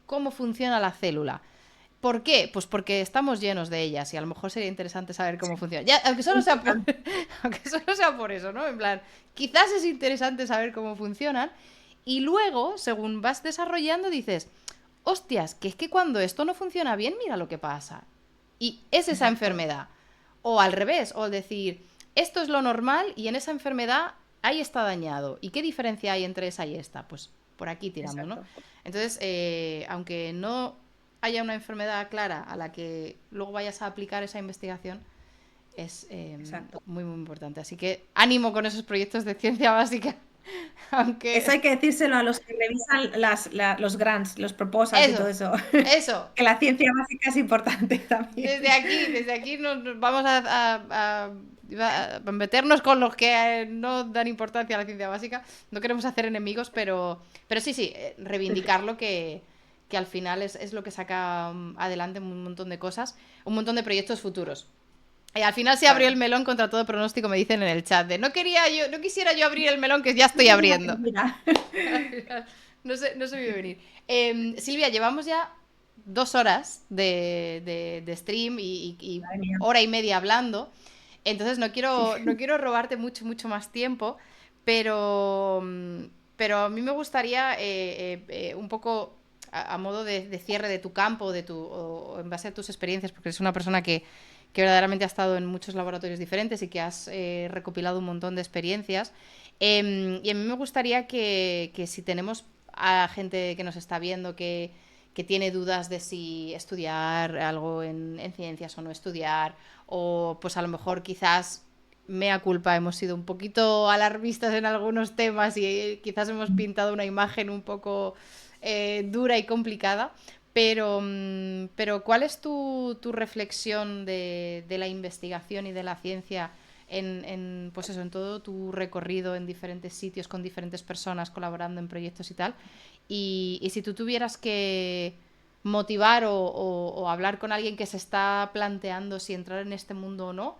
cómo funciona la célula. ¿Por qué? Pues porque estamos llenos de ellas y a lo mejor sería interesante saber cómo funciona. Ya, aunque solo sea por, Importante. aunque solo sea por eso, ¿no? En plan, quizás es interesante saber cómo funcionan y luego, según vas desarrollando, dices, hostias, que es que cuando esto no funciona bien, mira lo que pasa. Y es esa Exacto, enfermedad. O al revés, o decir, esto es lo normal y en esa enfermedad ahí está dañado. ¿Y qué diferencia hay entre esa y esta? Pues por aquí tiramos, ¿no? exacto, Entonces, aunque no haya una enfermedad clara a la que luego vayas a aplicar esa investigación, es exacto. muy, muy importante. Así que ánimo con esos proyectos de ciencia básica. Eso Aunque... hay que decírselo a los que revisan los grants, los proposals y todo Eso, eso. eso. Que la ciencia básica es importante también. Desde aquí nos vamos a meternos con los que no dan importancia a la ciencia básica. No queremos hacer enemigos, pero sí, reivindicarlo que al final es lo que saca adelante un montón de cosas, un montón de proyectos futuros. Y al final se abrió el Claro. melón contra todo pronóstico, me dicen en el chat, de no quisiera yo abrir el melón que ya estoy abriendo. Mira. No se vio venir. Silvia, llevamos ya 2 horas de stream y Madre mía. hora y media hablando. Entonces no quiero robarte mucho, mucho más tiempo, pero, pero a mí me gustaría un poco a modo de cierre de tu campo, o en base a tus experiencias, porque eres una persona que verdaderamente ha estado en muchos laboratorios diferentes y que has recopilado un montón de experiencias. Y a mí me gustaría que si tenemos a gente que nos está viendo que tiene dudas de si estudiar algo en ciencias o no estudiar, o pues a lo mejor quizás mea culpa hemos sido un poquito alarmistas en algunos temas y quizás hemos pintado una imagen un poco dura y complicada, pero ¿cuál es tu reflexión de la investigación y de la ciencia pues eso, en todo tu recorrido en diferentes sitios con diferentes personas colaborando en proyectos y tal? Y si tú tuvieras que motivar o hablar con alguien que se está planteando si entrar en este mundo o no,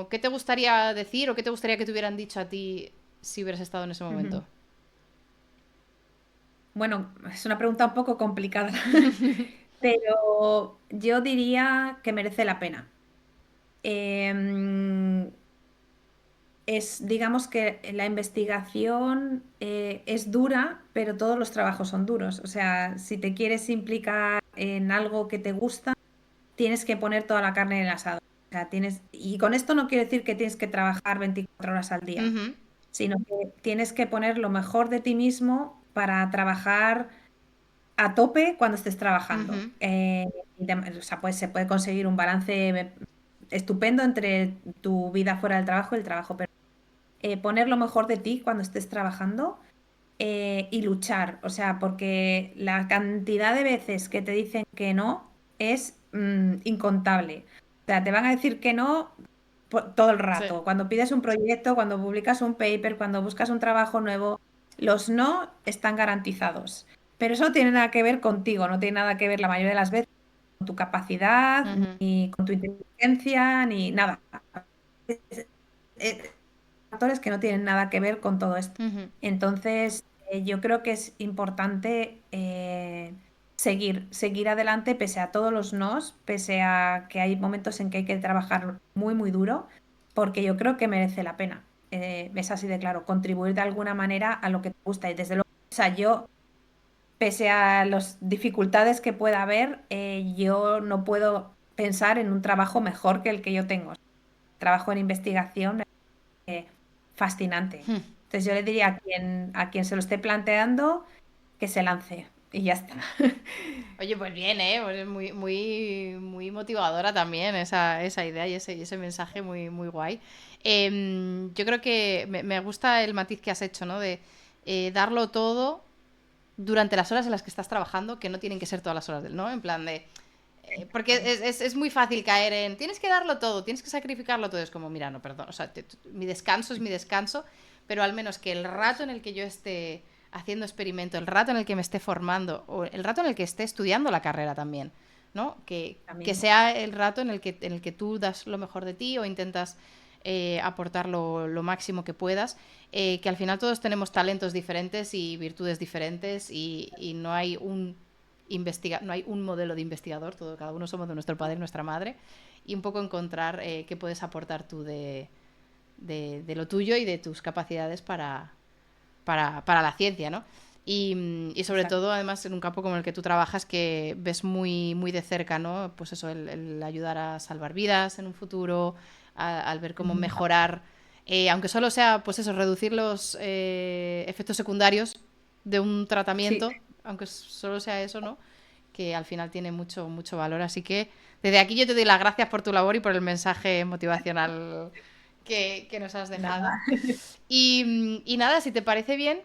¿qué te gustaría decir o qué te gustaría que te hubieran dicho a ti si hubieras estado en ese momento? Bueno, es una pregunta un poco complicada, pero yo diría que merece la pena. Em, digamos que la investigación es dura, pero todos los trabajos son duros. O sea, si te quieres implicar en algo que te gusta, tienes que poner toda la carne en el asador. O sea, y con esto no quiero decir que tienes que trabajar 24 horas al día, Ujú, sino que tienes que poner lo mejor de ti mismo para trabajar a tope cuando estés trabajando. ujú, O sea, pues se puede conseguir un balance estupendo entre tu vida fuera del trabajo y el trabajo, pero poner lo mejor de ti cuando estés trabajando y luchar. O sea, porque la cantidad de veces que te dicen que no es incontable. O sea, te van a decir que no todo el sí. rato. Cuando pides un proyecto, cuando publicas un paper, cuando buscas un trabajo nuevo, los no están garantizados. Pero eso no tiene nada que ver contigo, no tiene nada que ver la mayoría de las veces con tu capacidad, Ujú, ni con tu inteligencia, ni nada. Es- factores que no tienen nada que ver con todo esto. ujú, Entonces, yo creo que es importante seguir adelante pese a todos los nos, pese a que hay momentos en que hay que trabajar muy, muy duro, porque yo creo que merece la pena. Es así de claro, contribuir de alguna manera a lo que te gusta. Y desde luego, o sea, yo, pese a las dificultades que pueda haber, yo no puedo pensar en un trabajo mejor que el que yo tengo. Trabajo en investigación fascinante. ujú. Entonces yo le diría a quien se lo esté planteando que se lance y ya está. Oye, pues bien, ¿eh? Pues es muy, muy, muy motivadora también esa idea y ese mensaje muy, muy guay. Yo creo que me gusta el matiz que has hecho, ¿no? De darlo todo durante las horas en las que estás trabajando, que no tienen que ser todas las horas del, ¿no? En plan de Porque es muy fácil caer en, tienes que darlo todo, tienes que sacrificarlo todo. Es como, mira, no, perdón, o sea, mi descanso es mi descanso, pero al menos que el rato en el que yo esté haciendo experimento, el rato en el que me esté formando, o el rato en el que esté estudiando la carrera también, ¿no? Que También. sea el rato en el que tú das lo mejor de ti o intentas aportar lo máximo que puedas, que al final todos tenemos talentos diferentes y virtudes diferentes y no hay no hay un modelo de investigador, cada uno somos de nuestro padre y nuestra madre, y un poco encontrar qué puedes aportar tú de lo tuyo y de tus capacidades para la ciencia, ¿no? Y sobre Exacto. todo, además, en un campo como el que tú trabajas, que ves muy, muy de cerca, ¿no? Pues eso, el ayudar a salvar vidas en un futuro, al ver cómo Ujú. mejorar, aunque solo sea, pues eso, reducir los efectos secundarios de un Sí, tratamiento, aunque solo sea eso, ¿no? Que al final tiene mucho, mucho valor. Así que desde aquí yo te doy las gracias por tu labor y por el mensaje motivacional que nos has dejado. nada. Y nada, si te parece bien,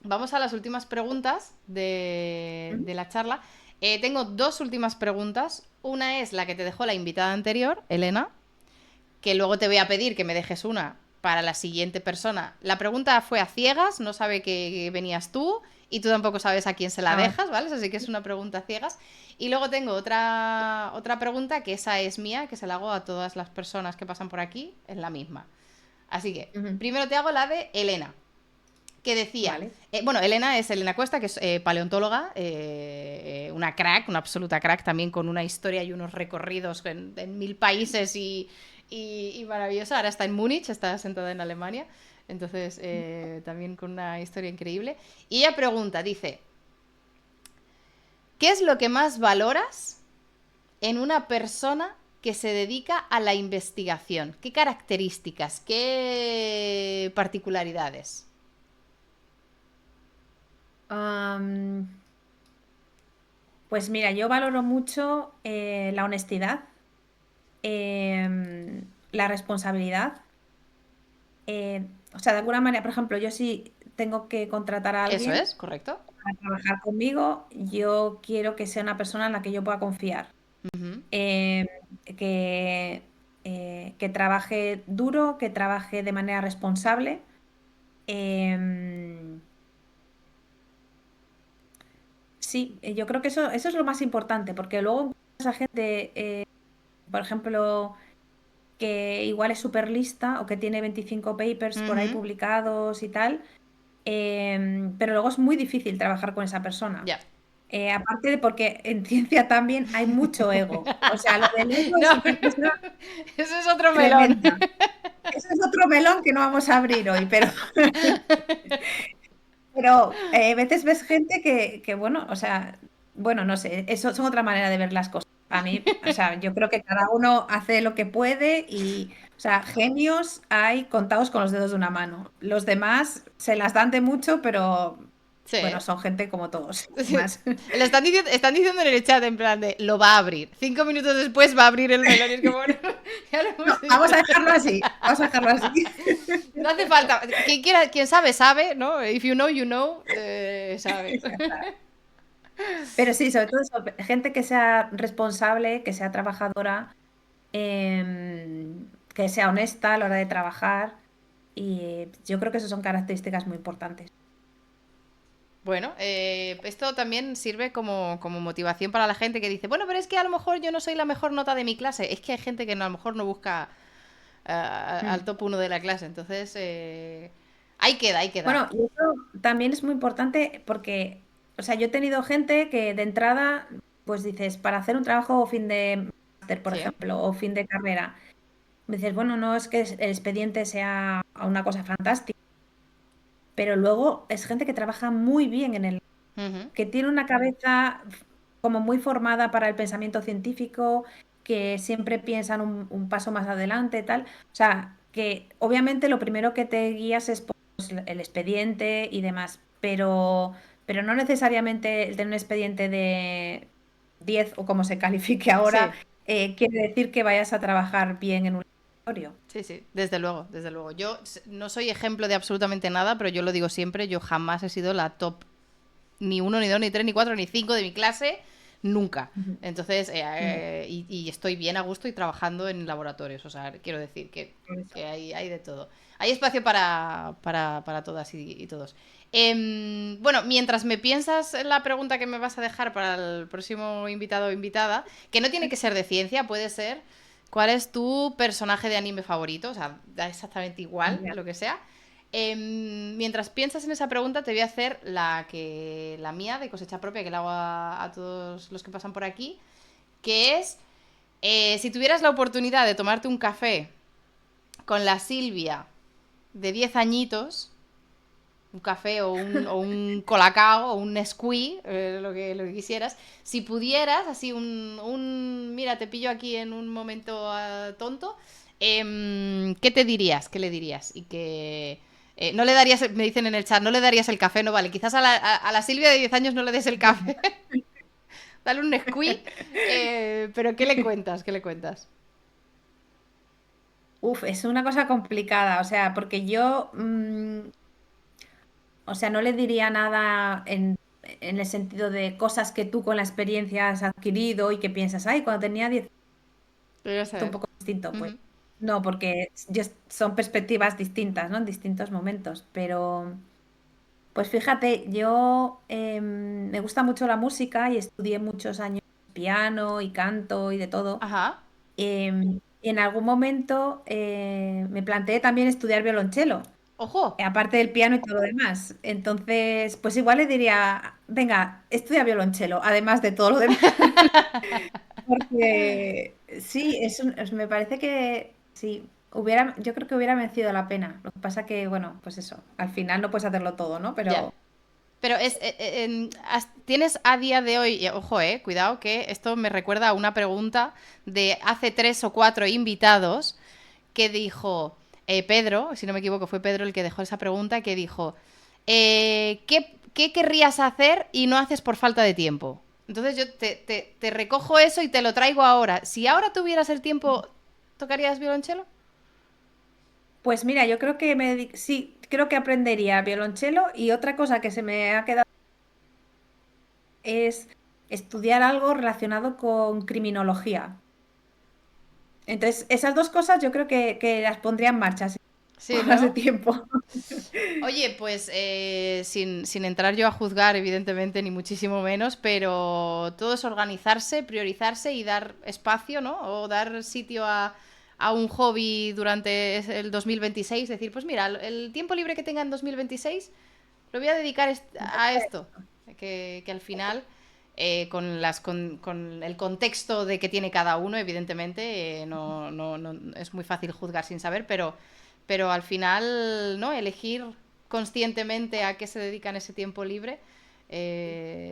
vamos a las últimas preguntas de la charla. Tengo dos últimas preguntas. Una es la que te dejó la invitada anterior, Elena, que luego te voy a pedir que me dejes una para la siguiente persona. La pregunta fue a ciegas, no sabe que venías tú y tú tampoco sabes a quién se la Ah, dejas, ¿vale? Así que es una pregunta a ciegas. Y luego tengo otra pregunta que esa es mía, que se la hago a todas las personas que pasan por aquí, es la misma. Así que, ujú. primero te hago la de Elena, que decía, Vale. bueno, Elena es Elena Cuesta, que es paleontóloga, una crack, una absoluta crack, también con una historia y unos recorridos en 1000 países y maravillosa. Ahora está en Múnich, está sentada en Alemania, entonces también con una historia increíble. Y ella pregunta, dice, ¿qué es lo que más valoras en una persona que se dedica a la investigación? ¿Qué características, qué particularidades? Am, pues mira, yo valoro mucho la honestidad, la responsabilidad. O sea, de alguna manera, por ejemplo, yo si tengo que contratar a Eso alguien es, correcto. para trabajar conmigo, yo quiero que sea una persona en la que yo pueda confiar. Ujú. Eh, que trabaje duro, que trabaje de manera responsable. Em, sí, yo creo que eso es lo más importante, porque luego esa gente, por ejemplo, que igual es súper lista o que tiene 25 papers por ahí Ujú. publicados y tal, pero luego es muy difícil trabajar con esa persona. Ya. Aparte de porque en ciencia también hay mucho ego. O sea, lo del ego No, es una cosa eso es otro melón. tremenda. Eso es otro melón que no vamos a abrir hoy, pero, pero a veces ves gente bueno, o sea, bueno, no sé, eso son otra manera de ver las cosas. A mí, o sea, yo creo que cada uno hace lo que puede y, o sea, genios hay contados con los dedos de una mano. Los demás se las dan de mucho, pero Sí. bueno, son gente como todos, Sí. más. Están diciendo en el chat en plan de lo va a abrir. 5 minutos después va a abrir el melón y es como, bueno, ya lo No, hemos vamos dicho. a dejarlo así, vamos a dejarlo así. No hace falta. Quien quiera, quien sabe, sabe, ¿no? If you know, you know, sabe. Ya está. Pero sí, sobre todo eso, gente que sea responsable, que sea trabajadora, que sea honesta a la hora de trabajar. Y yo creo que esas son características muy importantes. Bueno, esto también sirve como motivación para la gente que dice, bueno, pero es que a lo mejor yo no soy la mejor nota de mi clase. Es que hay gente que a lo mejor no busca al Mm. top 1 de la clase. Entonces, ahí queda, ahí queda. Bueno, y eso también es muy importante porque, o sea, yo he tenido gente que de entrada, pues dices, para hacer un trabajo o fin de máster, por Sí. ejemplo, o fin de carrera, me dices, bueno, no es que el expediente sea una cosa fantástica, pero luego es gente que trabaja muy bien en el, Ujú. que tiene una cabeza como muy formada para el pensamiento científico, que siempre piensan un paso más adelante, tal. O sea, que obviamente lo primero que te guías es pues, el expediente y demás, pero no necesariamente el tener un expediente de 10 o como se califique ahora, Sí. quiere decir que vayas a trabajar bien en un laboratorio. Sí, sí, desde luego, desde luego. Yo no soy ejemplo de absolutamente nada, pero yo lo digo siempre, yo jamás he sido la top ni uno, ni dos, ni tres, ni cuatro, ni cinco de mi clase. nunca. Ujú, Entonces, ujú. y estoy bien a gusto y trabajando en laboratorios, o sea, quiero decir Por eso. que hay de todo. Hay espacio para todas y todos. Bueno, mientras me piensas en la pregunta que me vas a dejar para el próximo invitado o invitada, que no tiene que ser de ciencia, puede ser, ¿cuál es tu personaje de anime favorito? O sea, da exactamente igual, Ya. lo que sea. Mientras piensas en esa pregunta, te voy a hacer la mía de cosecha propia, que la hago a todos los que pasan por aquí, que es, si tuvieras la oportunidad de tomarte un café con la Silvia de 10 añitos, un café o un colacao o un Nesquí, lo que quisieras, si pudieras, así mira, te pillo aquí en un momento tonto, ¿qué te dirías? ¿Qué le dirías? Y que... no le darías, me dicen en el chat, no le darías el café, no vale. Quizás a la Silvia de 10 años no le des el café, dale un Nesquí, pero ¿qué le cuentas? ¿Qué le cuentas? Uf, es una cosa complicada, o sea, porque yo, o sea, no le diría nada en el sentido de cosas que tú con la experiencia has adquirido y que piensas, ay, cuando tenía 10 Quiero esto un saber. poco distinto, pues. Ujú. No, porque son perspectivas distintas, ¿no? En distintos momentos. Pero, pues fíjate, yo me gusta mucho la música y estudié muchos años piano y canto y de todo. Ajá. En algún momento me planteé también estudiar violonchelo, Ojo. aparte del piano y todo lo demás. Entonces, pues igual le diría, venga, estudia violonchelo, además de todo lo demás. Porque sí, me parece que sí, yo creo que hubiera merecido la pena. Lo que pasa que, bueno, pues eso, al final no puedes hacerlo todo, ¿no? Ya. Pero Pero tienes a día de hoy, ojo, cuidado, que esto me recuerda a una pregunta de hace 3 o 4 invitados que dijo Pedro, si no me equivoco, fue Pedro el que dejó esa pregunta, que dijo, ¿qué querrías hacer y no haces por falta de tiempo? Entonces yo te recojo eso y te lo traigo ahora. Si ahora tuvieras el tiempo, ¿tocarías violonchelo? pues mira, yo creo que sí, creo que aprendería violonchelo y otra cosa que se me ha quedado es estudiar algo relacionado con criminología. Entonces, esas dos cosas yo creo que las pondría en marcha si Sí, tengo más de ¿no? tiempo. Oye, pues sin entrar yo a juzgar, evidentemente, ni muchísimo menos, pero todo es organizarse, priorizarse y dar espacio, ¿no? O dar sitio a un hobby durante el 2026. Decir, pues mira, el tiempo libre que tenga en 2026 lo voy a dedicar a esto. Que al final, con el contexto de que tiene cada uno, evidentemente, no es muy fácil juzgar sin saber, pero al final, ¿no? Elegir conscientemente a qué se dedican ese tiempo libre,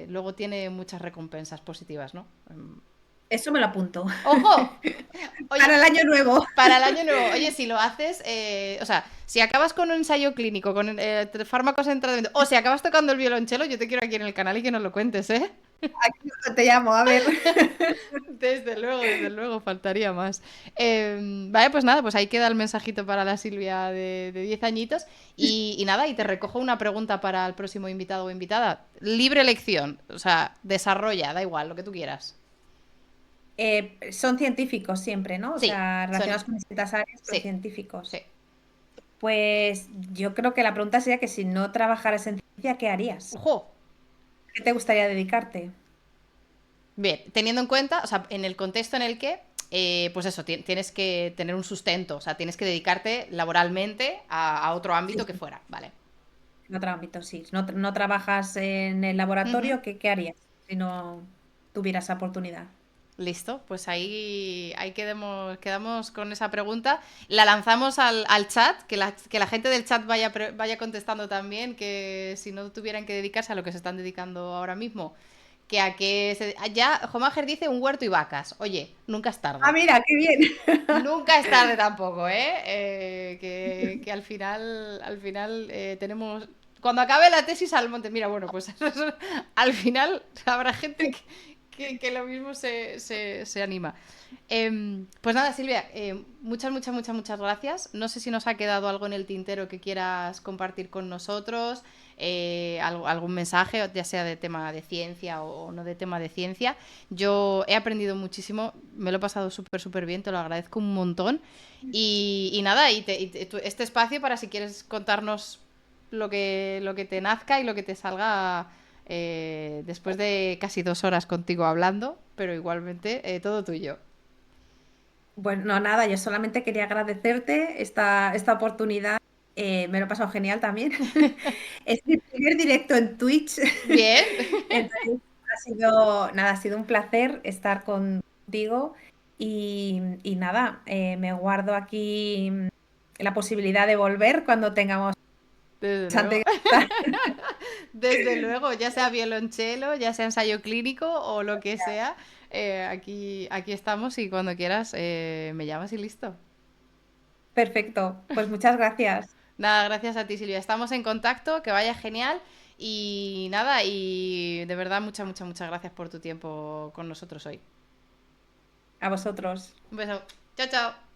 luego tiene muchas recompensas positivas, ¿no? Eso me lo apunto. ¡Ojo! Para Oye, el año nuevo. para el año nuevo, oye, si lo haces, o sea, si acabas con un ensayo clínico, con fármacos en tratamiento, o si acabas tocando el violonchelo, yo te quiero aquí en el canal y que nos lo cuentes, ¿eh? Aquí te llamo, a ver. Desde luego, faltaría más. Vale, pues nada, pues ahí queda el mensajito para la Silvia de 10 añitos. Y nada, y te recojo una pregunta para el próximo invitado o invitada. Libre elección, o sea, desarrolla, da igual, lo que tú quieras. Son científicos siempre, ¿no? O Sí, sea, relacionados con distintas áreas, pero sí, científicos. sí. Pues yo creo que la pregunta sería que si no trabajaras en ciencia, ¿qué harías? ¡Ojo! ¿Qué te gustaría dedicarte? Bien, teniendo en cuenta, o sea, en el contexto en el que, pues eso, tienes que tener un sustento, o sea, tienes que dedicarte laboralmente a otro Sí, ámbito que sí, fuera, ¿vale? en otro ámbito, sí. Si no trabajas en el Ujú. laboratorio, ¿qué harías si no tuvieras esa oportunidad? Listo, pues ahí quedamos con esa pregunta. La lanzamos al chat, que la gente del chat vaya contestando también, que si no tuvieran que dedicarse a lo que se están dedicando ahora mismo, que a que ya Homager dice un huerto y vacas. Oye, nunca es Ah, tarde. mira, qué bien. Nunca es tarde tampoco, ¿eh? Que al final tenemos... Cuando acabe la tesis al monte, mira, bueno, pues al final habrá gente que lo mismo se anima. Pues nada, Silvia, muchas, muchas, muchas, muchas gracias. No sé si nos ha quedado algo en el tintero que quieras compartir con nosotros, algún mensaje, ya sea de tema de ciencia o no de tema de ciencia. Yo he aprendido muchísimo, me lo he pasado súper, súper bien, te lo agradezco un montón. Y nada, este espacio para si quieres contarnos lo que te nazca y lo que te salga después de casi 2 horas contigo hablando, pero igualmente todo tuyo. Bueno, no, nada, yo solamente quería agradecerte esta oportunidad. Me lo he pasado genial también. Es mi primer directo en Twitch. Bien. Entonces, nada, ha sido un placer estar contigo y nada, me guardo aquí la posibilidad de volver cuando tengamos Desde bastante luego. que contar. Desde luego, ya sea violonchelo, ya sea ensayo clínico o lo que sea, aquí estamos y cuando quieras me llamas y listo. Perfecto, pues muchas gracias Nada, gracias a ti, Silvia. Estamos en contacto, que vaya genial y nada, y de verdad muchas, muchas, muchas gracias por tu tiempo con nosotros hoy. a vosotros. Un beso. Chao, chao.